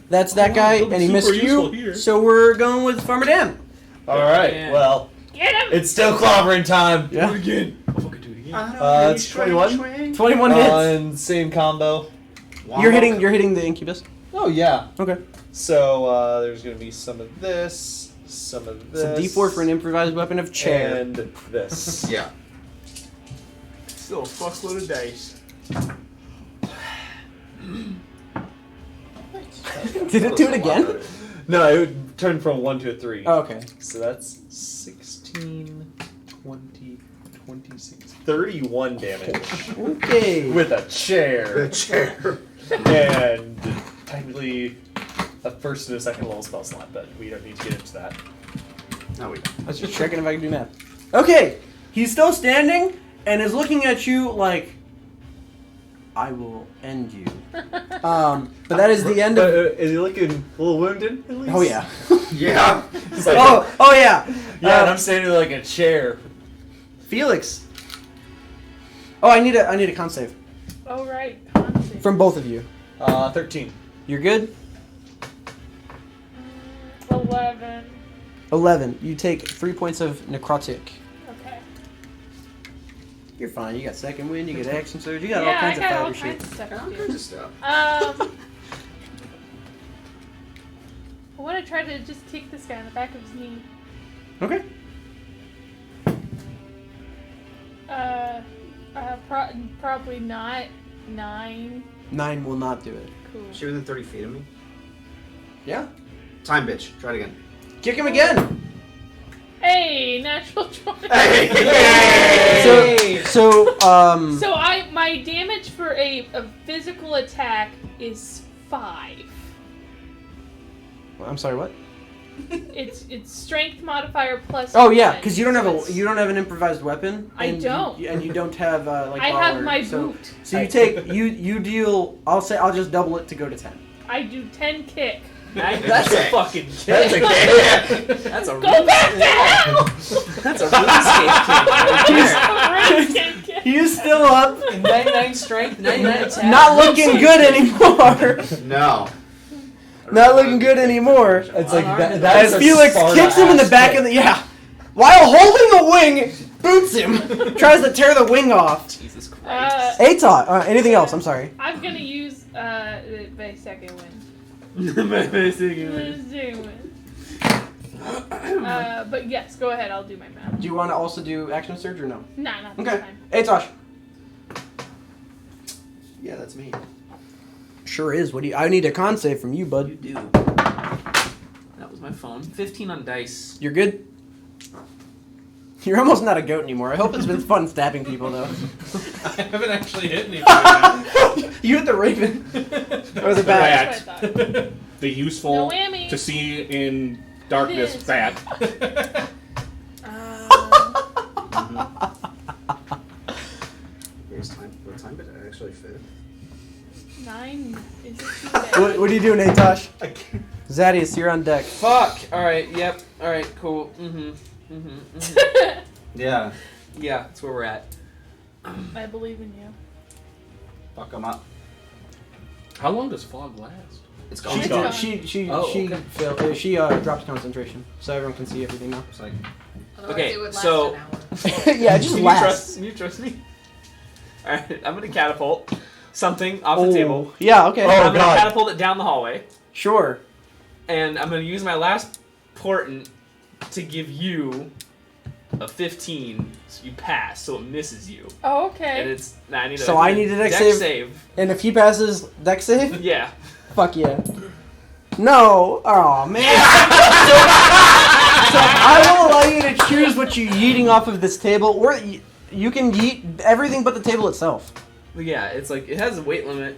That's that guy, it'll be and he super missed useful you. here. So we're going with Farmer Dan. All right. Man. Well, Get him! it's still clobbering time. Yeah. Again. I'll fucking do it again. It's 21. 21 hits. And same combo. You're hitting the incubus. Oh yeah. Okay. So there's gonna be some of this, some of It's a this. D4 for an improvised weapon of chair. And this. Yeah. Still a fuckload of dice. Did it do it again? No, it would turn from 1 to a 3. Oh, okay. So that's 16, 20, 26, 31 damage Okay. with a chair. The chair. And technically a first and a second level spell slot, but we don't need to get into that. No, we don't. I was just checking if I can do math. Okay. He's still standing and is looking at you like, I will end you. But that is the end of. Is he looking a little wounded? At least? Oh yeah. Yeah. He's like, oh yeah. yeah, and I'm standing like a chair. Felix. Oh, I need a con save Oh right. Con save. from both of you. 13. You're good. 11. 11. You take 3 points of necrotic. Okay. You're fine. You got second wind. You got action surge. You got Yeah, all kinds I got all of fighter kinds shit. of stuff. All to kinds do. of stuff. I want to try to just kick this guy in the back of his knee. Okay. Probably not 9. 9 will not do it. Cool. Is she within 30 feet of me? Yeah. Time, bitch. Try it again. Kick him again. Hey, natural 20. Hey! So So my damage for a physical attack is 5. I'm sorry. What? It's strength modifier plus. Oh yeah, 1, because you don't so have it's- you don't have an improvised weapon. I and don't. and you don't have like. I have armor, my so, boot. So you take you deal. I'll just double it to go to 10. I do 10 kick. That's a fucking That's kick. okay. That's a Go back down! That's a RuneScape kick right there. He's still up, 99 strength, 99 attack. not looking good anymore. No. Not looking good anymore. It's like Unarmed. that's As a Felix Sparta kicks him in the ass back kick. of the while holding the wing, boots him, tries to tear the wing off. Jesus Christ. Atot. Anything else? I'm sorry. I'm gonna use my second win. But yes, go ahead. I'll do my math. Do you want to also do action surge or no? Nah, not this Okay. time. Atosh. Yeah, that's me. Sure is. What do you? I need a con save from you, You bud. do. That was my phone. 15 on dice. You're good. You're almost not a goat anymore. I hope it's been fun stabbing people though. I haven't actually hit anything. You hit the raven or the bat. That's what I thought. The useful No whammy. to see in darkness It is. bat. Here's time. What time did it actually fit? 9. Is it too bad? What are you doing, Atosh? Zadius, you're on deck. Fuck. Alright, yep. Alright, cool. Mm-hmm. Yeah. Yeah, that's where we're at. I believe in you. Fuck them up. How long does fog last? It's She gone. It's did, gone. she Oh, okay. failed. She dropped concentration, so everyone can see everything now. It's like, Otherwise Okay, it would last so- an hour. Yeah, just Can lasts. Can you trust me? Alright, I'm gonna catapult something off the table. Yeah. Okay. Oh, I'm gonna God. catapult it down the hallway. Sure. And I'm gonna use my last portent to give you a 15, so you pass, so it misses you. Oh, And okay. it's I need a So I need a dex save? And if he passes deck save, Yeah. fuck yeah. No. Oh man. So I will allow you to choose what you're yeeting off of this table, or you can yeet everything but the table itself. Yeah, it's like it has a weight limit.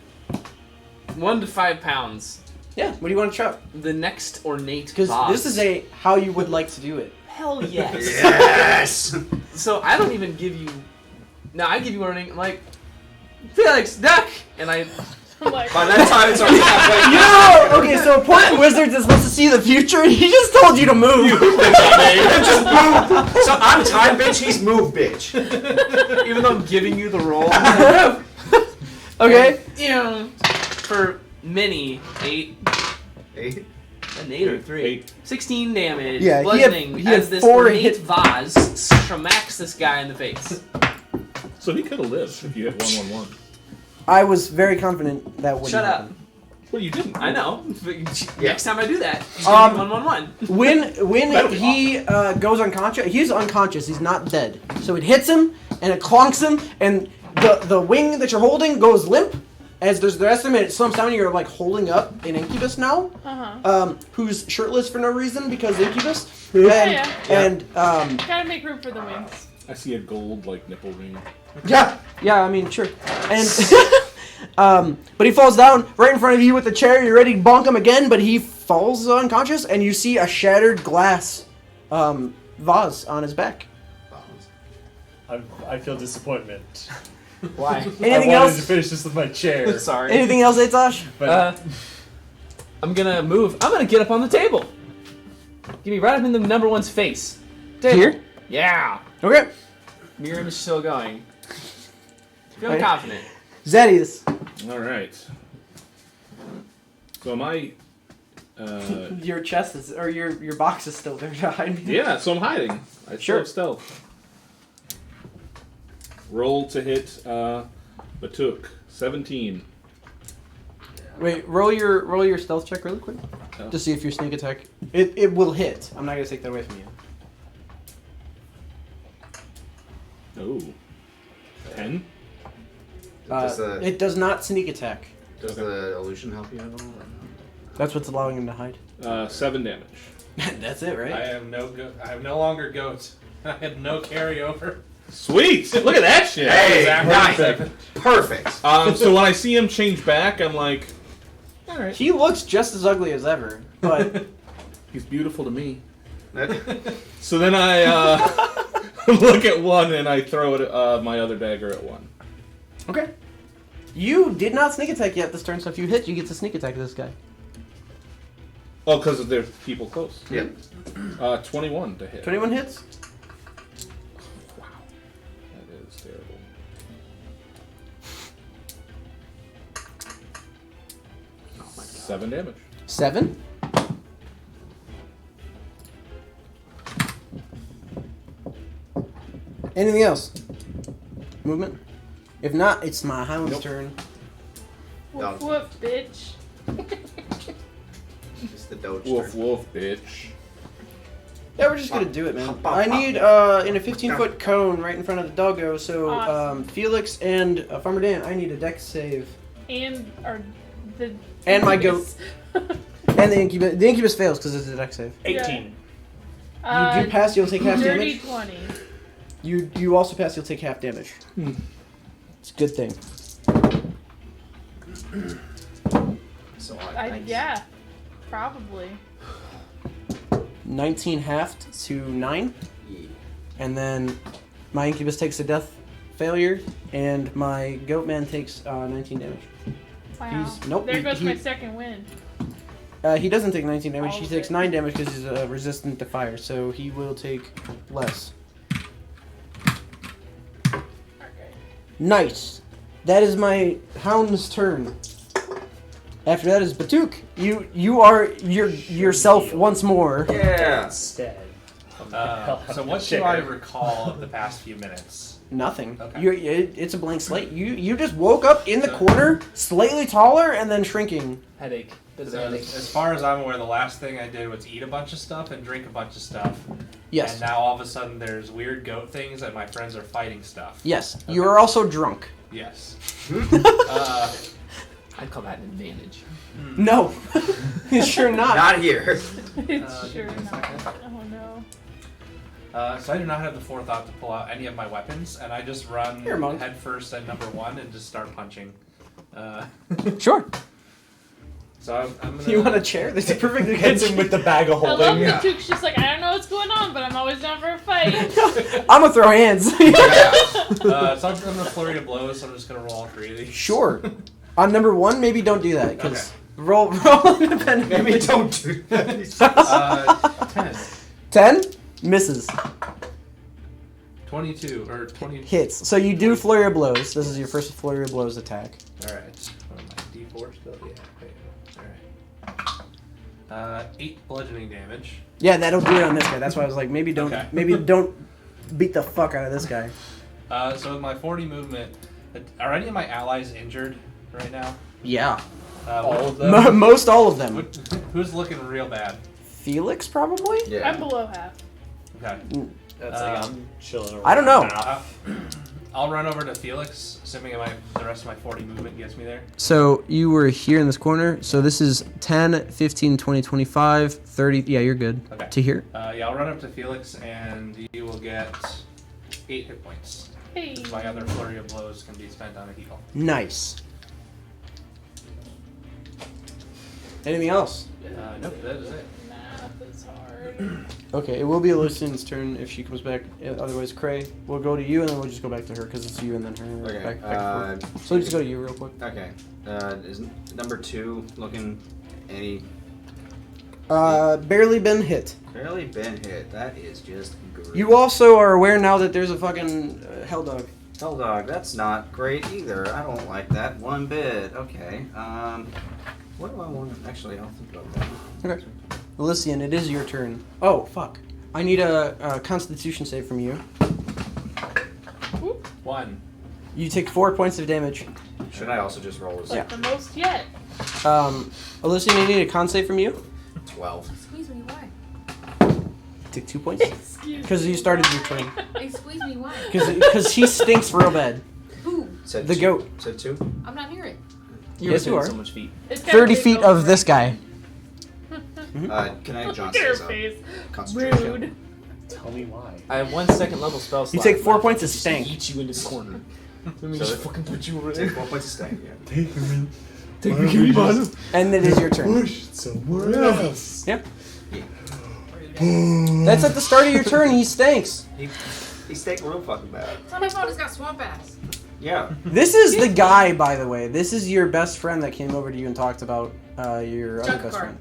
1 to 5 pounds. Yeah. What do you want to chop? The next ornate Because boss. this is a how you would like to do it. hell yes. yes! So I don't even give you. No, I give you warning. I'm like, Felix, duck, and I. I'm like, By that time, it's already halfway. You know, okay, so important wizard is supposed to see the future, and he just told you to move. Just move. So I'm time, bitch. He's move, bitch. Even though I'm giving you the roll. Okay. You know, for mini 8, Eight. an 8 or 3, 8. 16 damage. Yeah, bludgeoning he had as this 4 ornate hit- vase smacks this guy in the face. So he could have lived if you hit 111. I was very confident that wouldn't Shut up. happen. Well, you didn't. I know. Yeah. Next time I do that, it's Um, gonna be 111. When That'll be he goes unconscious, he's unconscious. He's not dead. So it hits him and it clonks him, and the wing that you're holding goes limp. As there's the rest of him, it slumps down. And you're like holding up an incubus now, who's shirtless for no reason because incubus. And, yeah. and gotta make room for the wings. I see a gold like nipple ring. yeah, I mean sure. And but he falls down right in front of you with the chair. You're ready to bonk him again, but he falls unconscious, and you see a shattered glass vase on his back. I feel disappointment. Why? Anything I wanted to else? finish this with my chair. Sorry. Anything else, Atosh? But I'm gonna move. I'm gonna get up on the table. Give me right up in the number one's face. Table. Here? Yeah. Okay. Mirror image still going. Feeling confident. Zadius. All right. So am I? Your chest is, or your box is still there to hide. Yeah. So I'm hiding. I still Sure. have stealth. Roll to hit. Batuk 17. Wait, roll your stealth check really quick. Oh. To see if your sneak attack it will hit. I'm not gonna take that away from you. Oh. 10. It does not sneak attack. Does the illusion help you at all? That's what's allowing him to hide. 7 damage. That's it, right? I am no longer goat. I had no carryover. Sweet! Look at that shit. Hey, Exactly. Perfect. So when I see him change back, I'm like, all right. He looks just as ugly as ever, but He's beautiful to me. So then I look at one and I throw it, my other dagger at one. okay. You did not sneak attack yet this turn, so if you hit, you get to sneak attack this guy. Oh, because there's people close. Yep. 21 to hit. 21 hits. Wow. That is terrible. Oh my god. 7 damage. 7. Anything else? Movement? If not, it's my hound's turn. Woof woof, bitch. It's the doge. Woof woof, bitch. Yeah, we're just gonna do it, man. Hop, hop, I hop. need in a 15-foot cone right in front of the doggo. So Awesome. Felix and Farmer Dan, I need a dex save. And the And my goat. And the incubus fails because it's a dex save. 18. You do pass, you'll take half dirty damage. 20. You also pass, you'll take half damage. It's a good thing. So Yeah, probably. 19 halved to 9. And then my incubus takes a death failure, and my goat man takes 19 damage. Wow. Nope, There he- goes he- my second win. He doesn't take 19 damage, All he of takes it. 9 damage because he's resistant to fire, so he will take less. Okay. Nice. That is my hound's turn. After that is Batuk. You are yourself once more. Yeah. Instead. So what do I recall of the past few minutes? Nothing. Okay. It's a blank slate. You just woke up in the corner, slightly taller, and then shrinking. Headache. Bit of a So headache. as far as I'm aware, the last thing I did was eat a bunch of stuff and drink a bunch of stuff. Yes. And now all of a sudden there's weird goat things and my friends are fighting stuff. Yes. You are also drunk. Yes. I'd call that an advantage. No. Sure not. Not here. It's give sure me a not. second. Oh no. So I do not have the forethought to pull out any of my weapons, and I just run Here, monk. head first at number 1 and just start punching. Sure. So I'm gonna. You want a chair? That's a perfectly Hits good him with the bag of I love holding. that Took's just like, I don't know what's going on, but I'm always down for a fight. I'm gonna throw hands. So I'm gonna flurry of blows. So I'm just gonna roll all 3 of these. Sure. On number 1, maybe don't do that because Okay. roll independent. Maybe don't do that. 10, 10 misses. 22 or 20. Hits. So you do flurry of blows. This is your first flurry of blows attack. All right. What am I? D4 still? Yeah. Wait. All right. 8 bludgeoning damage. Yeah, that'll do it on this guy. That's why I was like, maybe don't, Okay. maybe don't beat the fuck out of this guy. So with my 40 movement, are any of my allies injured right now? Yeah. All Which- of them. Most all of them. Who's looking real bad? Felix probably. Yeah. I'm below half. Okay. That's like I'm chilling around. I don't know. now. I'll run over to Felix, assuming the rest of my 40 movement gets me there. So you were here in this corner. So this is 10, 15, 20, 25, 30. Yeah, you're good. Okay. To here. Yeah, I'll run up to Felix, and you will get 8 hit points. Hey. My other flurry of blows can be spent on a heal. Nice. Anything else? Nope, that is it. Math is hard. Okay, it will be Lucian's turn if she comes back. Otherwise, Cray, we'll go to you and then we'll just go back to her because it's you and then her. Okay. Back and forth. So just go to you real quick. Okay. Is number 2 looking any Barely been hit. barely been hit? That is just great. You also are aware now that there's a fucking hell dog. Hell dog, that's not great either. I don't like that one bit. Okay. What do I want? Actually, I'll think about that. Okay. Elysian, it is your turn. Oh, fuck. I need a Constitution save from you. 1. You take 4 points of damage. Should I also just roll this? Yeah. The most yet. Elysian, I need a con save from you. 12. Squeeze me, why? You take 2 points. Excuse Because you started your turn. Hey, squeeze me, why? Because he stinks real bad. Who? Said The two- goat. Said 2? I'm not near it. You're Yes, you within are. so much feet. It's kinda 30 big feet over. of this guy. Can I John Look at her says face. concentration? Rude. Tell me why. I have 1 second level spell slot. take 4 left. points of Just stank. Eat you into the corner. Let me So just it- fucking put you over Take there. 4 points of stank, yeah. Take me. Take me, give me bottom. And it is your turn. Push it somewhere else. Yeah. That's at the start of your turn. He stinks. He stank real fucking bad. It's not my fault. It's got swamp ass. Yeah. This is the guy, by the way. This is your best friend that came over to you and talked about your other Junk best card. friend.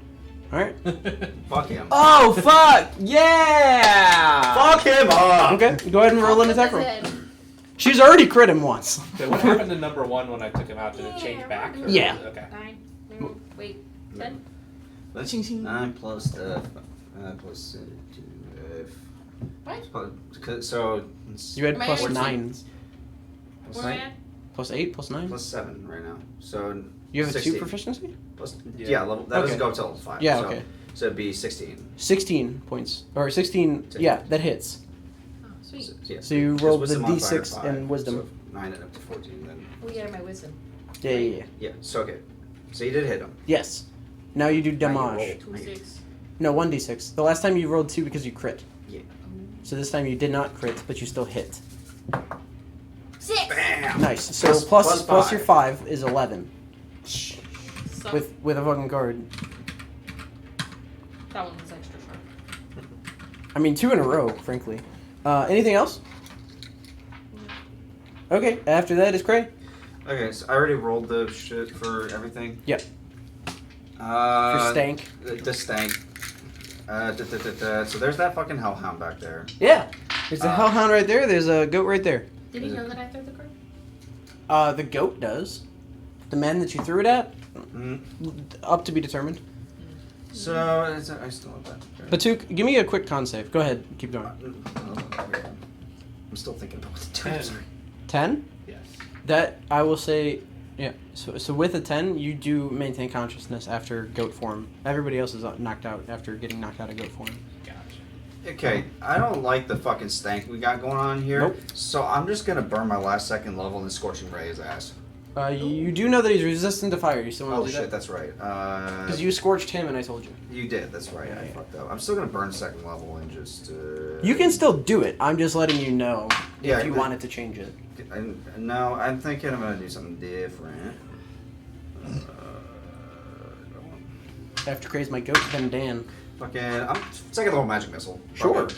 All right. Fuck him. Oh fuck! Yeah. Fuck him up! Okay. Go ahead and roll an Off attack with roll. his head. She's already crit him once. Okay, what happened to number 1 when I took him out? Did it change back? or- Yeah. Okay. 9. Wait. 10. Let's 9 plus plus 2. What? So You had Am I plus at 9, plus Where am I 9 at? plus 8, plus 9. plus 7 right now. So You have a 16. 2 proficiency. Plus, Yeah. yeah, level, that Okay. doesn't go till 5. Yeah. So, Okay. So it'd be 16. 16 points or 16. Yeah, that hits. Oh, sweet. So, yeah, So you because rolled the wisdom modifier D6 5, and wisdom. So 9 and up to 14 then. We get my wisdom. Yeah, yeah, yeah. Yeah, so okay. So you did hit him. Yes. Now you do Now you damage. roll. 2 6. No, 1d6. The last time you rolled 2 because you crit. Yeah. So this time you did not crit, but you still hit. 6. Bam! Nice. So Plus- plus plus plus your 5. 5 is 11 So with a fucking guard. that one was extra sharp. I mean, 2 in a row, frankly. Anything else? Okay. After that is Cray. Okay, so I already rolled the shit for everything. Yep. For For stank. The stank. So there's that fucking hellhound back there. Yeah. There's a Uh, hellhound right there. There's a goat right there. Did he know that I threw the card? The goat does. The man that you threw it at, Mhm. up to be determined. So I still have that. Batuk, give me a quick con save. Go ahead. Keep going. I'm still thinking about what to do. 10. 10? Yes. That, I will say, yeah. So with a 10, you do maintain consciousness after goat form. Everybody else is knocked out after getting knocked out of goat form. Gotcha. Okay, I don't like the fucking stank we got going on here. Nope. So I'm just gonna burn my last second level and scorching ray his ass. You do know that he's resistant to fire. You still want Oh to do shit, that? that's right. Because you scorched him and I told you. You did, that's right. I Yeah. fucked up. I'm still gonna burn second level and just. You can still do it. I'm just letting you know Yeah, if you but- wanted to change it. No, I'm thinking I'm gonna do something different. After Craze my goat, then Dan. Fucking, I'm second level magic missile. Sure. Fucker.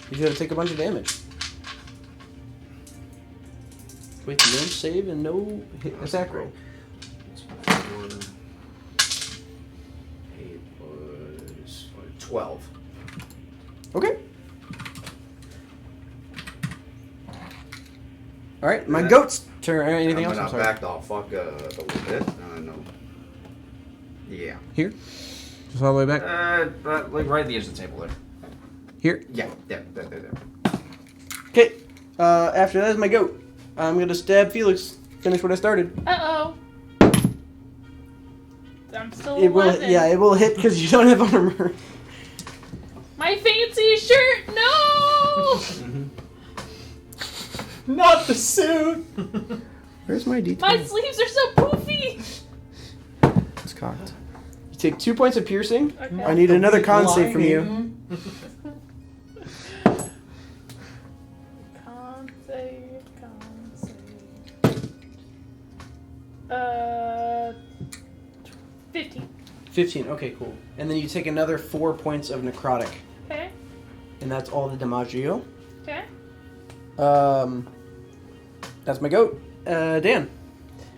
He's gonna take a bunch of damage. With no save and no hit attack roll. 8 was 12. Okay. Alright, my Yeah. goat's turn. Anything I'm else? I'm gonna sorry. back the fuck up a little bit. No. Yeah. Here? Just all the way back? But like right at the edge of the table there. Here? Yeah, there. Okay. After that is my goat. I'm gonna stab Felix. Finish what I started. Uh-oh. I'm still It will. 11. Yeah, it will hit because you don't have armor. My fancy shirt, no! Not the suit. Where's my D20? My sleeves are so poofy! It's cocked. You take 2 points of piercing. Okay. I need another con save from you. Con save. 15. 15. Okay, cool. And then you take another 4 points of necrotic, Okay. and that's all the damaggio. Okay. That's my goat. Dan.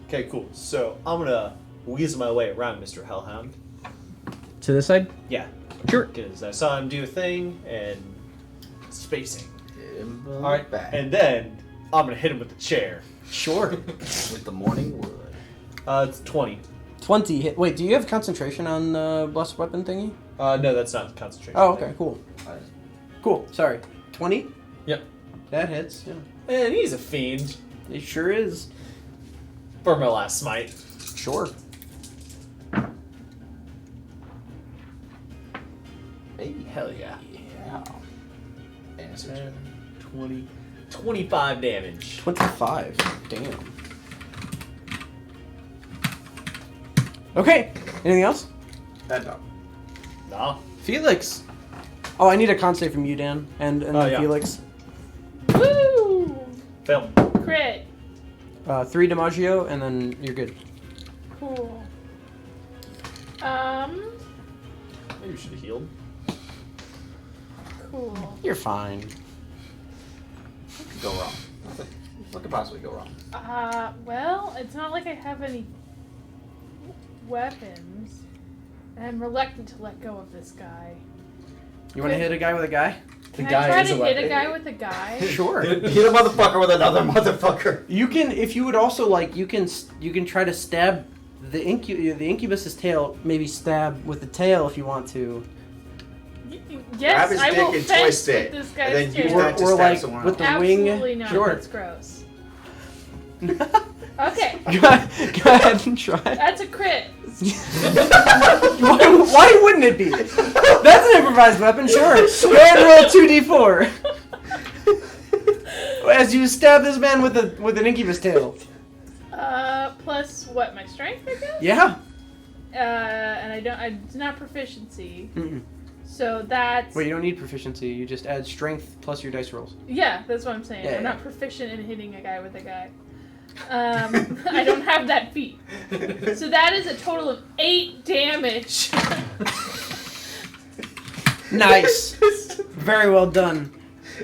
Okay, cool. So I'm gonna weasel my way around Mr. Hellhound. To this side. Yeah. Sure. Because I saw him do a thing and spacing. All Alright, and then I'm gonna hit him with the chair. Sure. With the morning wood. It's 20. 20 hit. Wait, do you have concentration on the blessed weapon thingy? No, that's not concentration. Oh, okay, cool. Cool. Sorry. 20? Yep. That hits. Yeah. Man, he's a fiend. It sure is. For my last smite. Sure. Hey, hell yeah. Yeah. And it's 10, 20, 25 damage. 25. Damn. Okay. Anything else? that dog. Nah. Felix. Oh, I need a con save from you, Dan, and Oh, yeah. Felix. Woo! Fail. Crit. 3 DiMaggio, and then you're good. Cool. Maybe you should have healed. Cool. You're fine. What could go wrong? What could possibly go wrong? Well, it's not like I have any weapons. And I'm reluctant to let go of this guy. You want to hit a guy with a guy? Can guy I try is to a hit a weapon. guy with a guy? Sure. Hit a motherfucker with another motherfucker. You can, if you would also like, you can try to stab the incubus's tail. Maybe stab with the tail if you want to, Yes, Grab his I dick will and fence twist with it, this and guy's then use tail. that to or stab like someone with the Absolutely wing. not. Sure. That's gross. go Okay, ahead and try. that's a crit. Why wouldn't it be? That's an improvised weapon. Sure. Go ahead and roll 2d4 as you stab this man with an incubus tail. Plus what? My strength, I guess. Yeah. And it's not proficiency. Mm-mm. So that's. Well, you don't need proficiency. You just add strength plus your dice rolls. Yeah, that's what I'm saying. Yeah, I'm yeah. not proficient in hitting a guy with a guy. I don't have that feat. So that is a total of 8 damage. Nice. Very well done.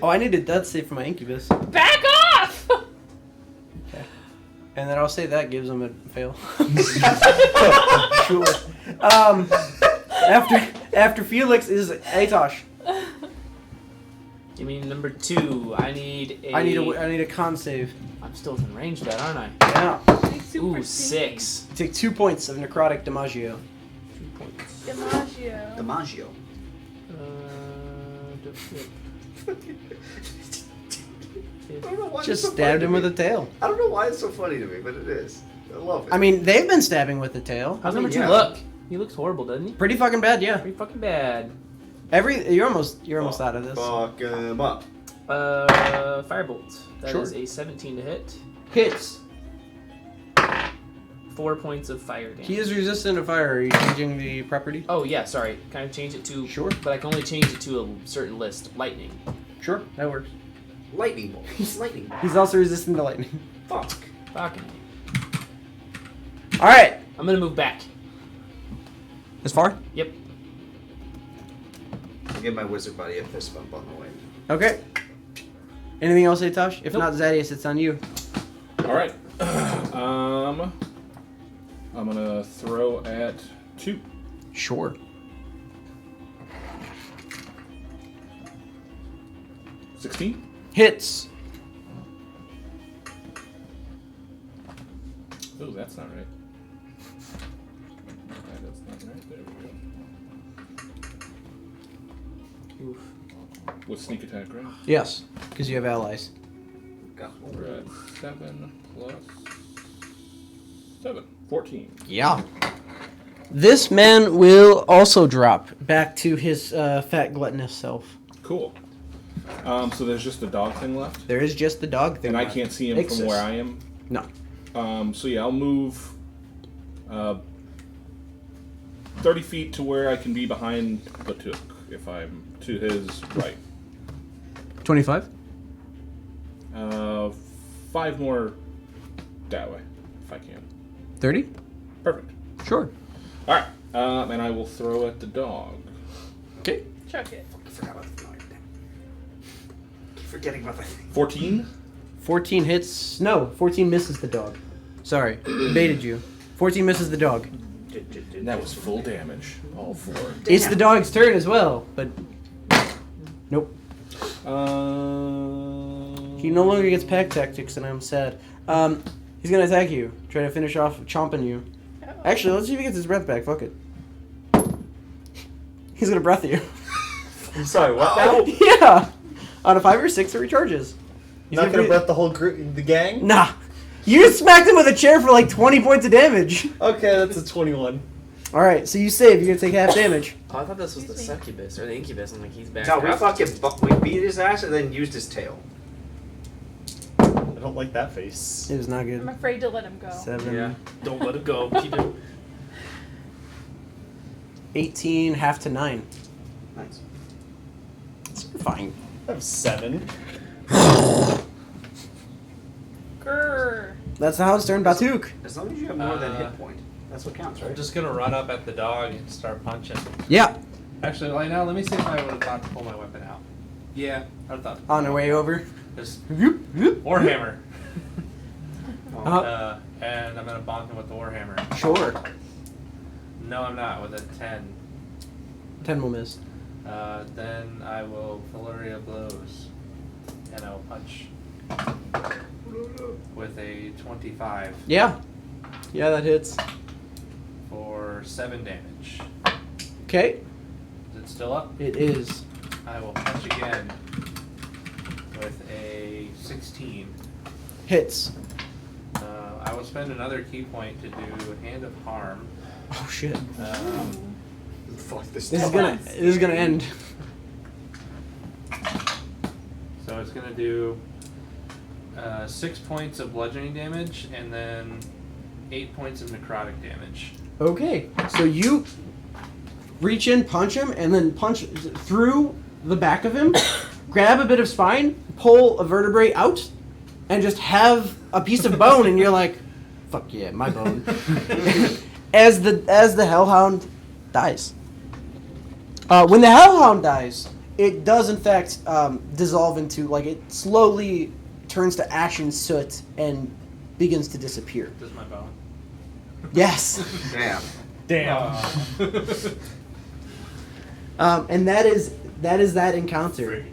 Oh, I need a death save for my incubus. Back off! And then I'll say that gives him a fail. Sure. After Felix is Atosh. Give me number 2. I need a. I need a con save. I'm still within range of that, aren't I? Yeah. Ooh, 6. You take 2 points of necrotic DiMaggio. 2 points. DiMaggio. DiMaggio. I don't know why Just it's so stabbed funny him to with a me. tail. I don't know why it's so funny to me, but it is. I love it. I mean, they've been stabbing with the tail. How's number 2 yeah. look? He looks horrible, doesn't he? Pretty fucking bad, yeah. Pretty fucking bad. You're almost out of this. Fuck him up. Firebolt. That Sure. is a 17 to hit. Hits. 4 points of fire damage. He is resistant to fire. Are you changing the property? Oh yeah, sorry. Can I change it to? Sure. But I can only change it to a certain list. Lightning. Sure, that works. Lightning bolt. Lightning bolt. He's also resistant to lightning. Fuck. Fucking. All right. I'm gonna move back. As far? Yep. I'll give my wizard buddy a fist bump on the way. Okay. Anything else, Atosh? If Nope. not, Zadius, it's on you. All right. I'm gonna throw at 2. Sure. $16. Hits. Oh, that's not right. That's not right. There we go. Oof. With sneak attack, right? Yes, because you have allies. We're at 7 plus 7. 14. Yeah. This man will also drop back to his fat gluttonous self. Cool. So there's just the dog thing left, There is just the dog thing. and I left. can't see him Exists. from where I am. No. So yeah, I'll move 30 feet to where I can be behind the Took, if I'm to his right. 25? 5 more that way, if I can. 30? Perfect. Sure. All right, and I will throw at the dog. Okay. Chuck it. I forgot about the dog. Keep forgetting about the thing. 14. 14 hits. No, 14 misses the dog. Sorry. Baited you. 14 misses the dog. And that was full damage. All 4. It's the dog's turn as well, but. Nope. He no longer gets pack tactics, and I'm sad. He's gonna attack you. Try to finish off chomping you. Actually, let's see if he gets his breath back. Fuck it. He's gonna breath you. I'm sorry, what now? Yeah. On a 5 or 6, it recharges. He's Not gonna be- breath the whole group, the gang? Nah. You smacked him with a chair for like 20 points of damage. Okay, that's a 21. Alright, so you save. You're gonna take half damage. Oh, I thought this was the succubus or the incubus. I'm like, he's back. No, we beat his ass and then used his tail. I don't like that face. It was not I'm good. afraid to let him go. 7. Yeah. Don't let it go. Keep it. 18, half to 9. Nice. It's fine. I have 7. Grrr. That's how it's turned Batuk. As long as you have more than hit point, that's what counts, I'm right? just gonna run up at the dog and start punching. Yeah. Actually, right now, let me see if I would have thought to pull my weapon out. Yeah, I would have thought. On our way over. Just Warhammer. warhammer. Uh-huh. And I'm gonna bonk him with the warhammer. Sure. No, I'm not with a 10. 10 will miss. Then I will flurry of blows, and I will punch with a 25 Yeah. Yeah, that hits. for 7 damage. Okay. Is it still up? It is. I will punch again with a 16. Hits. I will spend another key point to do Hand of Harm. Oh shit. Fuck this. This is gonna end. So it's going to do 6 points of bludgeoning damage and then 8 points of necrotic damage. Okay. So you reach in, punch him, and then punch through the back of him, grab a bit of spine, pull a vertebrae out, and just have a piece of bone, and you're like, fuck yeah, my bone. as the Hellhound dies. When the Hellhound dies, it does in fact dissolve into, like, it slowly turns to ash and soot and begins to disappear. Does my bone? Yes. Damn. Damn. And that is that encounter.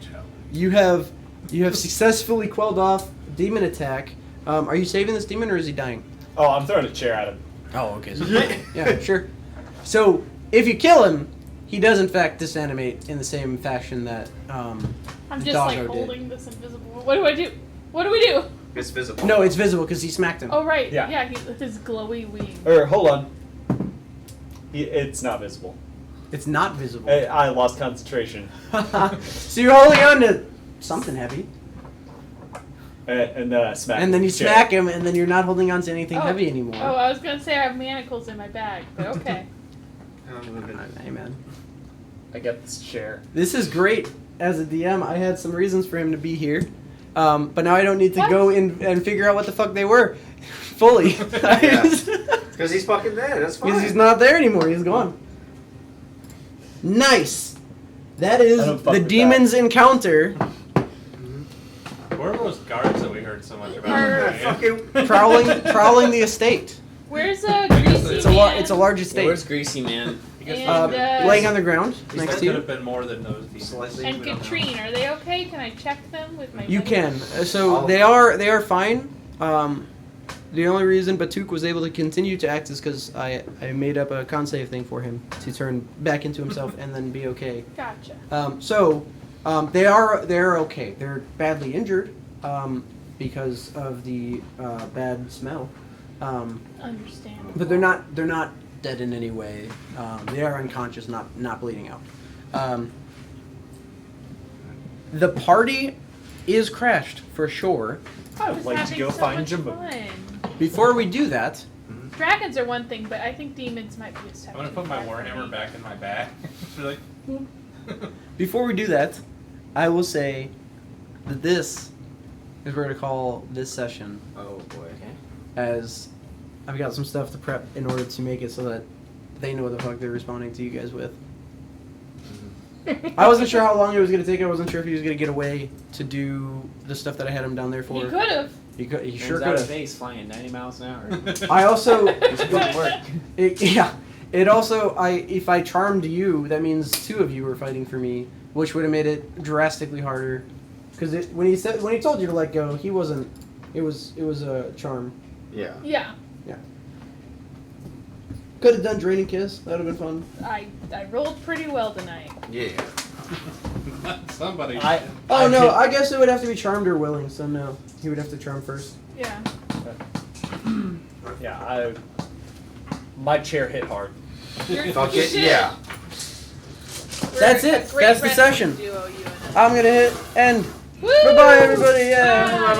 You have successfully quelled off demon attack. Are you saving this demon or is he dying? Oh, I'm throwing a chair at him. Oh, okay. So yeah, sure. So if you kill him, he does in fact disanimate in the same fashion that I'm the just like doggo did. holding this invisible. What do I do? What do we do? It's visible. No, it's visible because he smacked him. Oh right, Yeah. yeah, his glowy wing. Hold on. It's not visible. It's not visible. I lost concentration. So you're holding on to something heavy, And then I smack and then you the chair. smack him, and then you're not holding on to anything heavy anymore. Oh, I was gonna say I have manacles in my bag, but okay. Amen. I get this chair. This is great. As a DM, I had some reasons for him to be here, but now I don't need to What? go in and figure out what the fuck they were fully. Because he's fucking dead. That's fine. Because he's not there anymore. He's gone. Nice. That I is don't fuck the with demon's encounter Where are those guards that we heard so much about? Are- Fucking. prowling the estate. Where's a greasy man? It's a large Yeah, estate. where's Greasy Man? And, Laying on the ground These next guys to could you. have been more than those demons. Slightly. and Katrine, are they okay? Can I check them with my? You medicine? can. So they are fine. The only reason Batuk was able to continue to act is because I made up a con save thing for him to turn back into himself and then be okay. Gotcha. They are okay. They're badly injured because of the bad smell. Understandable. But they're not dead in any way. They are unconscious, not bleeding out. The party is crashed for sure. I was like to having go so find much Jimbo. fun. Before we do that, Dragons are one thing, but I think demons might be a step. I'm gonna too put my far for warhammer me. back in my bag. Like, I will say that this is where to call this session, Oh boy. as I've got some stuff to prep in order to make it so that they know what the fuck they're responding to you guys with. I wasn't sure how long it was going to take. I wasn't sure if he was going to get away to do the stuff that I had him down there for. You could have. He sure Turns out could a have. face flying at 90 miles an hour. I also, Good work. if I charmed you, that means two of you were fighting for me, which would have made it drastically harder. Because when he told you to let go, he wasn't. It was a charm. Yeah. Yeah, Could have done draining kiss. That would have been fun. I rolled pretty well tonight. Yeah. Somebody. Oh no, I guess it would have to be charmed or willing. So no, he would have to charm first. Yeah. Yeah, my chair hit hard. Fuck it. Yeah. That's it. That's the session. I'm gonna hit end. Woo! Bye bye everybody. Yeah. Bye.